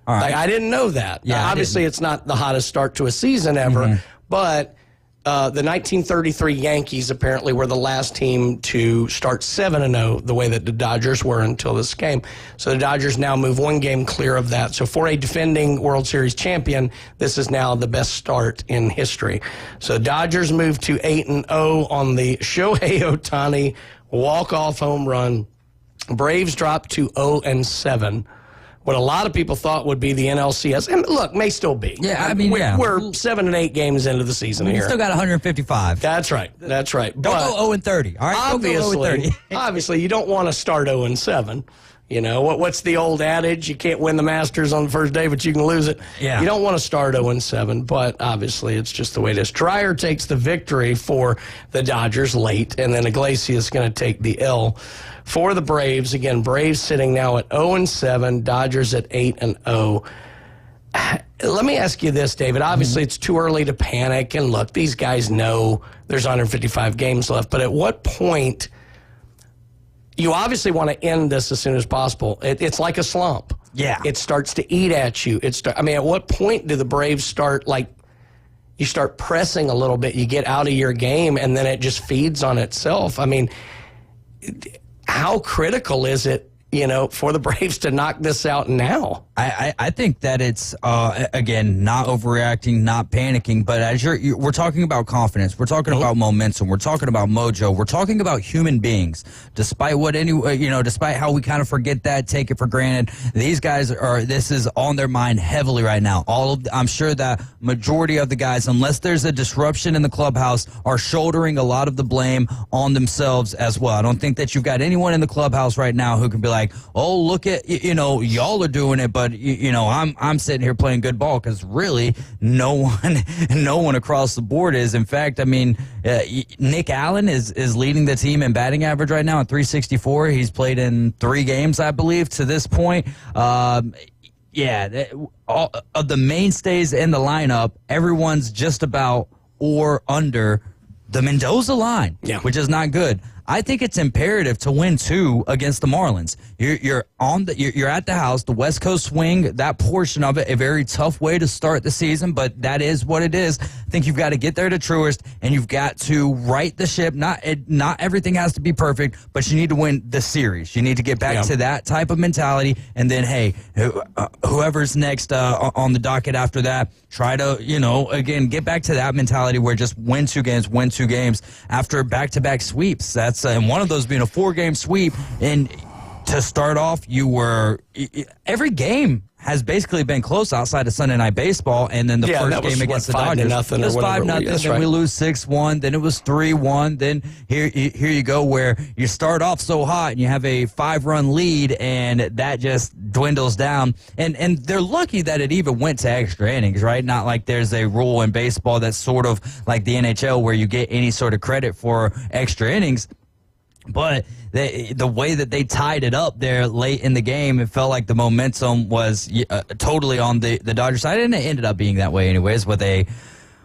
Speaker 9: All right.
Speaker 8: I didn't know that.
Speaker 9: Yeah,
Speaker 8: obviously, it's not the hottest start to a season ever, but the 1933 Yankees apparently were the last team to start 7-0 the way that the Dodgers were until this game. So the Dodgers now move 1 game clear of that. So for a defending World Series champion, this is now the best start in history. So Dodgers move to 8-0 on the Shohei Ohtani walk-off home run. Braves dropped to 0-7. What a lot of people thought would be the NLCS, and look, may still be.
Speaker 9: Yeah, I mean,
Speaker 8: we're 7 and 8 games into the season here.
Speaker 9: Still got 155.
Speaker 8: That's right.
Speaker 9: Don't go 0-30. All right,
Speaker 8: obviously, you don't want to start 0-7. You know, what's the old adage? You can't win the Masters on the first day, but you can lose it.
Speaker 9: Yeah.
Speaker 8: You don't want to start 0-7, but obviously it's just the way it is. Dreyer takes the victory for the Dodgers late, and then Iglesias is going to take the L for the Braves. Again, Braves sitting now at 0-7, Dodgers at 8-0. Let me ask you this, David. Obviously, it's too early to panic, and look, these guys know there's 155 games left, but at what point... You obviously want to end this as soon as possible. It's like a slump.
Speaker 9: Yeah.
Speaker 8: It starts to eat at you. At what point do the Braves start, you start pressing a little bit, you get out of your game, and then it just feeds on itself? I mean, how critical is it, for the Braves to knock this out now?
Speaker 9: I think that it's, again, not overreacting, not panicking, but as we're talking about confidence, we're talking about momentum, we're talking about mojo, we're talking about human beings. Despite despite how we kind of forget that, take it for granted, these guys this is on their mind heavily right now. I'm sure that majority of the guys, unless there's a disruption in the clubhouse, are shouldering a lot of the blame on themselves as well. I don't think that you've got anyone in the clubhouse right now who can be like, oh, look at, y'all are doing it, but I'm sitting here playing good ball, because really no one across the board is. In fact, I mean, Nick Allen is leading the team in batting average right now at .364. He's played in 3 games, I believe, to this point. All of the mainstays in the lineup, everyone's just about or under the Mendoza line, which is not good. I think it's imperative to win 2 against the Marlins. You're at the house, the West Coast swing, that portion of it, a very tough way to start the season, but that is what it is. I think you've got to get there to Truist, and you've got to right the ship. Not everything has to be perfect, but you need to win the series. You need to get back to that type of mentality, and then, hey, whoever's next on the docket after that, try to, again, get back to that mentality where just win 2 games after back-to-back sweeps. That's and one of those being a 4-game sweep. And to start off, every game has basically been close outside of Sunday Night Baseball, and then the first game against the Dodgers,
Speaker 8: it was
Speaker 9: 5-0. Then we lose 6-1. Then it was 3-1. Then here you go, where you start off so hot and you have a 5-run lead, and that just dwindles down. And they're lucky that it even went to extra innings, right? Not like there's a rule in baseball that's sort of like the NHL where you get any sort of credit for extra innings. But the way that they tied it up there late in the game, it felt like the momentum was totally on the Dodgers side, and it ended up being that way anyways, with a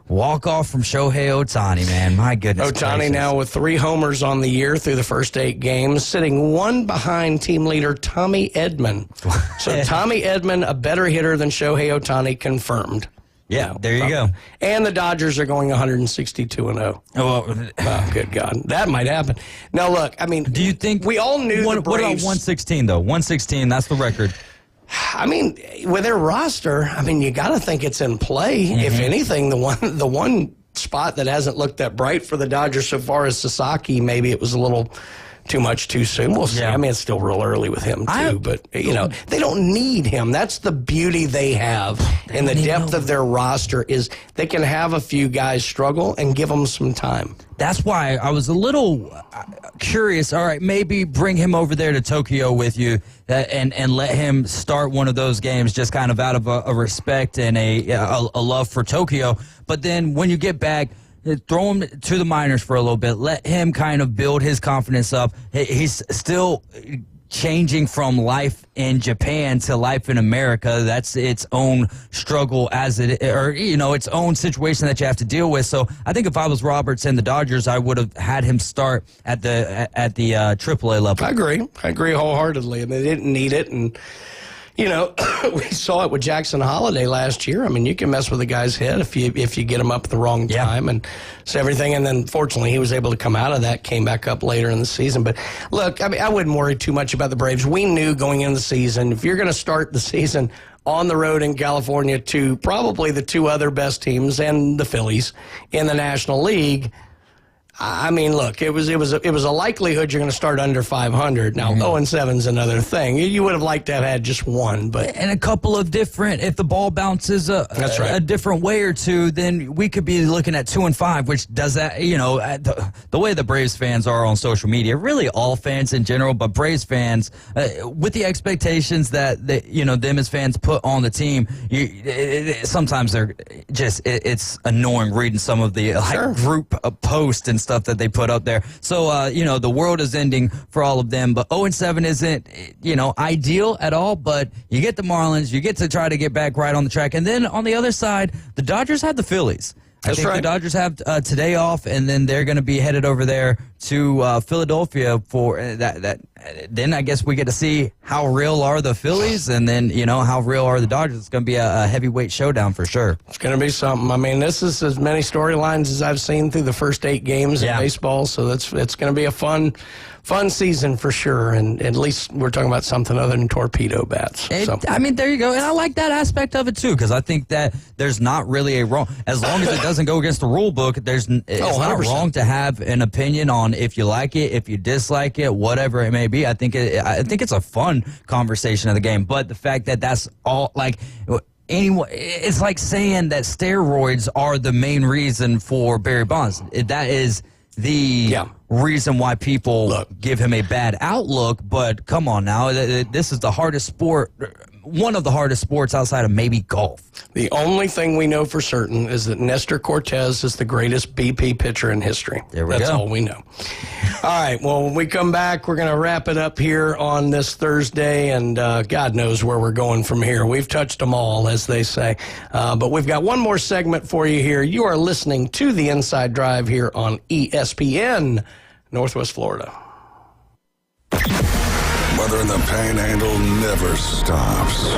Speaker 9: walk-off from Shohei Ohtani, man. My goodness
Speaker 8: Ohtani
Speaker 9: gracious.
Speaker 8: Now with 3 homers on the year through the first 8 games, sitting 1 behind team leader Tommy Edman. So Tommy Edman, a better hitter than Shohei Ohtani, confirmed.
Speaker 9: Yeah, there you go.
Speaker 8: And the Dodgers are going 162-0. Oh, good God. That might happen. Now, look, I mean,
Speaker 9: do you think
Speaker 8: we all knew the Braves...
Speaker 9: What about 116, though? 116, that's the record.
Speaker 8: I mean, with their roster, you got to think it's in play. Mm-hmm. If anything, the one spot that hasn't looked that bright for the Dodgers so far is Sasaki. Maybe it was a little too much too soon. We'll see. Yeah. It's still real early with him, too. But, they don't need him. That's the beauty they have in the depth of their roster, is they can have a few guys struggle and give them some time.
Speaker 9: That's why I was a little curious. All right, maybe bring him over there to Tokyo with you and let him start one of those games just kind of out of a respect and a love for Tokyo. But then when you get back, throw him to the minors for a little bit. Let him kind of build his confidence up. He's still changing from life in Japan to life in America. That's its own struggle its own situation that you have to deal with. So I think if I was Roberts and the Dodgers, I would have had him start at the AAA level.
Speaker 8: I agree wholeheartedly. And they didn't need it. And we saw it with Jackson Holiday last year. You can mess with a guy's head if you get him up at the wrong time and so everything. And then fortunately, he was able to come out of that, came back up later in the season. But look, I wouldn't worry too much about the Braves. We knew going into the season, if you're going to start the season on the road in California to probably the 2 other best teams and the Phillies in the National League, I mean, look, it was a likelihood you're going to start under 500. Now, 0-7's another thing. You would have liked to have had just one, but
Speaker 9: and a couple of different. If the ball bounces a different way or two, then we could be looking at 2-5, which does that. You know, the way the Braves fans are on social media, really all fans in general, but Braves fans with the expectations that them as fans put on the team. Sometimes they're just it's annoying reading some of the group posts and stuff that they put up there. So, the world is ending for all of them, but 0-7 isn't, ideal at all, but you get the Marlins, you get to try to get back right on the track. And then on the other side, the Dodgers have the Phillies. I think the Dodgers have today off, and then they're going to be headed over there to Philadelphia for that. Then I guess we get to see how real are the Phillies, and then how real are the Dodgers. It's going to be a heavyweight showdown for sure.
Speaker 8: It's going to be something. I mean, this is as many storylines as I've seen through the first 8 games in baseball. So it's going to be a fun season for sure, and at least we're talking about something other than torpedo bats.
Speaker 9: I mean, there you go, and I like that aspect of it too, because I think that there's not really a wrong, as long as it doesn't go against the rule book. It's not wrong to have an opinion on if you like it, if you dislike it, whatever it may be. I think it's a fun conversation of the game, but the fact that that's all anyway, it's like saying that steroids are the main reason for Barry Bonds. That is the reason why people give him a bad outlook, but come on now, this is the hardest sport, one of the hardest sports outside of maybe golf.
Speaker 8: The only thing we know for certain is that Nestor Cortez is the greatest BP pitcher in history. That's all we know. All right, well, when we come back, we're going to wrap it up here on this Thursday, and God knows where we're going from here. We've touched them all, as they say. But we've got one more segment for you here. You are listening to The Inside Drive here on ESPN, Northwest Florida.
Speaker 6: Weather in the Panhandle never stops.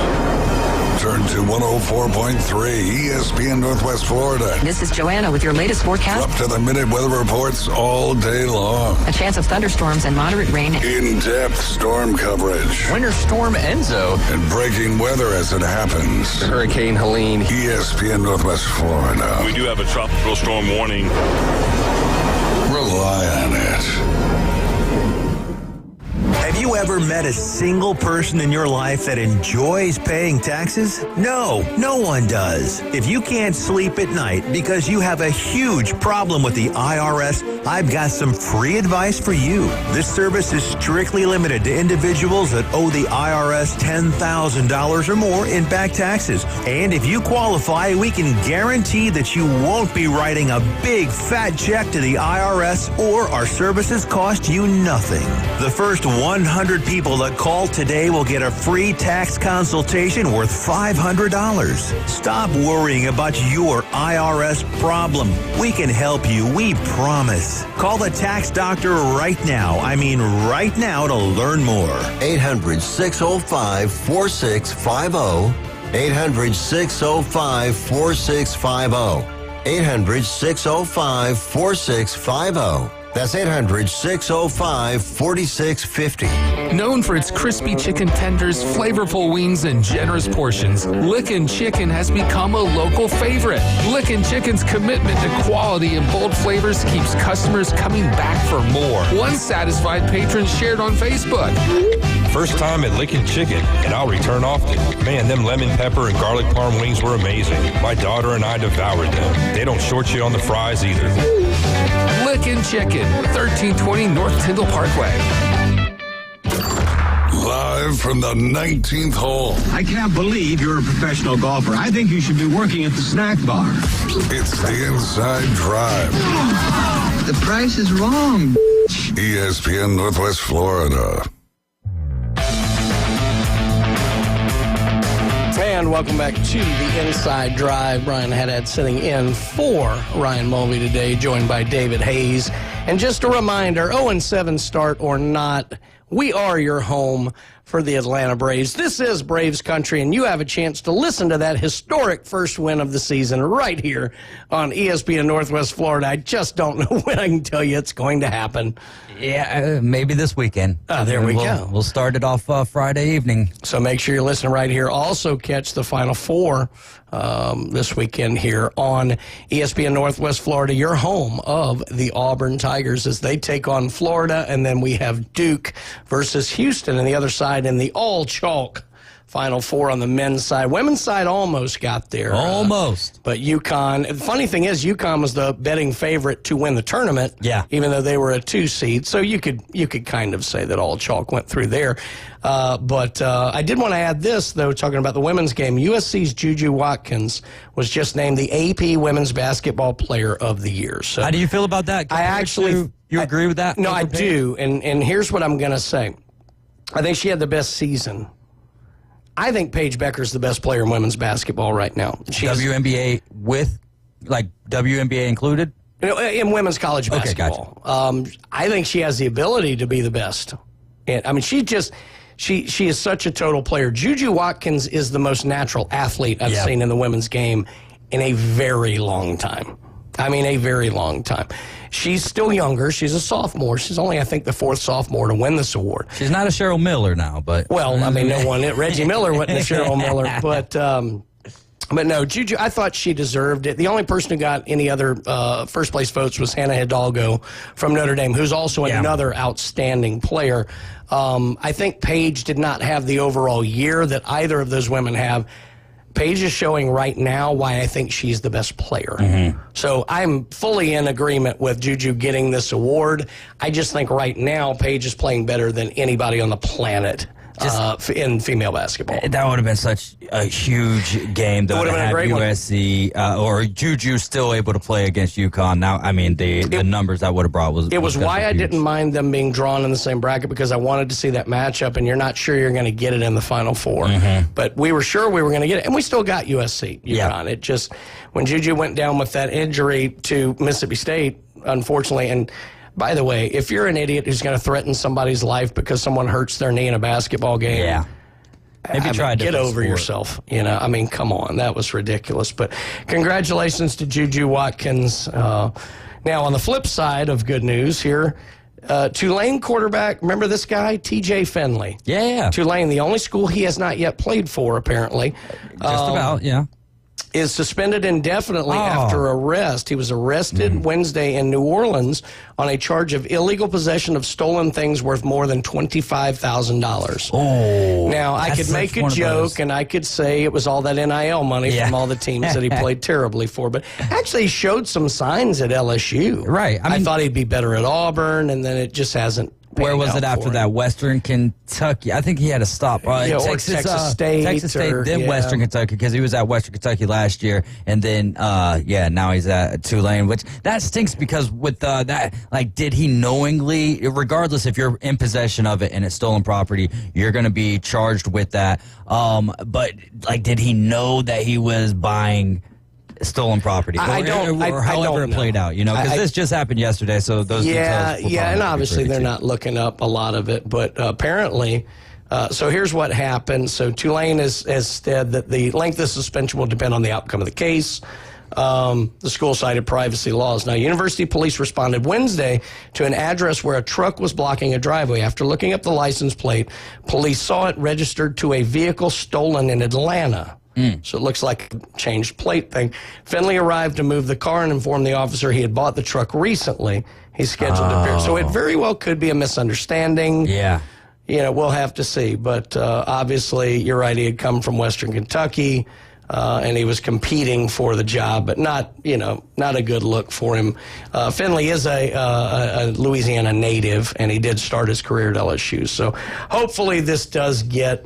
Speaker 6: Turn to 104.3 ESPN Northwest Florida.
Speaker 10: This is Joanna with your latest forecast.
Speaker 6: Up to the minute weather reports all day long.
Speaker 10: A chance of thunderstorms and moderate rain.
Speaker 6: In-depth storm coverage.
Speaker 2: Winter Storm Enzo.
Speaker 6: And breaking weather as it happens.
Speaker 2: Hurricane Helene.
Speaker 6: ESPN Northwest Florida.
Speaker 3: We do have a tropical storm warning.
Speaker 6: Rely on it.
Speaker 4: Have you ever met a single person in your life that enjoys paying taxes? No one does. If you can't sleep at night because you have a huge problem with the IRS, I've got some free advice for you. This service is strictly limited to individuals that owe the IRS $10,000 or more in back taxes. And if you qualify, we can guarantee that you won't be writing a big fat check to the IRS, or our services cost you nothing. The first 100 people that call today will get a free tax consultation worth $500. Stop worrying about your IRS problem. We can help you, we promise. Call the tax doctor right now. I mean right now, to learn more.
Speaker 23: 800-605-4650. 800-605-4650. 800-605-4650. That's 800-605-4650.
Speaker 1: Known for its crispy chicken tenders, flavorful wings, and generous portions, Lickin' Chicken has become a local favorite. Lickin' Chicken's commitment to quality and bold flavors keeps customers coming back for more. One satisfied patron shared on Facebook.
Speaker 24: First time at Lickin' Chicken, and I'll return often. Man, them lemon pepper and garlic parm wings were amazing. My daughter and I devoured them. They don't short you on the fries either.
Speaker 1: Lickin' Chicken, 1320 North Tyndall Parkway.
Speaker 6: Live from the 19th hole.
Speaker 25: I can't believe you're a professional golfer. I think you should be working at the snack bar.
Speaker 6: It's the Inside Drive.
Speaker 25: The price is wrong.
Speaker 6: ESPN Northwest Florida.
Speaker 8: And welcome back to the Inside Drive. Brian Haddad sitting in for Ryan Mulvey today, joined by David Hayes. And just a reminder, 0-7 start or not, we are your home for the Atlanta Braves. This is Braves Country, and you have a chance to listen to that historic first win of the season right here on ESPN Northwest Florida. I just don't know when I can tell you it's going to happen.
Speaker 9: Yeah, maybe this weekend.
Speaker 8: There we go.
Speaker 9: We'll start it off Friday evening.
Speaker 8: So make sure you listen right here. Also catch the Final Four this weekend here on ESPN Northwest Florida, your home of the Auburn Tigers as they take on Florida. And then we have Duke versus Houston on the other side in the all-chalk Final Four on the men's side. Women's side almost got there.
Speaker 9: Almost.
Speaker 8: But UConn, the funny thing is UConn was the betting favorite to win the tournament.
Speaker 9: Yeah.
Speaker 8: Even though they were a 2 seed. So you could kind of say that all chalk went through there. But I did want to add this, though, talking about the women's game. USC's Juju Watkins was just named the AP Women's Basketball Player of the Year. So
Speaker 9: how do you feel about that? You agree with that?
Speaker 8: No, I do. And here's what I'm going to say. I think she had the best season. I think Paige Becker's the best player in women's basketball right now.
Speaker 9: WNBA with, like, WNBA included?
Speaker 8: In women's college basketball.
Speaker 9: Okay, gotcha.
Speaker 8: I think she has the ability to be the best. And, I mean, she is such a total player. Juju Watkins is the most natural athlete I've seen in the women's game in a very long time. I mean, a very long time. She's still younger. She's a sophomore. She's only, I think, the 4th sophomore to win this award.
Speaker 9: She's not a Cheryl Miller now, but...
Speaker 8: Well, I mean, no one... Reggie Miller wasn't a Cheryl Miller, but no, Juju, I thought she deserved it. The only person who got any other first-place votes was Hannah Hidalgo from Notre Dame, who's also another outstanding player. I think Paige did not have the overall year that either of those women have. Paige is showing right now why I think she's the best player. Mm-hmm. So I'm fully in agreement with Juju getting this award. I just think right now Paige is playing better than anybody on the planet in female basketball.
Speaker 9: That would have been such a huge game, though, to have USC or Juju still able to play against UConn. Now, I mean, the numbers that would have brought was...
Speaker 8: It was why I didn't mind them being drawn in the same bracket, because I wanted to see that matchup, and you're not sure you're going to get it in the Final Four. Mm-hmm. But we were sure we were going to get it, and we still got USC, UConn. Yeah. It just, when Juju went down with that injury to Mississippi State, unfortunately, and... By the way, if you're an idiot who's going to threaten somebody's life because someone hurts their knee in a basketball game,
Speaker 9: maybe try to
Speaker 8: get over yourself. You know, I mean, come on, that was ridiculous. But congratulations to Juju Watkins. Now, on the flip side of good news here, Tulane quarterback, remember this guy, T.J. Finley?
Speaker 9: Yeah.
Speaker 8: Tulane, the only school he has not yet played for, apparently.
Speaker 9: Just about, yeah.
Speaker 8: Is suspended indefinitely after arrest. He was arrested Wednesday in New Orleans on a charge of illegal possession of stolen things worth more than $25,000.
Speaker 9: Oh,
Speaker 8: now, I could make a joke and I could say it was all that NIL money from all the teams that he played terribly for, but actually he showed some signs at LSU.
Speaker 9: Right.
Speaker 8: I thought he'd be better at Auburn, and then it just hasn't.
Speaker 9: Where was it after that? Western Kentucky. I think he had to stop.
Speaker 8: Texas State.
Speaker 9: Texas State, then Western Kentucky, because he was at Western Kentucky last year. And then, now he's at Tulane, which that stinks because with that, like, did he knowingly, regardless if you're in possession of it and it's stolen property, you're going to be charged with that. But, like, did he know that he was buying stolen property, or however it played out, you know, because this just happened yesterday, so those details
Speaker 8: and obviously they're not looking up a lot of it, but apparently, so here's what happened. So Tulane has said that the length of suspension will depend on the outcome of the case. The school cited privacy laws. Now, university police responded Wednesday to an address where a truck was blocking a driveway. After looking up the license plate, police saw it registered to a vehicle stolen in Atlanta. So it looks like a changed plate thing. Finley arrived to move the car and informed the officer he had bought the truck recently. He's scheduled to appear. So it very well could be a misunderstanding.
Speaker 9: Yeah.
Speaker 8: You know, we'll have to see. But obviously, you're right, he had come from Western Kentucky, and he was competing for the job, but not a good look for him. Finley is a Louisiana native, and he did start his career at LSU. So hopefully this does get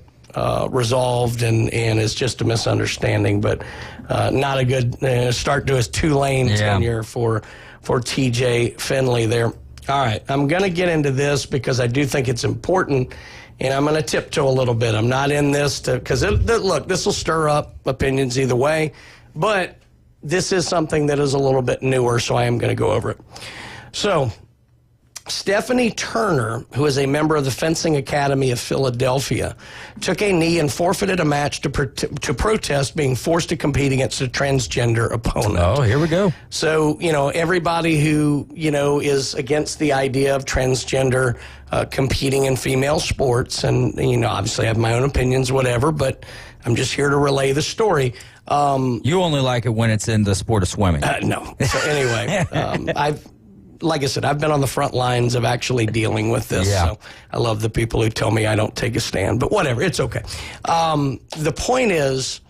Speaker 8: resolved and is just a misunderstanding, but not a good start to his Tulane tenure for TJ Finley there. All right, I'm going to get into this because I do think it's important, and I'm going to tiptoe a little bit. I'm not in this because look, this will stir up opinions either way, but this is something that is a little bit newer, so I am going to go over it. So Stephanie Turner, who is a member of the Fencing Academy of Philadelphia, took a knee and forfeited a match to protest being forced to compete against a transgender opponent.
Speaker 9: Oh, here we go.
Speaker 8: So, everybody who, is against the idea of transgender competing in female sports, and, obviously I have my own opinions, whatever, but I'm just here to relay the story.
Speaker 9: You only like it when it's in the sport of swimming.
Speaker 8: No. So anyway, like I said, I've been on the front lines of actually dealing with this.
Speaker 9: Yeah.
Speaker 8: So I love the people who tell me I don't take a stand, but whatever, it's okay. The point is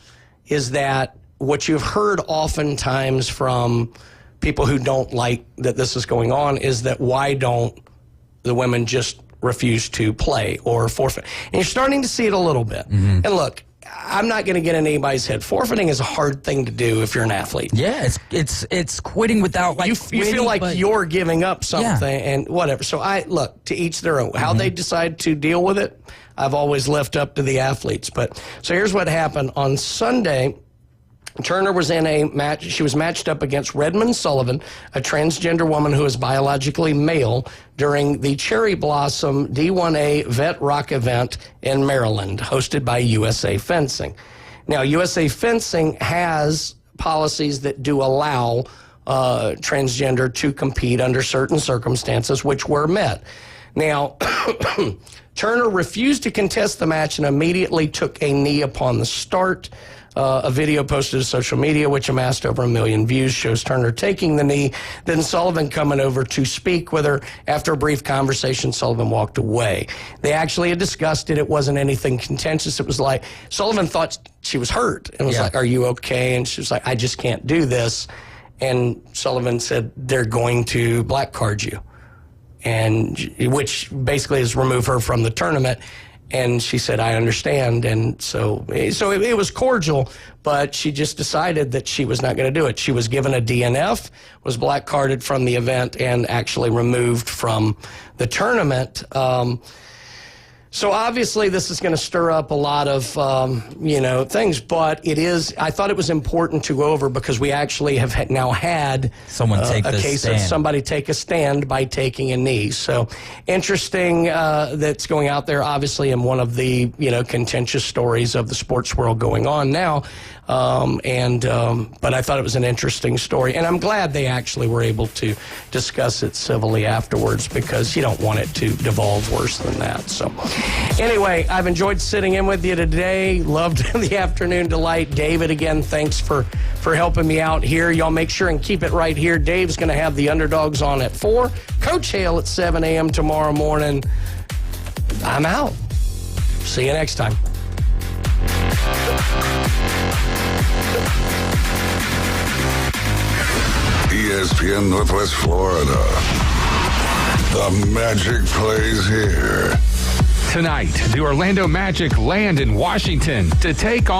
Speaker 8: that what you've heard oftentimes from people who don't like that this is going on is that why don't the women just refuse to play or forfeit? And you're starting to see it a little bit. Mm-hmm. And look, I'm not going to get in anybody's head. Forfeiting is a hard thing to do if you're an athlete.
Speaker 9: Yeah, it's quitting without
Speaker 8: you feel like you're giving up something and whatever. So to each their own. How they decide to deal with it, I've always left up to the athletes. But so here's what happened on Sunday. Turner was in a match. She was matched up against Redmond Sullivan, a transgender woman who is biologically male, during the Cherry Blossom D1A Vet Rock event in Maryland, hosted by USA Fencing. Now, USA Fencing has policies that do allow transgender to compete under certain circumstances, which were met. Now, Turner refused to contest the match and immediately took a knee upon the start. A video posted to social media, which amassed over 1 million views, shows Turner taking the knee, then Sullivan coming over to speak with her. After a brief conversation, Sullivan walked away. They actually had discussed it. It wasn't anything contentious. It was like Sullivan thought she was hurt and was like, "Are you okay?" And she was like, "I just can't do this." And Sullivan said, "They're going to black card you," and which basically is remove her from the tournament. And she said, "I understand." And so it was cordial, but she just decided that she was not going to do it. She was given a DNF, was black carded from the event, and actually removed from the tournament. So obviously this is going to stir up a lot of, things, but I thought it was important to go over because we actually have now had
Speaker 9: someone take
Speaker 8: a case
Speaker 9: stand.
Speaker 8: of somebody take a stand by taking a knee. So interesting that's going out there, obviously, in one of the, contentious stories of the sports world going on now. But I thought it was an interesting story, and I'm glad they actually were able to discuss it civilly afterwards because you don't want it to devolve worse than that. So anyway, I've enjoyed sitting in with you today. Loved the afternoon delight. David, again, thanks for helping me out here. Y'all make sure and keep it right here. Dave's going to have the Underdogs on at 4. Coach Hale at 7 a.m. tomorrow morning. I'm out. See you next time.
Speaker 6: ESPN Northwest Florida. The Magic plays here.
Speaker 1: Tonight, the Orlando Magic land in Washington to take on